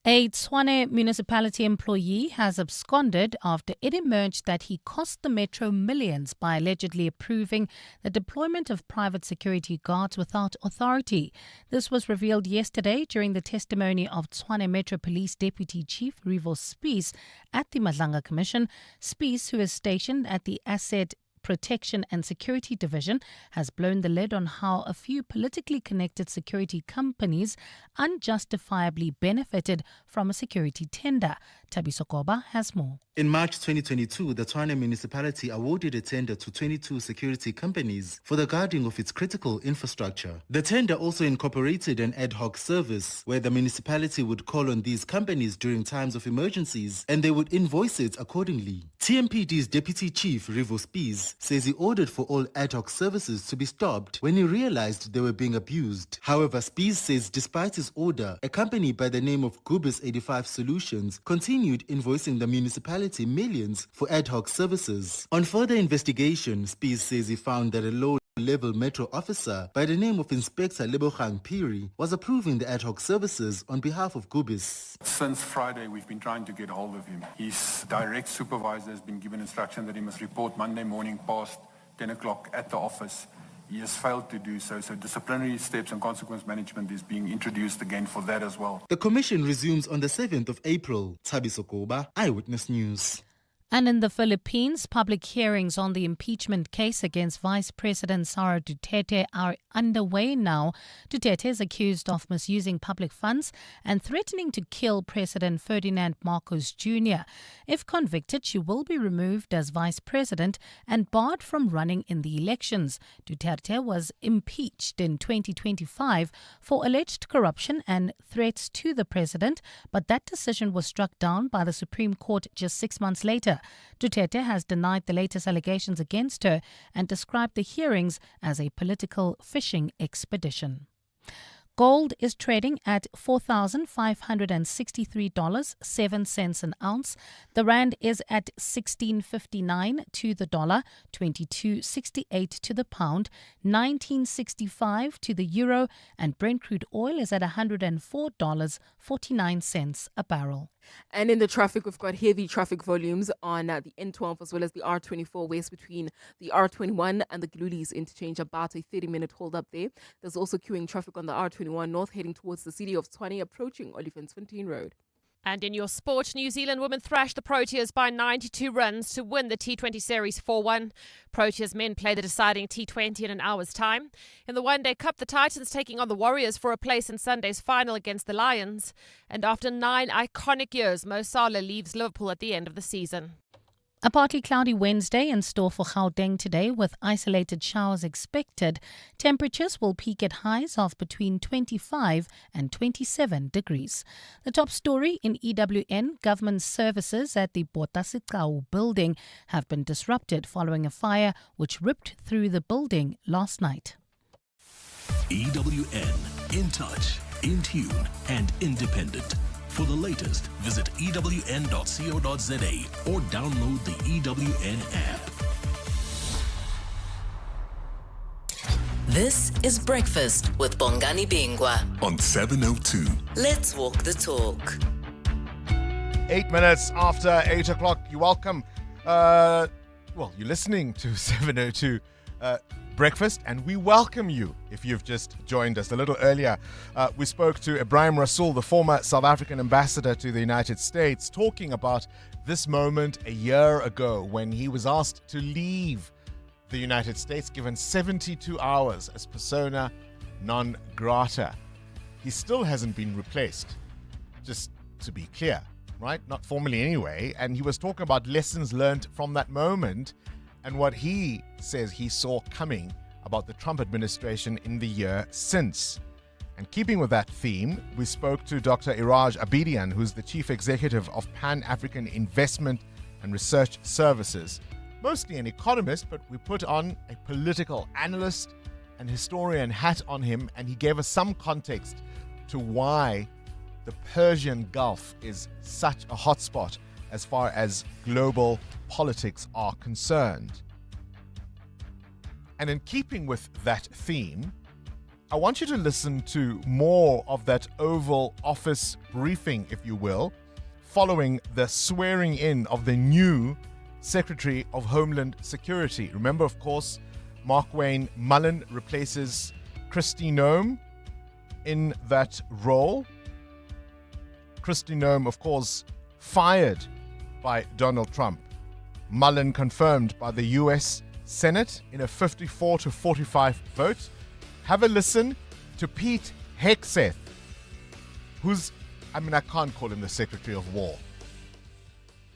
A Tshwane municipality employee has absconded after it emerged that he cost the metro millions by allegedly approving the deployment of private security guards without authority. This was revealed yesterday during the testimony of Tshwane Metro Police Deputy Chief Rivo Spies at the Madlanga Commission. Spies, who is stationed at the Asset Protection and Security Division, has blown the lid on how a few politically connected security companies unjustifiably benefited from a security tender. Tabiso Koba has more. In March 2022, the Tshwane municipality awarded a tender to 22 security companies for the guarding of its critical infrastructure. The tender also incorporated an ad hoc service where the municipality would call on these companies during times of emergencies and they would invoice it accordingly. TMPD's Deputy Chief Rivo Spies says he ordered for all ad hoc services to be stopped when he realized they were being abused. However, Spies says despite his order, a company by the name of Gubis 85 Solutions continued invoicing the municipality millions for ad hoc services. On further investigation, Spies says he found that a low-level metro officer by the name of Inspector Lebogang Piri was approving the ad hoc services on behalf of Gubis. Since Friday, we've been trying to get hold of him. His direct supervisor has been given instruction that he must report Monday morning past 10 o'clock at the office. He has failed to do so, so disciplinary steps and consequence management is being introduced again for that as well. The commission resumes on the 7th of April. Tabiso Koba, Eyewitness News. And in the Philippines, public hearings on the impeachment case against Vice President Sara Duterte are underway now. Duterte is accused of misusing public funds and threatening to kill President Ferdinand Marcos Jr. If convicted, she will be removed as vice president and barred from running in the elections. Duterte was impeached in 2025 for alleged corruption and threats to the president, but that decision was struck down by the Supreme Court just 6 months later. Duterte has denied the latest allegations against her and described the hearings as a political fishing expedition. Gold is trading at $4,563.07 an ounce. The rand is at 16.59 to the dollar, 22.68 to the pound, 19.65 to the euro, and Brent crude oil is at $104.49 a barrel. And in the traffic, we've got heavy traffic volumes on the N12 as well as the R24 west between the R21 and the Glulis interchange, about a 30-minute hold up there. There's also queuing traffic on the R21 north heading towards the city of Tshwane, approaching Oliphantfontein Road. And in your sport, New Zealand women thrashed the Proteas by 92 runs to win the T20 Series 4-1. Proteas men play the deciding T20 in an hour's time. In the One Day Cup, the Titans taking on the Warriors for a place in Sunday's final against the Lions. And after 9 iconic years, Mo Salah leaves Liverpool at the end of the season. A partly cloudy Wednesday in store for Gauteng today with isolated showers expected. Temperatures will peak at highs of between 25 and 27 degrees. The top story in EWN, government services at the Bongani building have been disrupted following a fire which ripped through the building last night. EWN, in touch, in tune, and independent. For the latest, visit ewn.co.za or download the EWN app. This is Breakfast with Bongani Bingwa on 702. Let's walk the talk. 8 minutes after 8 o'clock. You're welcome. You're listening to 702 Breakfast, and we welcome you if you've just joined us. A little earlier, we spoke to Embassador Rasul, the former South African ambassador to the United States, talking about this moment a year ago when he was asked to leave the United States, given 72 hours as persona non grata. He still hasn't been replaced, just to be clear, right? Not formally anyway. And he was talking about lessons learned from that moment and what he says he saw coming about the Trump administration in the year since. And keeping with that theme, we spoke to Dr. Iraj Abedian, who's the chief executive of Pan-African Investment and Research Services. Mostly an economist, but we put on a political analyst and historian hat on him, and he gave us some context to why the Persian Gulf is such a hotspot as far as global politics are concerned. And in keeping with that theme, I want you to listen to more of that Oval Office briefing, if you will, following the swearing in of the new Secretary of Homeland Security. Remember, of course, Mark Wayne Mullen replaces Kristi Noem in that role. Kristi Noem, of course, fired by Donald Trump. Mullen confirmed by the U.S. Senate in a 54-45 vote. Have a listen to Pete Hegseth, I can't call him the Secretary of War,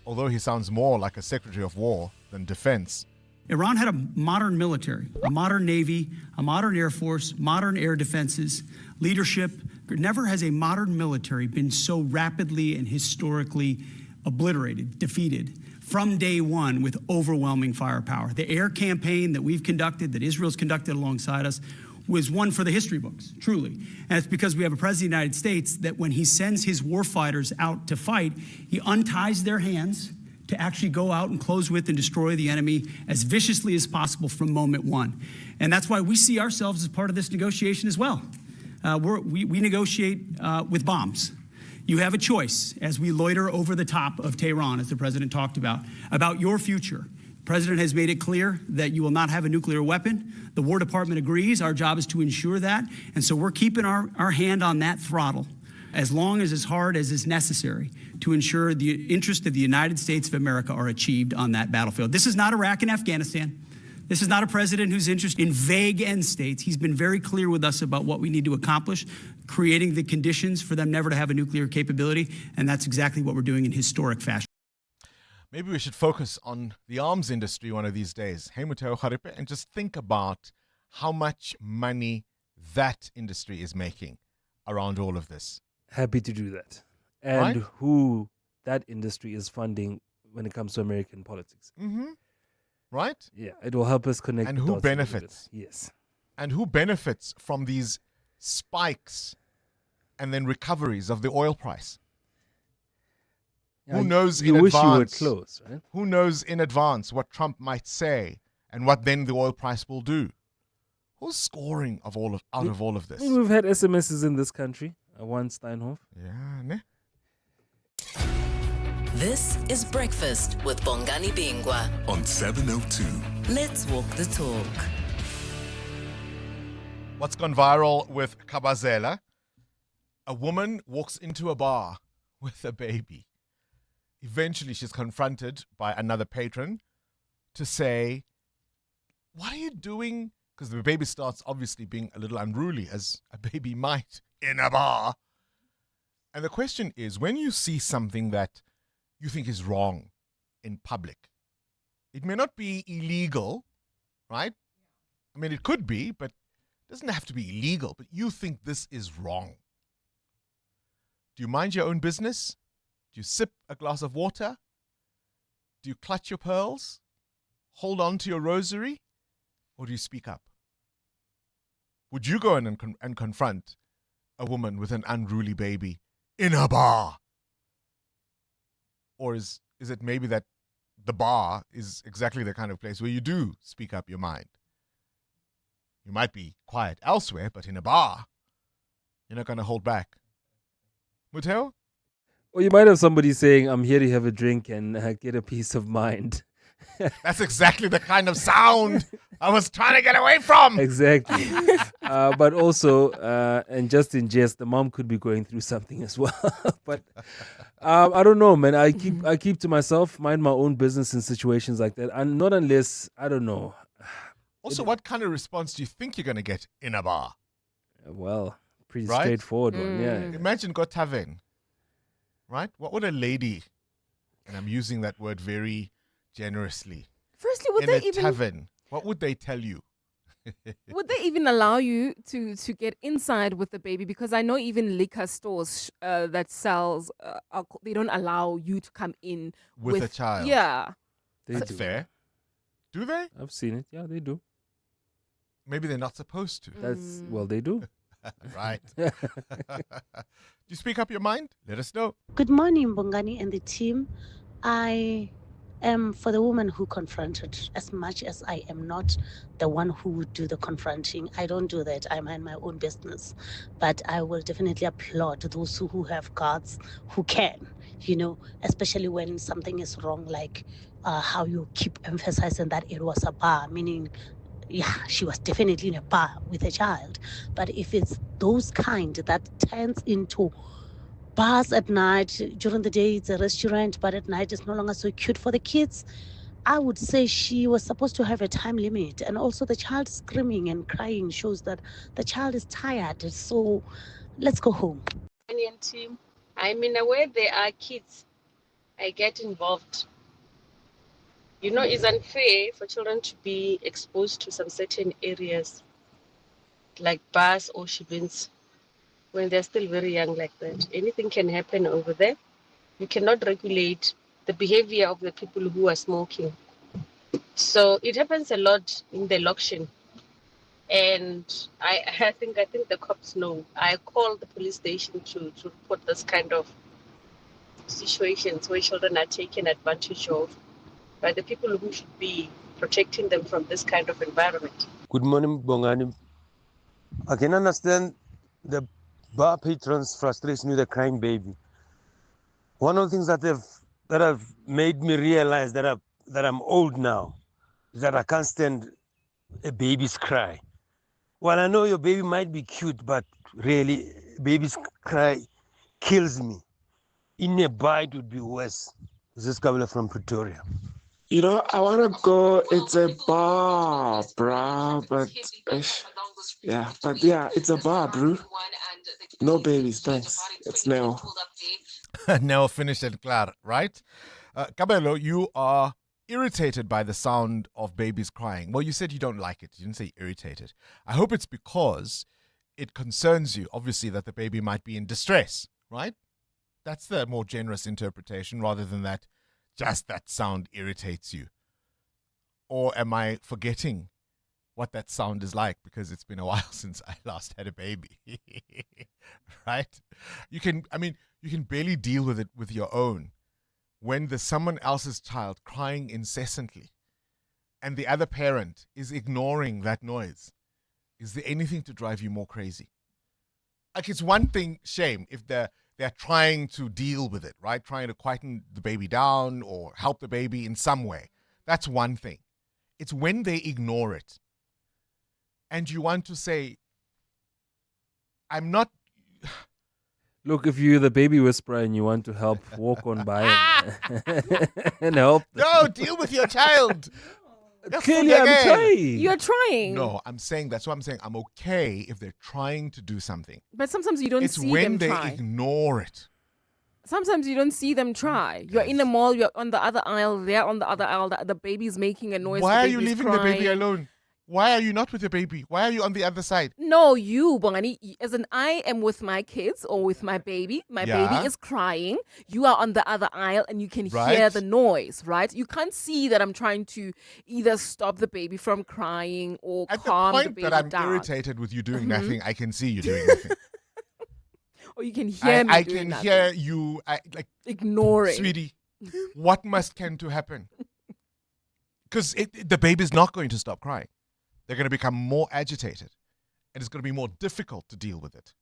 although he sounds more like a Secretary of War than Defense. Iran had a modern military, a modern navy, a modern air force, modern air defenses, leadership. Never has a modern military been so rapidly and historically obliterated, defeated, from day one with overwhelming firepower. The air campaign that we've conducted, that Israel's conducted alongside us, was one for the history books, truly. And it's because we have a president of the United States that when he sends his warfighters out to fight, he unties their hands to actually go out and close with and destroy the enemy as viciously as possible from moment one. And that's why we see ourselves as part of this negotiation as well. We negotiate with bombs. You have a choice as we loiter over the top of Tehran, as the president talked about your future. The president has made it clear that you will not have a nuclear weapon. The War Department agrees. Our job is to ensure that. And so we're keeping our hand on that throttle as long as hard as is necessary to ensure the interests of the United States of America are achieved on that battlefield. This is not Iraq and Afghanistan. This is not a president who's interested in vague end states. He's been very clear with us about what we need to accomplish, creating the conditions for them never to have a nuclear capability, and that's exactly what we're doing in historic fashion. Maybe we should focus on the arms industry one of these days, hey Mthatha Kharipe, and just think about how much money that industry is making around all of this. Happy to do that. And Right? who that industry is funding when it comes to American politics. Mm-hmm. Right? Yeah, it will help us connect. And the who dots a little bit. benefits? Yes. And who benefits from these spikes and then recoveries of the oil price? Yeah, Who knows you in wish advance? you were close, right? Who knows in advance what Trump might say and what then the oil price will do? Who's scoring out of all of this? I mean, we've had SMSs in this country. One Steinhoff. Yeah, ne? This is Breakfast with Bongani Bingwa on 702. Let's walk the talk. What's gone viral with Kabazela? A woman walks into a bar with a baby. Eventually, she's confronted by another patron to say, "What are you doing?" Because the baby starts obviously being a little unruly, as a baby might in a bar. And the question is, when you see something that you think is wrong in public, it may not be illegal, right? I mean, it could be, but it doesn't have to be illegal. But you think this is wrong. Do you mind your own business? Do you sip a glass of water? Do you clutch your pearls? Hold on to your rosary? Or do you speak up? Would you go in and confront a woman with an unruly baby in a bar? Or is it maybe that the bar is exactly the kind of place where you do speak up your mind? You might be quiet elsewhere, but in a bar, you're not going to hold back. Mthatha? Or you might have somebody saying, I'm here to have a drink and get a peace of mind. That's exactly the kind of sound I was trying to get away from. Exactly. But also, and just in jest, the mom could be going through something as well. But I don't know, man. I keep to myself, mind my own business in situations like that. And not unless, I don't know. Also, what kind of response do you think you're going to get in a bar? Well, pretty straightforward one, yeah. Imagine got tavern, right? What would a lady, and I'm using that word very generously, Firstly, would in they a even tavern, what would they tell you? would they even allow you to get inside with the baby? Because I know even liquor stores that sells they don't allow you to come in With a child. Yeah, That's fair. Do they? I've seen it. Yeah, they do. Maybe they're not supposed to. Well, they do. Right. Do you speak up your mind? Let us know. Good morning, Bongani and the team. I am for the woman who confronted, as much as I am not the one who would do the confronting. I don't do that. I mind my own business. But I will definitely applaud those who have guards, who can, especially when something is wrong, like how you keep emphasizing that it was a bar, meaning yeah, she was definitely in a bar with a child. But if it's those kind that turns into bars at night, during the day it's a restaurant, but at night it's no longer so cute for the kids, I would say she was supposed to have a time limit. And also the child screaming and crying shows that the child is tired. So let's go home. Indian team, I'm in a way there are kids. I get involved. It's unfair for children to be exposed to some certain areas like bars or shibins when they're still very young like that. Anything can happen over there. You cannot regulate the behavior of the people who are smoking. So it happens a lot in the auction. And I think the cops know. I call the police station to report this kind of situations where children are taken advantage of by the people who should be protecting them from this kind of environment. Good morning, Bongani. I can understand the bar patrons' frustration with a crying baby. One of the things that have made me realize that I'm old now is that I can't stand a baby's cry. Well, I know your baby might be cute, but really, baby's cry kills me. In a bar, it would be worse. This is Kabila from Pretoria. I want to go, it's a bar, bruh, but it's a bar, bro. No babies, thanks. It's Neo. Neo finished it, clar, right? Kabelo, you are irritated by the sound of babies crying. Well, you said you don't like it. You didn't say irritated. I hope it's because it concerns you, obviously, that the baby might be in distress, right? That's the more generous interpretation rather than that just that sound irritates you. Or am I forgetting what that sound is like because it's been a while since I last had a baby? Right? You can barely deal with it with your own when there's someone else's child crying incessantly and the other parent is ignoring that noise. Is there anything to drive you more crazy? Like, it's one thing, shame, if they're trying to deal with it, right? Trying to quieten the baby down or help the baby in some way. That's one thing. It's when they ignore it. And you want to say, I'm not... Look, if you're the baby whisperer and you want to help, walk on by and help. No, deal with your child. Clearly, I'm trying. You're trying. No, I'm saying, that's what I'm saying. I'm okay if they're trying to do something. But sometimes you don't see them try. It's when they ignore it. Sometimes you don't see them try. You're in the mall, you're on the other aisle, they're on the other aisle, the baby's making a noise. Why are you leaving the baby alone? Why are you not with your baby? Why are you on the other side? No, you, Bongani. As in, I am with my kids or with my baby. My baby is crying. You are on the other aisle and you can hear the noise, right? You can't see that I'm trying to either stop the baby from crying or calm the baby down. At the point that I'm irritated with you doing nothing, I can see you doing nothing. Or you can hear me I doing can nothing. hear you Ignoring. Sweetie, what must tend to happen? Because the baby's not going to stop crying. They're going to become more agitated. And it's going to be more difficult to deal with it.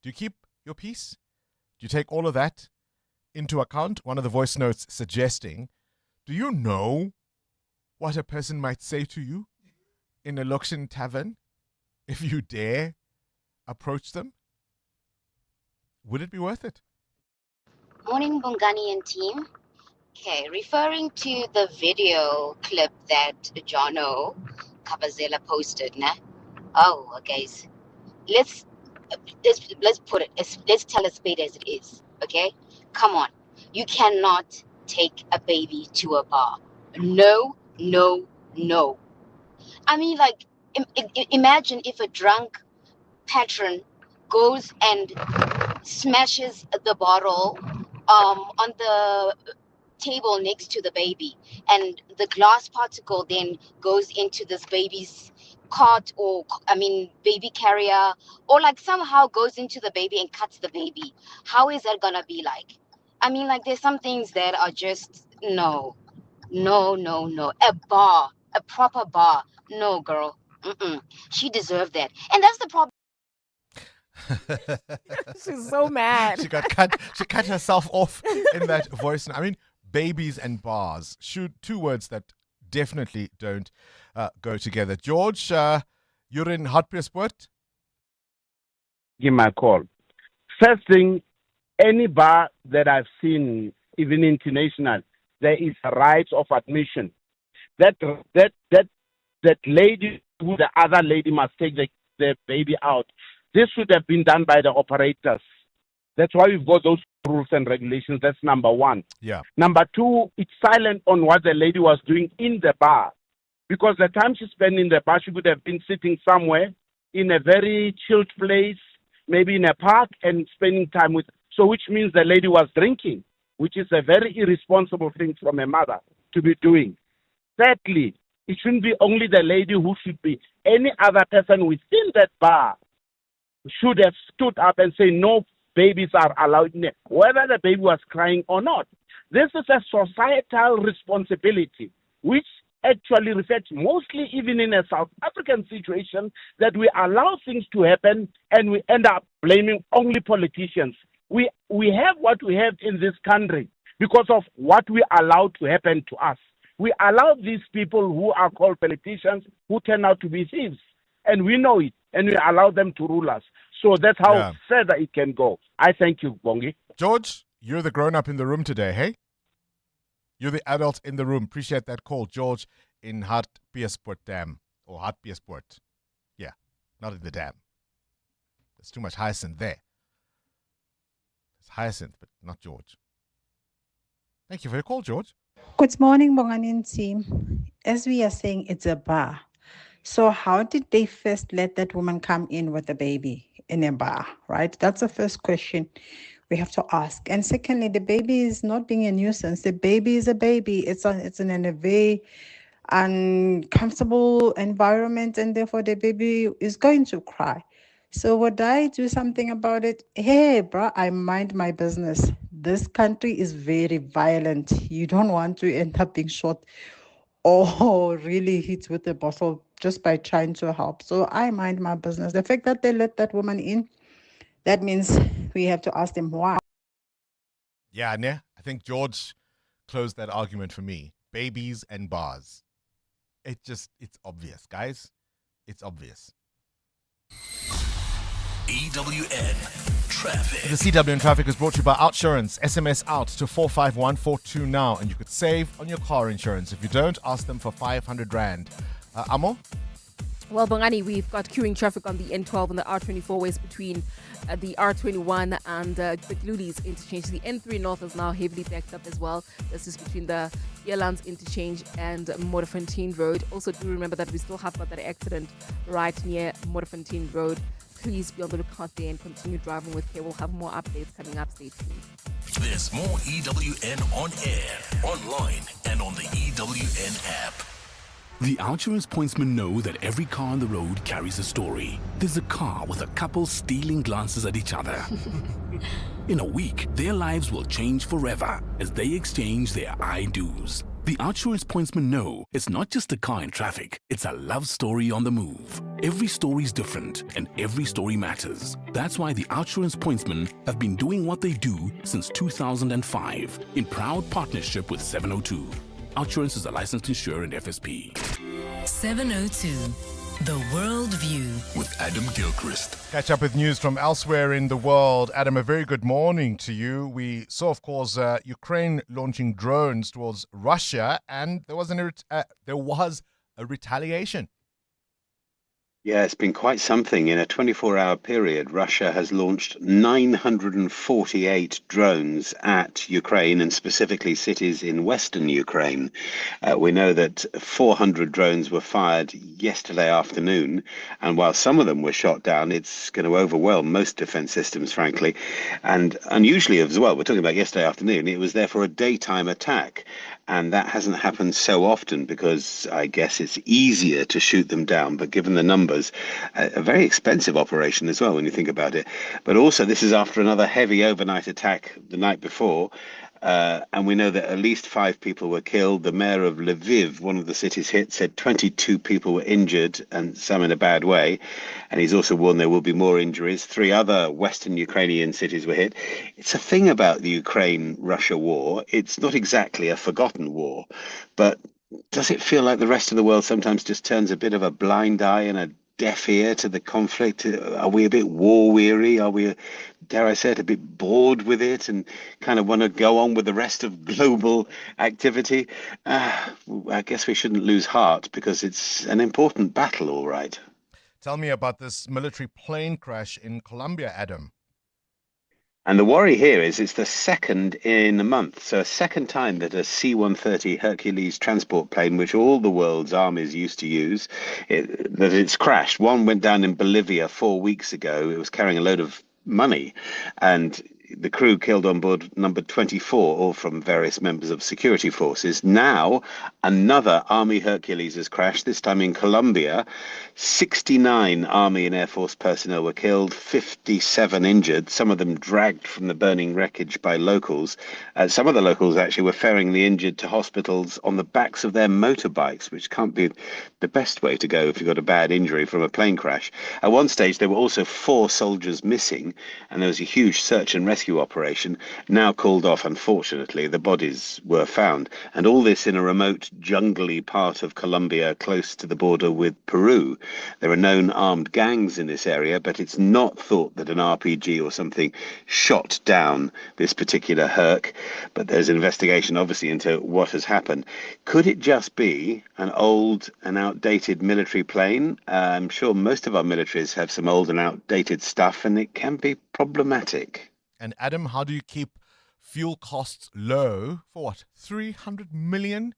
Do you keep your peace? Do you take all of that into account? One of the voice notes suggesting, do you know what a person might say to you in a Lokshin tavern if you dare approach them? Would it be worth it? Morning, Bongani and team. Okay, referring to the video clip that Jono Kabazela posted, nah? Oh, okay. Let's put it. Let's tell a spade as it is. Okay, come on. You cannot take a baby to a bar. No, no, no. I mean, like, imagine if a drunk patron goes and smashes the bottle on the table next to the baby, and the glass particle then goes into this baby's cot, or baby carrier, or like somehow goes into the baby and cuts the baby. How is that gonna be like? I mean, like, there's some things that are just no. A bar, a proper bar. No, girl. She deserved that, and that's the problem. She's so mad. She cut herself off in that voice. I mean, babies and bars. Two words that definitely don't go together. George, you're in Hartbeespoort. Give my call. First thing, any bar that I've seen, even international, there is a right of admission. That lady, who the other lady must take the baby out. This should have been done by the operators. That's why we've got those rules and regulations. That's number one. Yeah. Number two, it's silent on what the lady was doing in the bar. Because the time she spent in the bar, she could have been sitting somewhere in a very chilled place, maybe in a park, and spending time with. So which means the lady was drinking, which is a very irresponsible thing from a mother to be doing. Thirdly, it shouldn't be only the lady who should be. Any other person within that bar should have stood up and say, no babies are allowed in there, whether the baby was crying or not. This is a societal responsibility, which actually reflects mostly even in a South African situation, that we allow things to happen and we end up blaming only politicians. We have what we have in this country because of what we allow to happen to us. We allow these people who are called politicians who turn out to be thieves. And we know it, and we allow them to rule us. So that's how further it can go. I thank you, Bongi. George, you're the grown-up in the room today, hey? You're the adult in the room. Appreciate that call. George in Hartbeespoort Dam, or Hartbeespoort. Yeah, not in the dam. There's too much hyacinth there. It's hyacinth, but not George. Thank you for your call, George. Good morning, Bongani team. As we are saying, it's a bar. So how did they first let that woman come in with the baby in a bar, right? That's the first question we have to ask. And secondly, the baby is not being a nuisance. The baby is a baby. It's in a very uncomfortable environment, and therefore the baby is going to cry. So would I do something about it? Hey, bro, I mind my business. This country is very violent. You don't want to end up being shot or really hit with a bottle just by trying to help. So I mind my business. The fact that they let that woman in, that means we have to ask them why. Yeah, ne? I think George closed that argument for me. Babies and bars. It's obvious, guys. It's obvious. EWN Traffic. The CWN Traffic is brought to you by Outsurance. SMS out to 451442 now, and you could save on your car insurance. If you don't, ask them for 500 Rand. Amo? Well, Bongani, we've got queuing traffic on the N12 and the R24 west between the R21 and the Glulies interchange. The N3 north is now heavily backed up as well. This is between the Yelands interchange and Modderfontein Road. Also, do remember that we still have got that accident right near Modderfontein Road. Please be on the lookout there and continue driving with care. We'll have more updates coming up. Stay tuned. There's more EWN on air, online, and on the EWN app. The Outsurance pointsmen know that every car on the road carries a story. There's a car with a couple stealing glances at each other. In a week, their lives will change forever as they exchange their I-do's. The Outsurance pointsmen know it's not just a car in traffic, it's a love story on the move. Every story's different and every story matters. That's why the Outsurance pointsmen have been doing what they do since 2005 in proud partnership with 702. Outsurance is a licensed insurer and FSP. 702, The World View. With Adam Gilchrist. Catch up with news from elsewhere in the world. Adam, a very good morning to you. We saw, of course, Ukraine launching drones towards Russia, and there was a retaliation. Yeah, it's been quite something. In a 24-hour period, Russia has launched 948 drones at Ukraine and specifically cities in western Ukraine. We know that 400 drones were fired yesterday afternoon, and while some of them were shot down, it's going to overwhelm most defense systems, frankly. And unusually as well, we're talking about yesterday afternoon, it was therefore a daytime attack. And that hasn't happened so often because I guess it's easier to shoot them down. But given the numbers, a very expensive operation as well when you think about it. But also this is after another heavy overnight attack the night before. And we know that at least 5 people were killed. The mayor of Lviv, one of the cities hit, said 22 people were injured and some in a bad way. And he's also warned there will be more injuries. 3 other Western Ukrainian cities were hit. It's a thing about the Ukraine-Russia war. It's not exactly a forgotten war, but does it feel like the rest of the world sometimes just turns a bit of a blind eye and a deaf ear to the conflict? Are we a bit war weary? Are we, dare I say it, a bit bored with it and kind of want to go on with the rest of global activity? I guess we shouldn't lose heart because it's an important battle, all right. Tell me about this military plane crash in Colombia, Adam. And the worry here is it's the second in a month. So a second time that a C-130 Hercules transport plane, which all the world's armies used to use, that it's crashed. One went down in Bolivia 4 weeks ago. It was carrying a load of money. And the crew killed on board number 24, all from various members of security forces. Now, another Army Hercules has crashed, this time in Colombia. 69 Army and Air Force personnel were killed, 57 injured, some of them dragged from the burning wreckage by locals. Some of the locals actually were ferrying the injured to hospitals on the backs of their motorbikes, which can't be the best way to go if you've got a bad injury from a plane crash. At one stage, there were also 4 soldiers missing, and there was a huge search and rescue operation, now called off, unfortunately. The bodies were found, and all this in a remote, jungly part of Colombia close to the border with Peru. There are known armed gangs in this area, but it's not thought that an RPG or something shot down this particular Herc, but there's an investigation, obviously, into what has happened. Could it just be an old and outdated military plane? I'm sure most of our militaries have some old and outdated stuff, and it can be problematic. And Adam, how do you keep fuel costs low for what, 300 million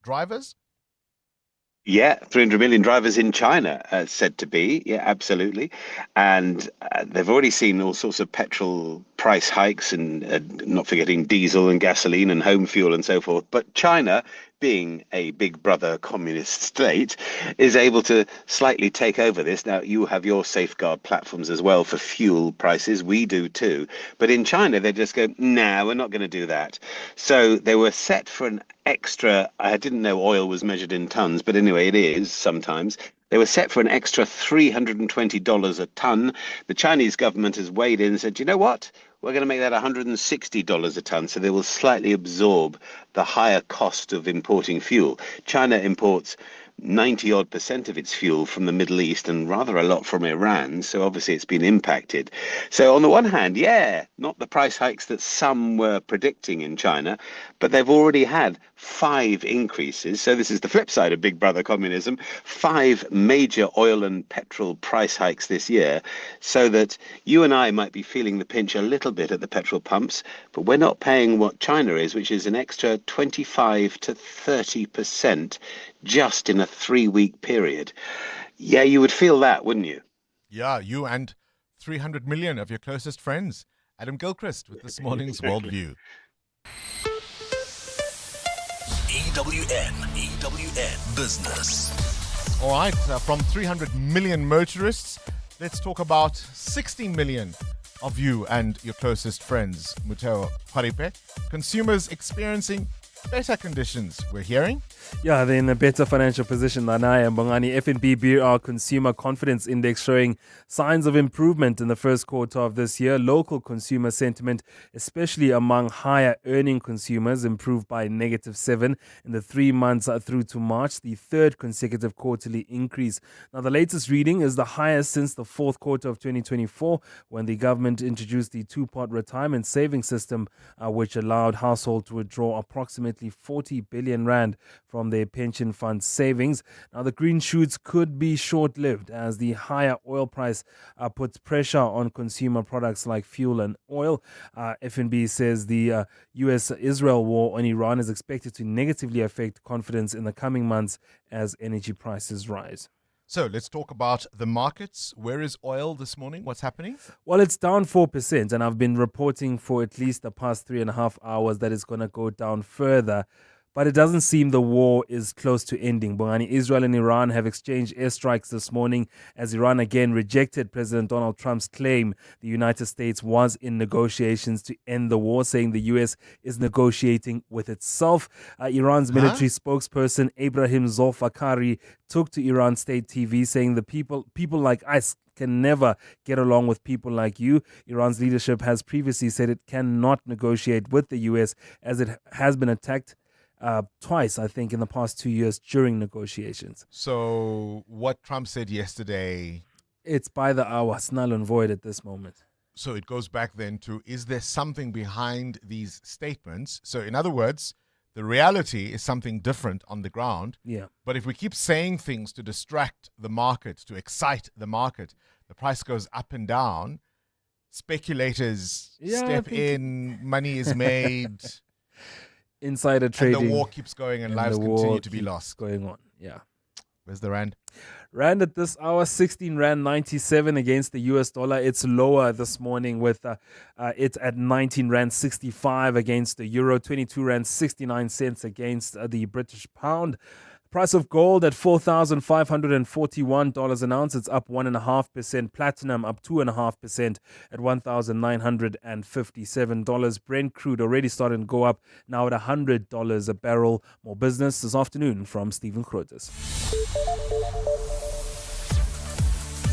drivers? Yeah, 300 million drivers in China, said to be. Yeah, absolutely. And they've already seen all sorts of petrol price hikes and not forgetting diesel and gasoline and home fuel and so forth. But China, being a big brother communist state, is able to slightly take over this. Now, you have your safeguard platforms as well for fuel prices. We do too. But in China, they just go, nah, we're not going to do that. So they were set for an extra, I didn't know oil was measured in tons, but anyway, it is sometimes. They were set for an extra $320 a ton. The Chinese government has weighed in and said, you know what? We're going to make that $160 a ton, so they will slightly absorb the higher cost of importing fuel. China imports 90-odd% of its fuel from the Middle East and rather a lot from Iran, so obviously it's been impacted. So on the one hand, yeah, not the price hikes that some were predicting in China, but they've already had 5 increases. So this is the flip side of Big Brother communism, 5 major oil and petrol price hikes this year, so that you and I might be feeling the pinch a little bit at the petrol pumps, but we're not paying what China is, which is an extra 25 to 30% just in a 3-week period. Yeah, you would feel that, wouldn't you? Yeah, you and 300 million of your closest friends. Adam Gilchrist with this morning's Worldview. EWN Business. All right, from 300 million motorists, let's talk about 60 million of you and your closest friends. Mthatha Paripe, consumers experiencing better conditions, we're hearing. Yeah, they're in a better financial position than I am. Bongani, FNB BR Consumer Confidence Index showing signs of improvement in the first quarter of this year. Local consumer sentiment, especially among higher earning consumers, improved by -7 in the 3 months through to March, the third consecutive quarterly increase. Now, the latest reading is the highest since the fourth quarter of 2024, when the government introduced the two-part retirement savings system, which allowed households to withdraw approximately 40 billion rand from their pension fund savings. Now, the green shoots could be short-lived as the higher oil price puts pressure on consumer products like fuel and oil. FNB says the US-Israel war on Iran is expected to negatively affect confidence in the coming months as energy prices rise. So let's talk about the markets. Where is oil this morning? What's happening? Well, it's down 4%, and I've been reporting for at least the past 3.5 hours that it's going to go down further. But it doesn't seem the war is close to ending. Bongani, Israel and Iran have exchanged airstrikes this morning as Iran again rejected President Donald Trump's claim the United States was in negotiations to end the war, saying the U.S. is negotiating with itself. Iran's military spokesperson Ibrahim Zolfakari took to Iran state TV, saying the people like us can never get along with people like you. Iran's leadership has previously said it cannot negotiate with the U.S. as it has been attacked twice, I think, in the past 2 years during negotiations. So what Trump said yesterday... It's by the hour, it's null and void at this moment. So it goes back then to, is there something behind these statements? So in other words, the reality is something different on the ground. Yeah. But if we keep saying things to distract the market, to excite the market, the price goes up and down, speculators step in, money is made... Insider trading. And the war keeps going and lives continue to be lost. Going on, yeah. Where's the rand? Rand at this hour, 16 Rand 97 against the US dollar. It's lower this morning with it's at 19 Rand 65 against the euro, 22 Rand 69 cents against the British pound. Price of gold at $4,541 an ounce. It's up 1.5%. Platinum up 2.5% at $1,957. Brent crude already starting to go up, now at $100 a barrel. More business this afternoon from Stephen Grotes.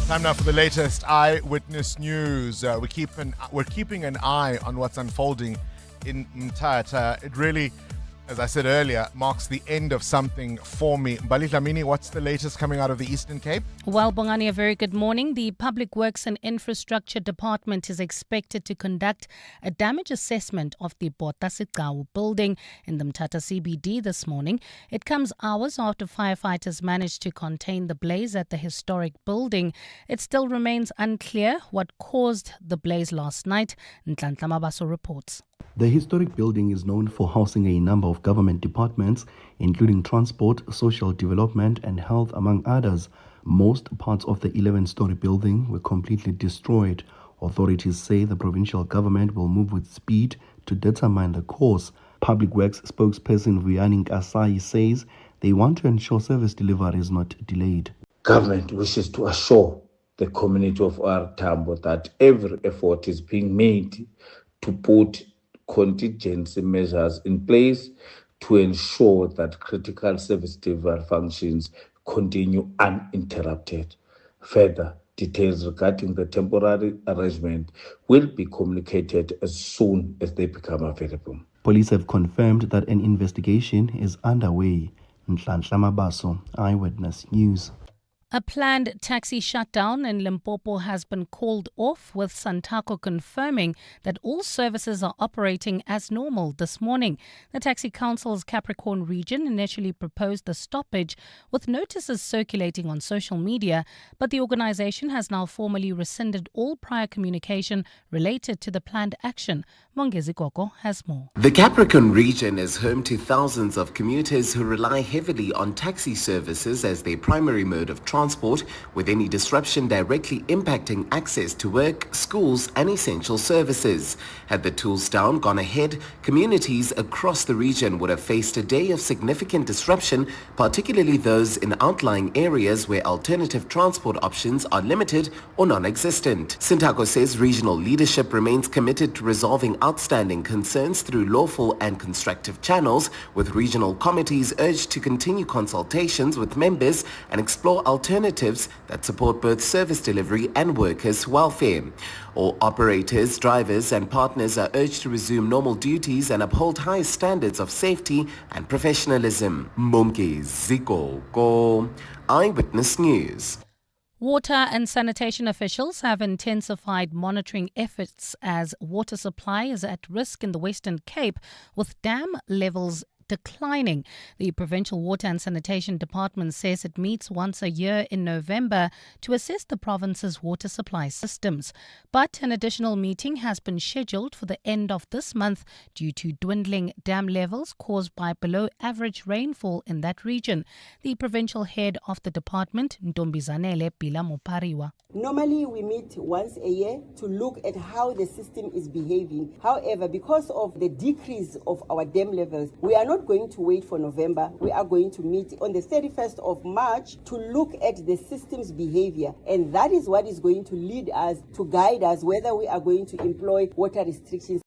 Time now for the latest eyewitness news. We're keeping an eye on what's unfolding in Mthatha. It really, as I said earlier, marks the end of something for me. Mbali Dlamini, what's the latest coming out of the Eastern Cape? Well, Bongani, a very good morning. The Public Works and Infrastructure Department is expected to conduct a damage assessment of the Botasicau building in the Mthatha CBD this morning. It comes hours after firefighters managed to contain the blaze at the historic building. It still remains unclear what caused the blaze last night. Mthatha Mabaso reports. The historic building is known for housing a number of government departments, including transport, social development, and health, among others. Most parts of the 11-story building were completely destroyed. Authorities say the provincial government will move with speed to determine the cause. Public Works spokesperson Vuyani Kasai says they want to ensure service delivery is not delayed. Government wishes to assure the community of our Tambo that every effort is being made to put contingency measures in place to ensure that critical service delivery functions continue uninterrupted. Further details regarding the temporary arrangement will be communicated as soon as they become available. Police have confirmed that an investigation is underway. Nhlanhla Mabaso, Eyewitness News. A planned taxi shutdown in Limpopo has been called off, with Santaco confirming that all services are operating as normal this morning. The Taxi Council's Capricorn region initially proposed the stoppage, with notices circulating on social media, but the organisation has now formally rescinded all prior communication related to the planned action. Mongezi Koko has more. The Capricorn region is home to thousands of commuters who rely heavily on taxi services as their primary mode of transport transport, with any disruption directly impacting access to work, schools and essential services. Had the tools down gone ahead, communities across the region would have faced a day of significant disruption, particularly those in outlying areas where alternative transport options are limited or non-existent. Sintako says regional leadership remains committed to resolving outstanding concerns through lawful and constructive channels, with regional committees urged to continue consultations with members and explore alternatives that support both service delivery and workers' welfare. All operators, drivers and partners are urged to resume normal duties and uphold high standards of safety and professionalism. Momke Ziko Go, Eyewitness News. Water and sanitation officials have intensified monitoring efforts as water supply is at risk in the Western Cape, with dam levels declining. The Provincial Water and Sanitation Department says it meets once a year in November to assess the province's water supply systems. But an additional meeting has been scheduled for the end of this month due to dwindling dam levels caused by below average rainfall in that region. The provincial head of the department, Ntombizanele Pila Mopariwa. Normally we meet once a year to look at how the system is behaving. However, because of the decrease of our dam levels, we are not going to wait for November. We are going to meet on the 31st of March to look at the system's behavior. And that is what is going to lead us, to guide us whether we are going to employ water restrictions.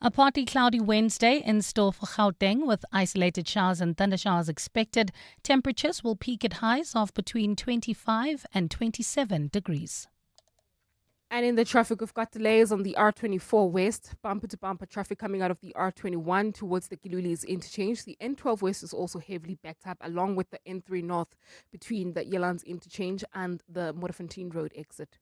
A partly cloudy Wednesday in store for Gauteng, with isolated showers and thundershowers expected. Temperatures will peak at highs of between 25 and 27 degrees. And in the traffic, we've got delays on the R24 West, bumper-to-bumper traffic coming out of the R21 towards the Giluli's interchange. The N12 West is also heavily backed up, along with the N3 North between the Yelans interchange and the Modderfontein Road exit.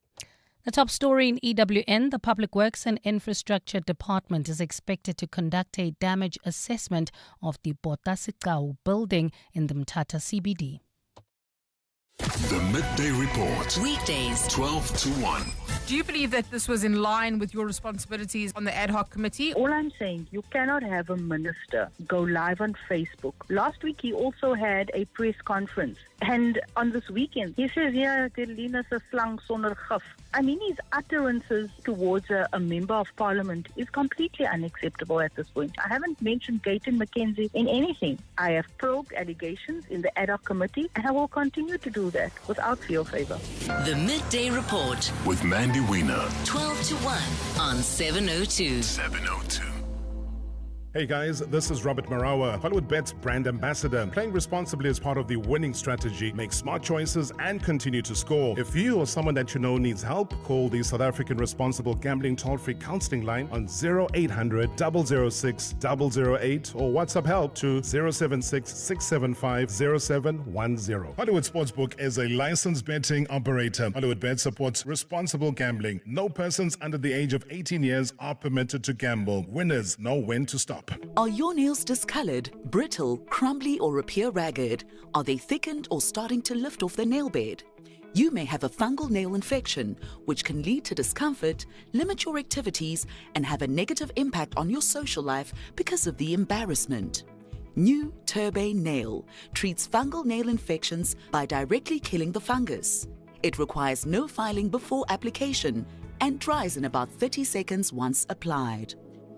The top story in EWN, the Public Works and Infrastructure Department is expected to conduct a damage assessment of the Botasikau building in the Mthatha CBD. The Midday Report. Weekdays, 12 to 1. Do you believe that this was in line with your responsibilities on the ad hoc committee? All I'm saying, you cannot have a minister go live on Facebook. Last week, he also had a press conference. And on this weekend, he says, yeah, Terlina se slang sonder gif. I mean, his utterances towards a member of parliament is completely unacceptable at this point. I haven't mentioned Gayton McKenzie in anything. I have probed allegations in the ad hoc committee, and I will continue to do that without fear or favor. The Midday Report with Mandy Wiener. 12 to 1 on 702. 702. Hey guys, this is Robert Marawa, Hollywood Bet's brand ambassador. Playing responsibly is part of the winning strategy. Make smart choices and continue to score. If you or someone that you know needs help, call the South African Responsible Gambling Toll-Free Counseling Line on 0800 006 008 or WhatsApp help to 076 675 0710. Hollywood Sportsbook is a licensed betting operator. Hollywood Bet supports responsible gambling. No persons under the age of 18 years are permitted to gamble. Winners know when to stop. Are your nails discolored, brittle, crumbly, or appear ragged? Are they thickened or starting to lift off their nail bed? You may have a fungal nail infection, which can lead to discomfort, limit your activities, and have a negative impact on your social life because of the embarrassment. New Turbane Nail treats fungal nail infections by directly killing the fungus. It requires no filing before application and dries in about 30 seconds once applied.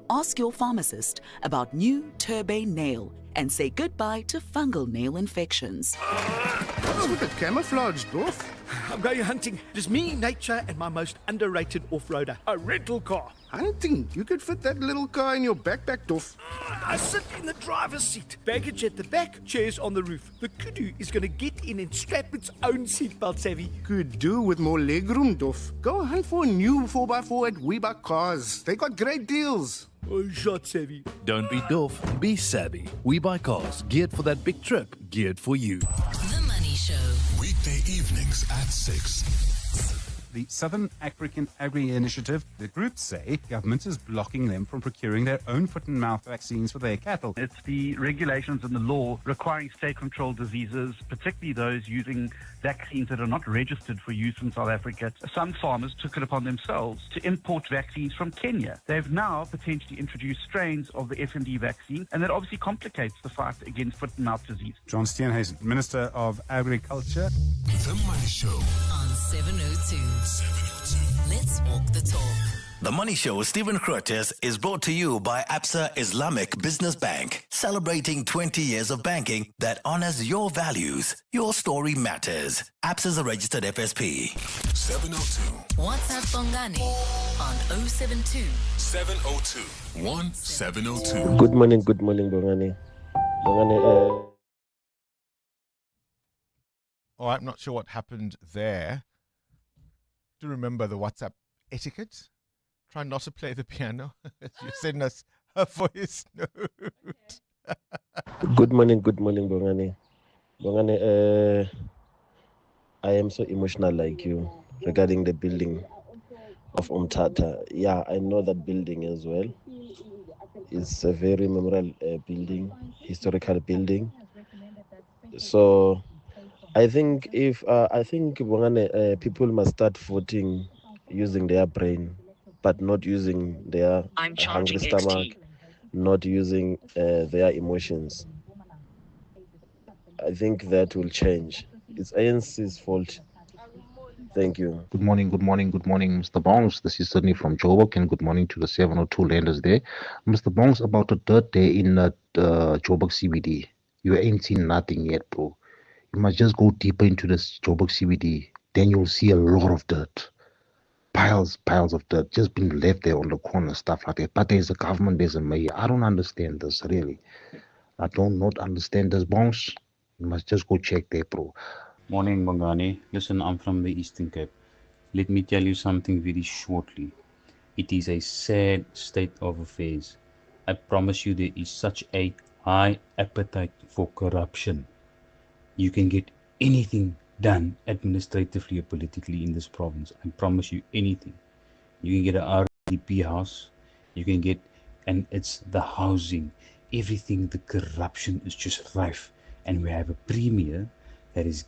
Ask your pharmacist about New Turbane Nail and say goodbye to fungal nail infections. What's with the camouflage, Dorf? I'm going hunting. Just me, nature, and my most underrated off-roader, a rental car. Hunting? You could fit that little car in your backpack, Dorf. I sit in the driver's seat, baggage at the back, chairs on the roof. The kudu is going to get in and strap its own seatbelt, Savvy. Could do with more legroom, Dorf. Go hunt for a new 4x4 at WeBuy Cars. They got great deals. Oh, shot, Savvy. Don't be doof, be savvy. We buy cars geared for that big trip, geared for you. The Money Show. Weekday evenings at 6. the Southern African Agri Initiative. The group say government is blocking them from procuring their own foot-and-mouth vaccines for their cattle. It's the regulations and the law requiring state-controlled diseases, particularly those using vaccines that are not registered for use in South Africa. Some farmers took it upon themselves to import vaccines from Kenya. They've now potentially introduced strains of the FMD vaccine, and that obviously complicates the fight against foot-and-mouth disease. John Steenhuisen, Minister of Agriculture. The Money Show on 702. Let's walk the talk. The Money Show with Stephen Curtis is brought to you by Absa Islamic Business Bank, celebrating 20 years of banking that honors your values. Your story matters. Absa is a registered FSP. 702. WhatsApp Bongani on 072 702 1702. Good morning, Bongani. Bongani, Oh, I'm not sure what happened there. Do remember the WhatsApp etiquette? Try not to play the piano as you send us a voice note. Good morning, Bongani. Bongani, I am so emotional like you regarding the building of Mthatha. Yeah, I know that building as well. It's a very memorable building, historical building. So I think Bongani, people must start voting using their brain, but not using their hungry stomach, not using their emotions. I think that will change. It's ANC's fault. Thank you. Good morning, Mr. Bongs. This is Sydney from Joburg, and good morning to the 702 landers there. Mr. Bongs, about the dirt there in Joburg CBD. You ain't seen nothing yet, bro. You must just go deeper into this Joburg CBD. Then you'll see a lot of dirt. Piles of dirt just being left there on the corner, stuff like that. But there's a government, there's a mayor. I don't understand this, really. I don't not understand this, Bongs. You must just go check there, bro. Morning, Bongani. Listen, I'm from the Eastern Cape. Let me tell you something very shortly. It is a sad state of affairs. I promise you there is such a high appetite for corruption. You can get anything done administratively or politically in this province. I promise you anything. You can get an RDP house. You can get, and it's the housing. Everything, the corruption is just rife. And we have a premier that is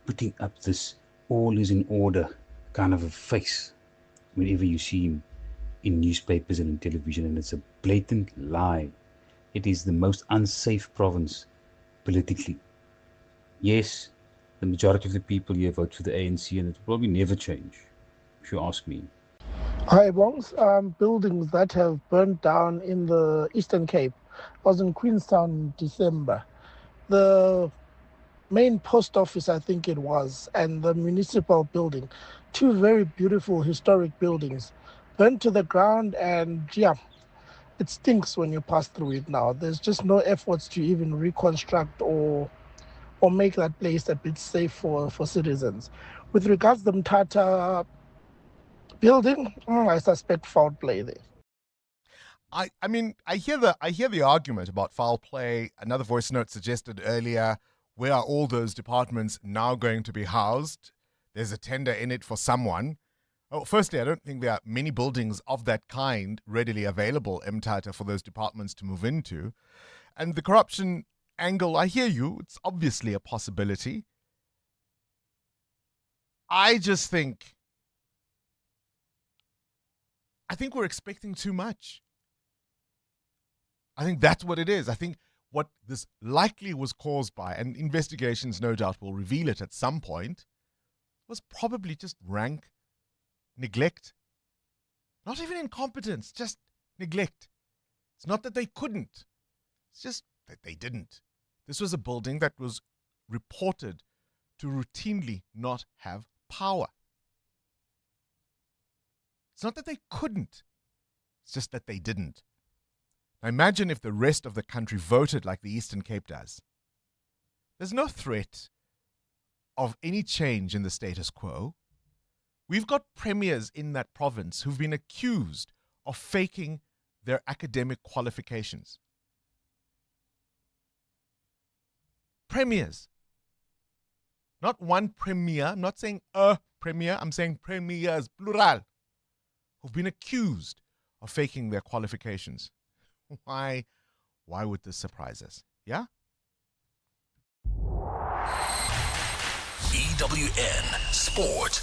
putting up this all is in order kind of a face whenever you see him in newspapers and in television, and it's a blatant lie. It is the most unsafe province politically. Yes, the majority of the people here vote for the ANC, and it will probably never change, if you ask me. Hi, Bongs. Buildings that have burnt down in the Eastern Cape. I was in Queenstown in December. The main post office, I think it was, and the municipal building, two very beautiful historic buildings, burnt to the ground, and yeah, it stinks when you pass through it now. There's just no efforts to even reconstruct or make that place a bit safe for citizens. With regards to the Mthatha building, I suspect foul play there. I mean, I hear the argument about foul play. Another voice note suggested earlier, where are all those departments now going to be housed? There's a tender in it for someone. Oh, firstly, I don't think there are many buildings of that kind readily available, Mthatha, for those departments to move into. And the corruption angle, I hear you. It's obviously a possibility. I think we're expecting too much. I think that's what it is. I think what this likely was caused by, and investigations no doubt will reveal it at some point, was probably just rank neglect. Not even incompetence, just neglect. It's not that they couldn't. It's just that they didn't. This was a building that was reported to routinely not have power. It's not that they couldn't. It's just that they didn't. Now imagine if the rest of the country voted like the Eastern Cape does. There's no threat of any change in the status quo. We've got premiers in that province who've been accused of faking their academic qualifications. Premiers. Not one premier, I'm not saying a premier, I'm saying premiers, plural, who've been accused of faking their qualifications. Why would this surprise us? Yeah? EWN Sport.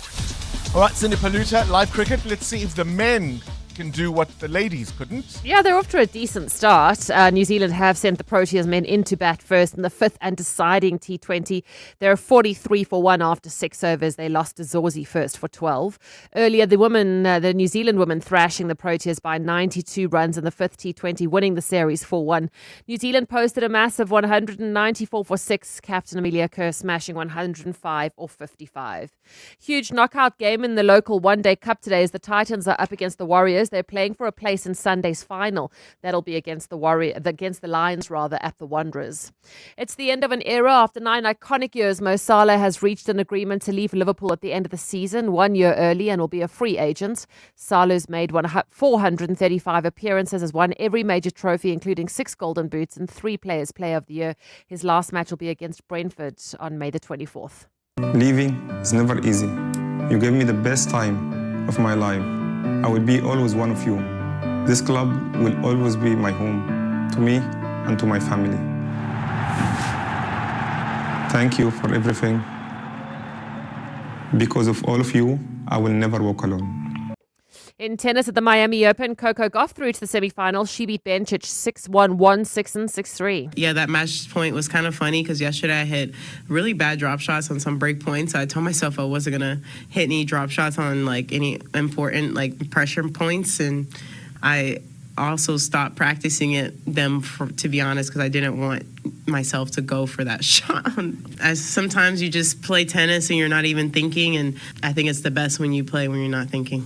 All right, Cindy Paluta, live cricket. Let's see if the men can do what the ladies couldn't. Yeah, they're off to a decent start. New Zealand have sent the Proteas men into bat first in the fifth and deciding T20. They're 43 for 1 after 6 overs. They lost to Zorzi first for 12. Earlier, the New Zealand women thrashing the Proteas by 92 runs in the fifth T20, winning the series 4-1. New Zealand posted a massive 194 for 6. Captain Amelia Kerr smashing 105 or 55. Huge knockout game in the local one-day cup today as the Titans are up against the Warriors. They're playing for a place in Sunday's final. That'll be against the Lions at the Wanderers. It's the end of an era. After 9 iconic years, Mo Salah has reached an agreement to leave Liverpool at the end of the season, 1 year early, and will be a free agent. Salah's made 435 appearances, has won every major trophy, including 6 Golden Boots and 3 Players Player of the Year. His last match will be against Brentford on May the 24th. Leaving is never easy. You gave me the best time of my life. I will be always one of you. This club will always be my home, to me and to my family. Thank you for everything. Because of all of you, I will never walk alone. In tennis at the Miami Open, Coco Gauff through to the semi-finals. She beat Bencic 6-1, 1-6 and 6-3. Yeah, that match point was kind of funny because yesterday I hit really bad drop shots on some break points. I told myself I wasn't going to hit any drop shots on any important pressure points, and I also stopped practicing them to be honest, because I didn't want myself to go for that shot. As sometimes you just play tennis and you're not even thinking, and I think it's the best when you play when you're not thinking.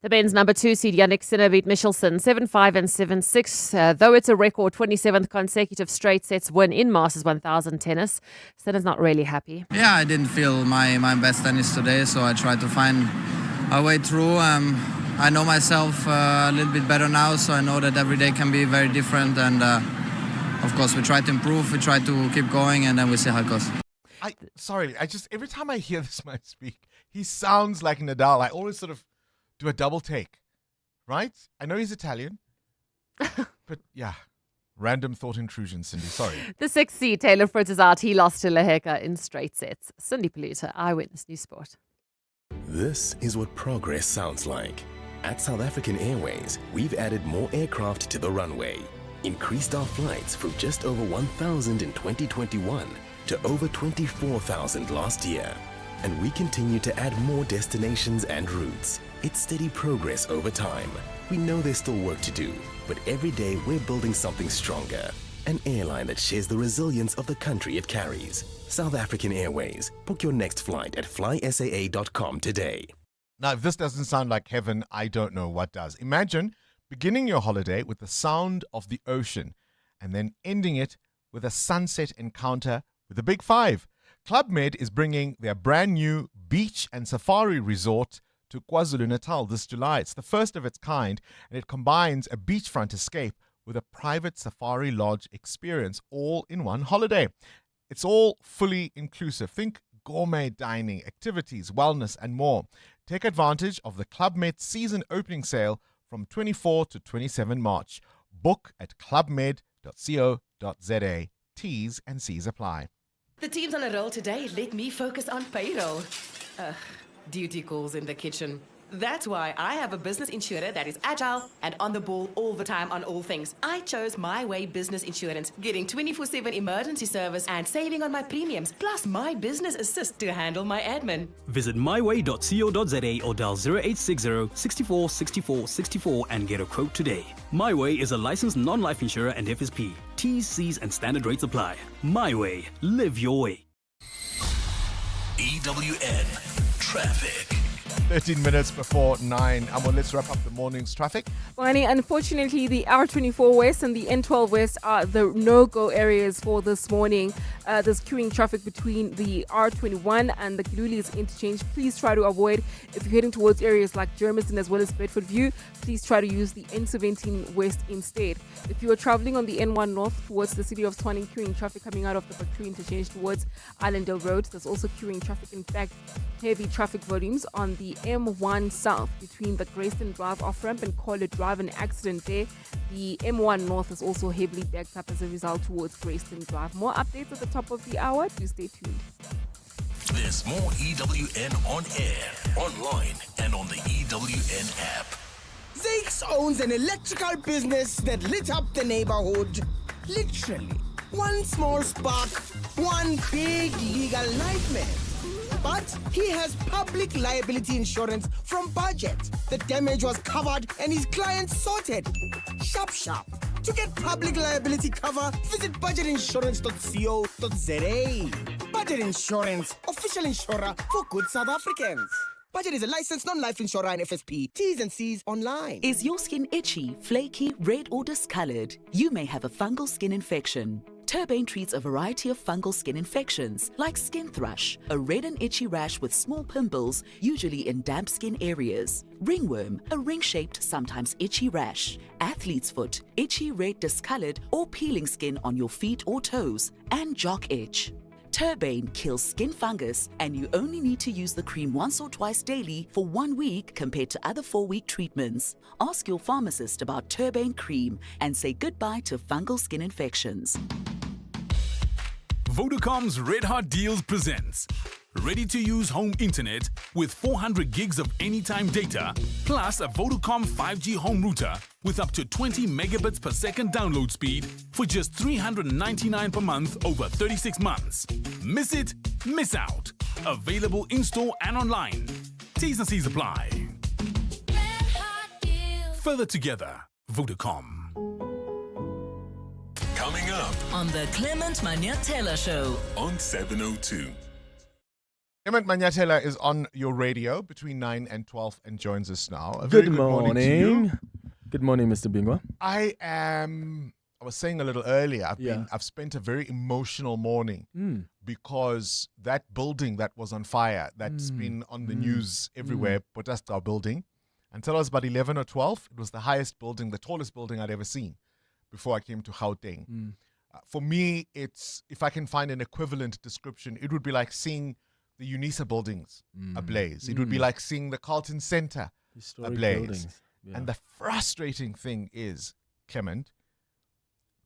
The men's number 2 seed Yannick Sinner beat Michelson 7-5 and 7-6. Though it's a record 27th consecutive straight sets win in Masters 1000 tennis, Sinner's not really happy. Yeah, I didn't feel my best tennis today, so I tried to find a way through. I know myself a little bit better now, so I know that every day can be very different. And of course, we try to improve, we try to keep going, and then we see how it goes. Every time I hear this man speak, he sounds like Nadal. I always sort of do a double take, right? I know he's Italian, but yeah, random thought intrusion, Cindy. Sorry. The 6th seed Taylor Fritz is out. He lost to Leheka in straight sets. Cindy Paluta, Eyewitness News Sport. This is what progress sounds like. At South African Airways, we've added more aircraft to the runway, increased our flights from just over 1,000 in 2021 to over 24,000 last year. And we continue to add more destinations and routes. It's steady progress over time. We know there's still work to do, but every day we're building something stronger. An airline that shares the resilience of the country it carries. South African Airways. Book your next flight at flysaa.com today. Now, if this doesn't sound like heaven, I don't know what does. Imagine beginning your holiday with the sound of the ocean and then ending it with a sunset encounter with the Big Five. Club Med is bringing their brand new beach and safari resort to KwaZulu-Natal this July. It's the first of its kind, and it combines a beachfront escape with a private safari lodge experience all in one holiday. It's all fully inclusive. Think gourmet dining, activities, wellness, and more. Take advantage of the Club Med season opening sale from 24 to 27 March. Book at clubmed.co.za. T's and C's apply. The team's on a roll today. Let me focus on payroll. Duty calls in the kitchen. That's why I have a business insurer that is agile and on the ball all the time on all things. I chose My Way Business Insurance, getting 24/7 emergency service and saving on my premiums, plus my business assist to handle my admin. Visit myway.co.za or dial 0860 64 64 64 and get a quote today. My Way is a licensed non-life insurer and FSP. T's, C's and standard rates apply. My Way. Live your way. EWN Traffic. 13 minutes before 9. Let's wrap up the morning's traffic. Bongani, unfortunately, the R24 West and the N12 West are the no-go areas for this morning. There's queuing traffic between the R21 and the Kiluli's interchange. Please try to avoid, if you're heading towards areas like Germiston as well as Bedford View, please try to use the N17 West instead. If you are traveling on the N1 North towards the city of Tshwane, queuing traffic coming out of the Bakri interchange towards Islandale Road. There's also queuing traffic, in fact, heavy traffic volumes on the M1 South between the Grayston Drive off-ramp and Collar Drive. An accident there. The M1 North is also heavily backed up as a result towards Grayston Drive. More updates at the top of the hour. Do stay tuned. There's more EWN on air, online, and on the EWN app. Zakes owns an electrical business that lit up the neighborhood. Literally. One small spark, one big legal nightmare. But he has public liability insurance from Budget. The damage was covered and his clients sorted. Sharp. To get public liability cover, visit budgetinsurance.co.za. Budget Insurance, official insurer for good South Africans. Budget is a licensed non-life insurer and FSP. T's and C's online. Is your skin itchy, flaky, red or discolored? You may have a fungal skin infection. Turbane treats a variety of fungal skin infections, like skin thrush, a red and itchy rash with small pimples, usually in damp skin areas, ringworm, a ring-shaped, sometimes itchy rash, athlete's foot, itchy red discolored or peeling skin on your feet or toes, and jock itch. Turbane kills skin fungus, and you only need to use the cream once or twice daily for 1 week compared to other 4-week treatments. Ask your pharmacist about Turbane cream and say goodbye to fungal skin infections. Vodacom's Red Hot Deals presents ready-to-use home internet with 400 gigs of anytime data, plus a Vodacom 5G home router with up to 20 megabits per second download speed for just $399 per month over 36 months. Miss it, miss out. Available in-store and online. T's and C's apply. Further together, Vodacom. Coming up on the Clement Mthatha Show on 702. Clement Mthatha is on your radio between 9 and 12 and joins us now. A very Good morning to you. Good morning, Mr. Bingwa. I was saying a little earlier, I've spent a very emotional morning because that building that was on fire, that's been on the news everywhere, Potasta building, until I was about 11 or 12, it was the highest building, the tallest building I'd ever seen before I came to Gauteng. For me, it's, if I can find an equivalent description, it would be like seeing the UNISA buildings ablaze. It would be like seeing the Carlton Center ablaze. Yeah. And the frustrating thing is, Clement,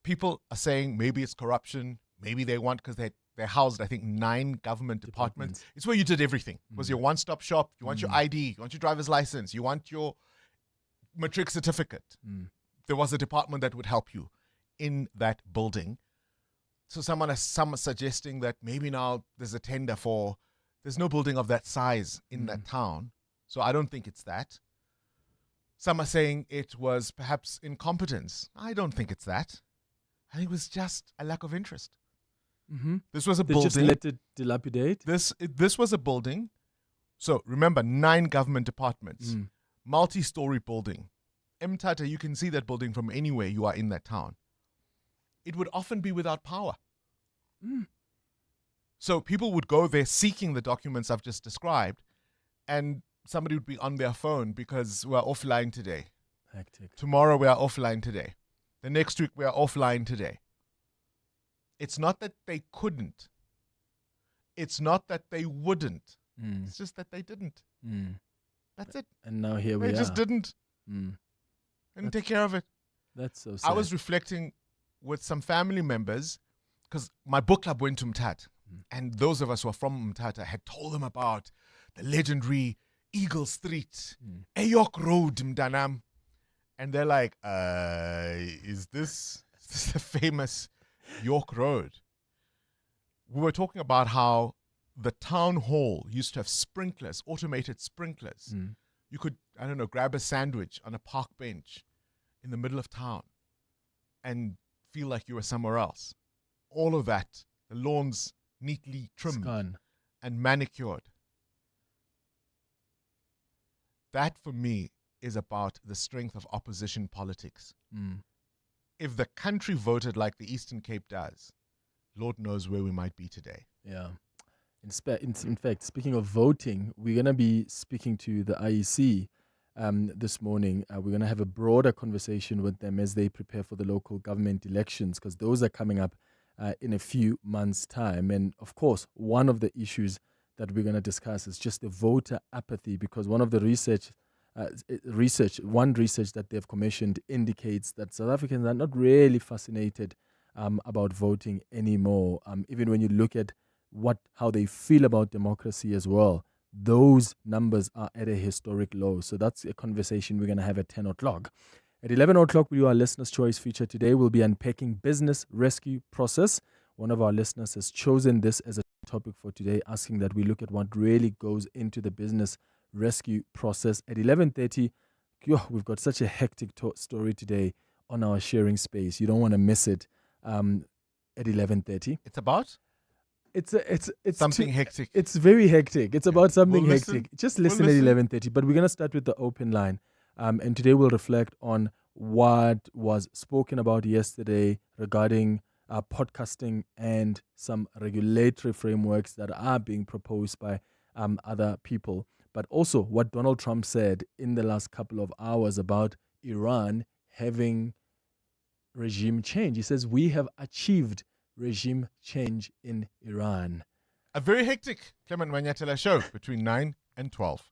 people are saying maybe it's corruption, maybe they want, because they're housed, I think, 9 government departments. It's where you did everything. It was your one-stop shop. You want your ID, you want your driver's license, you want your matric certificate. There was a department that would help you in that building. So some are suggesting that maybe now there's a tender for, there's no building of that size in that town. So I don't think it's that. Some are saying it was perhaps incompetence. I don't think it's that. I think it was just a lack of interest. This was a building. Just let it dilapidate? This was a building. So remember, 9 government departments, multi-story building. Mthatha, you can see that building from anywhere you are in that town. It would often be without power. So people would go there seeking the documents I've just described, and somebody would be on their phone because we're offline today. Hectic. Tomorrow we are offline today. The next week we are offline today. It's not that they couldn't. It's not that they wouldn't. It's just that they didn't. That's it. And now here we are. They just didn't. And take care of it. That's so sad. I was reflecting with some family members because my book club went to Mthatha. And those of us who are from Mthatha had told them about the legendary Eagle Street, Ayok Road, Mdanam. And they're like, is this the famous York Road? We were talking about how the town hall used to have sprinklers, automated sprinklers. You could, I don't know, grab a sandwich on a park bench in the middle of town and feel like you were somewhere else. All of that, the lawns neatly trimmed and manicured. that for me is about the strength of opposition politics. If the country voted like the Eastern Cape does, Lord knows where we might be today. Yeah. In fact, speaking of voting, we're going to be speaking to the IEC this morning. We're going to have a broader conversation with them as they prepare for the local government elections, because those are coming up in a few months' time. And of course, one of the issues that we're going to discuss is just the voter apathy, because one of the research that they've commissioned indicates that South Africans are not really fascinated about voting anymore. Even when you look at how they feel about democracy as well, those numbers are at a historic low. So that's a conversation we're going to have at 10 o'clock. At 11 o'clock, we do our Listener's Choice feature. Today we'll be unpacking business rescue process. One of our listeners has chosen this as a topic for today, asking that we look at what really goes into the business rescue process. At 11:30, we've got such a hectic story today on our sharing space. You don't want to miss it. At 11:30, it's about. It's something hectic. It's very hectic. It's about something hectic. Just listen at 11:30. But we're gonna start with the open line, and today we'll reflect on what was spoken about yesterday regarding podcasting and some regulatory frameworks that are being proposed by other people. But also what Donald Trump said in the last couple of hours about Iran having regime change. He says, we have achieved regime change in Iran. A very hectic Clement Manyatela show between 9 and 12.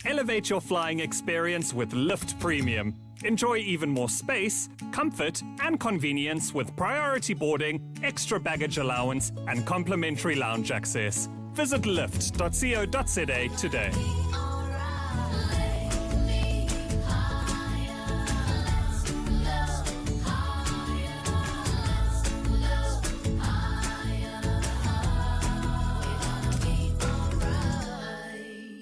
Elevate your flying experience with Lyft Premium. Enjoy even more space, comfort, and convenience with priority boarding, extra baggage allowance, and complimentary lounge access. Visit lyft.co.za today.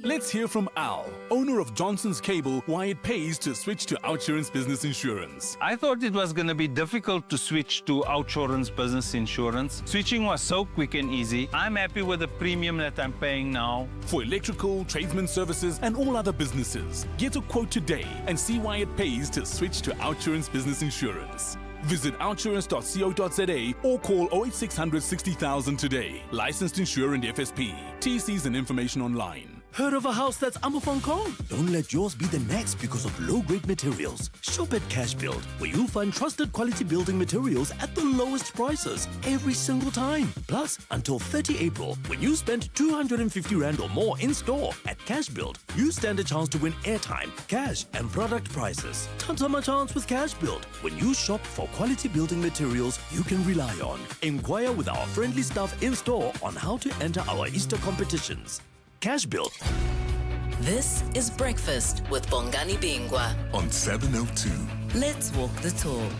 Let's hear from Al, owner of Johnson's Cable, why it pays to switch to Outsurance Business Insurance. I thought it was going to be difficult to switch to Outsurance Business Insurance. Switching was so quick and easy. I'm happy with the premium that I'm paying now. For electrical, tradesman services, and all other businesses, get a quote today and see why it pays to switch to Outsurance Business Insurance. Visit outsurance.co.za or call 08600 60,000 today. Licensed insurer and FSP. TCs and information online. Heard of a house that's Amafong Kong? Don't let yours be the next because of low-grade materials. Shop at Cash Build, where you'll find trusted quality building materials at the lowest prices every single time. Plus, until 30 April, when you spend 250 Rand or more in store at Cash Build, you stand a chance to win airtime, cash, and product prices. Tanta my chance with Cash Build. When you shop for quality building materials you can rely on. Inquire with our friendly staff in store on how to enter our Easter competitions. Cash Build. This is Breakfast with Bongani Bingwa on 702. Let's walk the talk.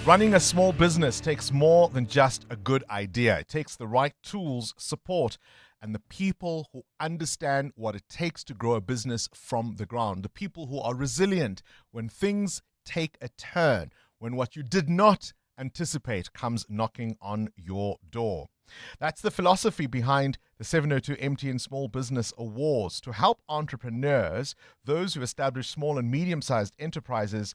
Running a small business takes more than just a good idea. It takes the right tools, support, and the people who understand what it takes to grow a business from the ground. The people who are resilient when things take a turn, when what you did not anticipate comes knocking on your door. That's the philosophy behind the 702 MTN Small Business Awards, to help entrepreneurs, those who establish small and medium-sized enterprises,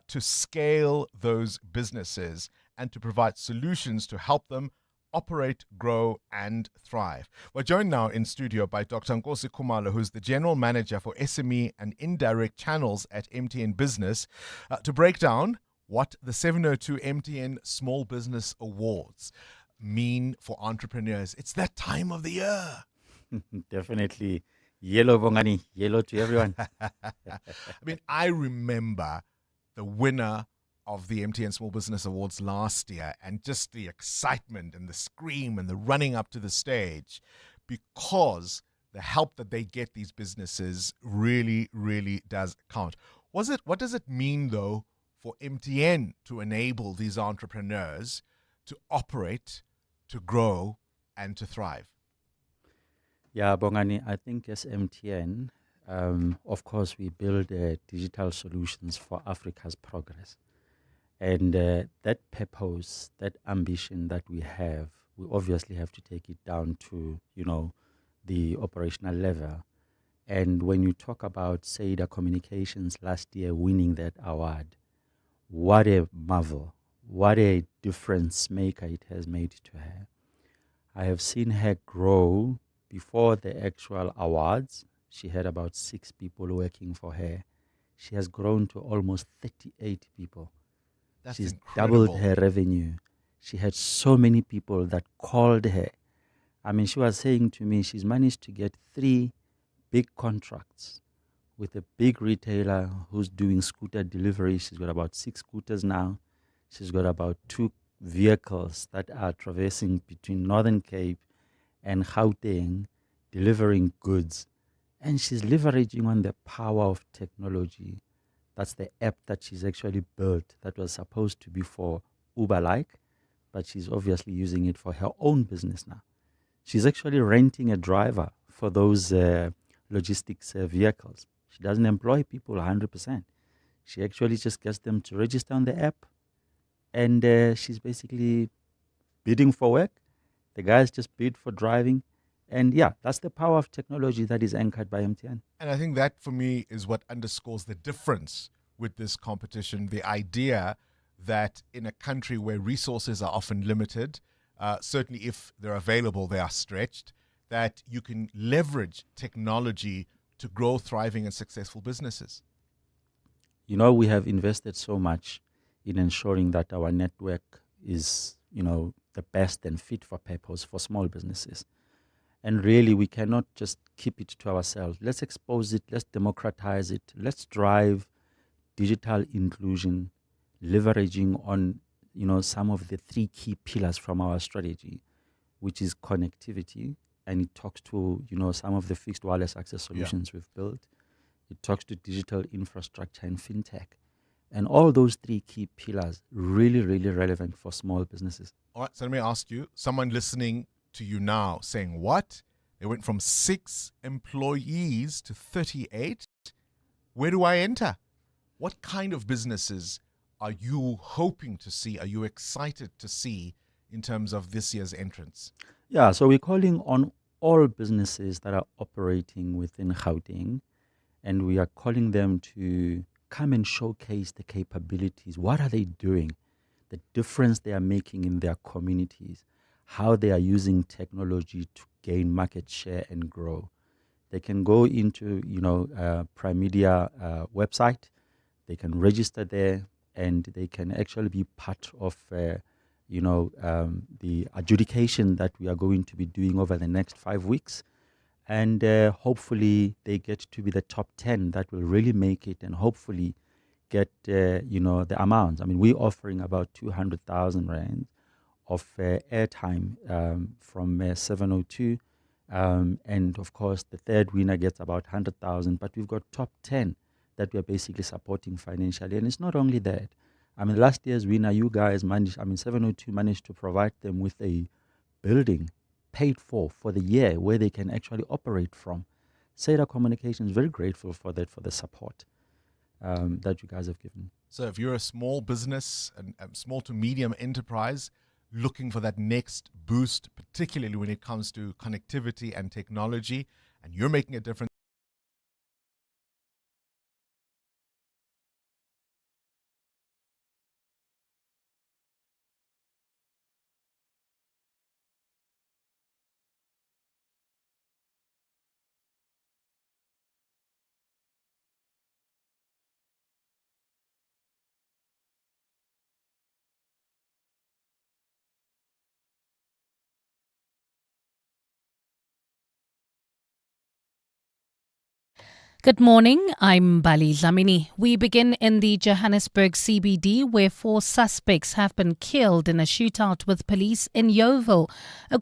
to scale those businesses and to provide solutions to help them operate, grow, and thrive. We're joined now in studio by Dr. Nkosi Khumalo, who's the General Manager for SME and Indirect Channels at MTN Business, to break down what the 702 MTN Small Business Awards mean for entrepreneurs. It's that time of the year. Definitely. Yellow, Bongani. Yellow to everyone. I remember the winner of the MTN Small Business Awards last year and just the excitement and the scream and the running up to the stage, because the help that they get these businesses really, really does count. What does it mean, though, for MTN to enable these entrepreneurs to operate, to grow, and to thrive? Yeah, Bongani, I think as MTN, of course, we build digital solutions for Africa's progress. And that purpose, that ambition that we have, we obviously have to take it down to, the operational level. And when you talk about Seda Communications last year winning that award, what a marvel, what a difference maker it has made to her. I have seen her grow before the actual awards. She had about 6 people working for her. She has grown to almost 38 people. That's She's incredible. doubled her revenue. She had so many people that called her. I mean, she was saying to me, she's managed to get 3 big contracts with a big retailer who's doing scooter delivery. She's got about 6 scooters now. She's got about 2 vehicles that are traversing between Northern Cape and Gauteng, delivering goods. And she's leveraging on the power of technology. That's the app that she's actually built that was supposed to be for Uber-like, but she's obviously using it for her own business now. She's actually renting a driver for those logistics vehicles. She doesn't employ people 100%. She actually just gets them to register on the app, and she's basically bidding for work. The guys just bid for driving. And yeah, that's the power of technology that is anchored by MTN. And I think that for me is what underscores the difference with this competition. The idea that in a country where resources are often limited, certainly if they're available, they are stretched, that you can leverage technology to grow thriving and successful businesses. You know, we have invested so much in ensuring that our network is, you know, the best and fit for purpose for small businesses. And really, we cannot just keep it to ourselves. Let's expose it. Let's democratize it. Let's drive digital inclusion, leveraging on, you know, some of the 3 key pillars from our strategy, which is connectivity. And it talks to, you know, some of the fixed wireless access solutions we've built. It talks to digital infrastructure and fintech. And all those 3 key pillars really, really relevant for small businesses. All right, so let me ask you, someone listening to you now saying, what? They went from 6 employees to 38? Where do I enter? What kind of businesses are you hoping to see? Are you excited to see in terms of this year's entrance? Yeah, so we're calling on all businesses that are operating within Gauteng, and we are calling them to come and showcase the capabilities. What are they doing? The difference they are making in their communities, how they are using technology to gain market share and grow. They can go into, you know, Prime Media website. They can register there, and they can actually be part of, you know, the adjudication that we are going to be doing over the next 5 weeks. And hopefully they get to be the top 10 that will really make it, and hopefully get, you know, the amounts. I mean, we're offering about 200,000 rand of airtime from 702. And of course, the third winner gets about 100,000, but we've got top 10 that we are basically supporting financially. And it's not only that. I mean, last year's winner, you guys managed, 702 managed to provide them with a building paid for the year where they can actually operate from. Seda Communications is very grateful for that, for the support that you guys have given. So if you're a small business, a small to medium enterprise, looking for that next boost, particularly when it comes to connectivity and technology, and you're making a difference, Good morning, I'm Bali Dlamini. We begin in the Johannesburg CBD, where 4 suspects have been killed in a shootout with police in Yeoville. A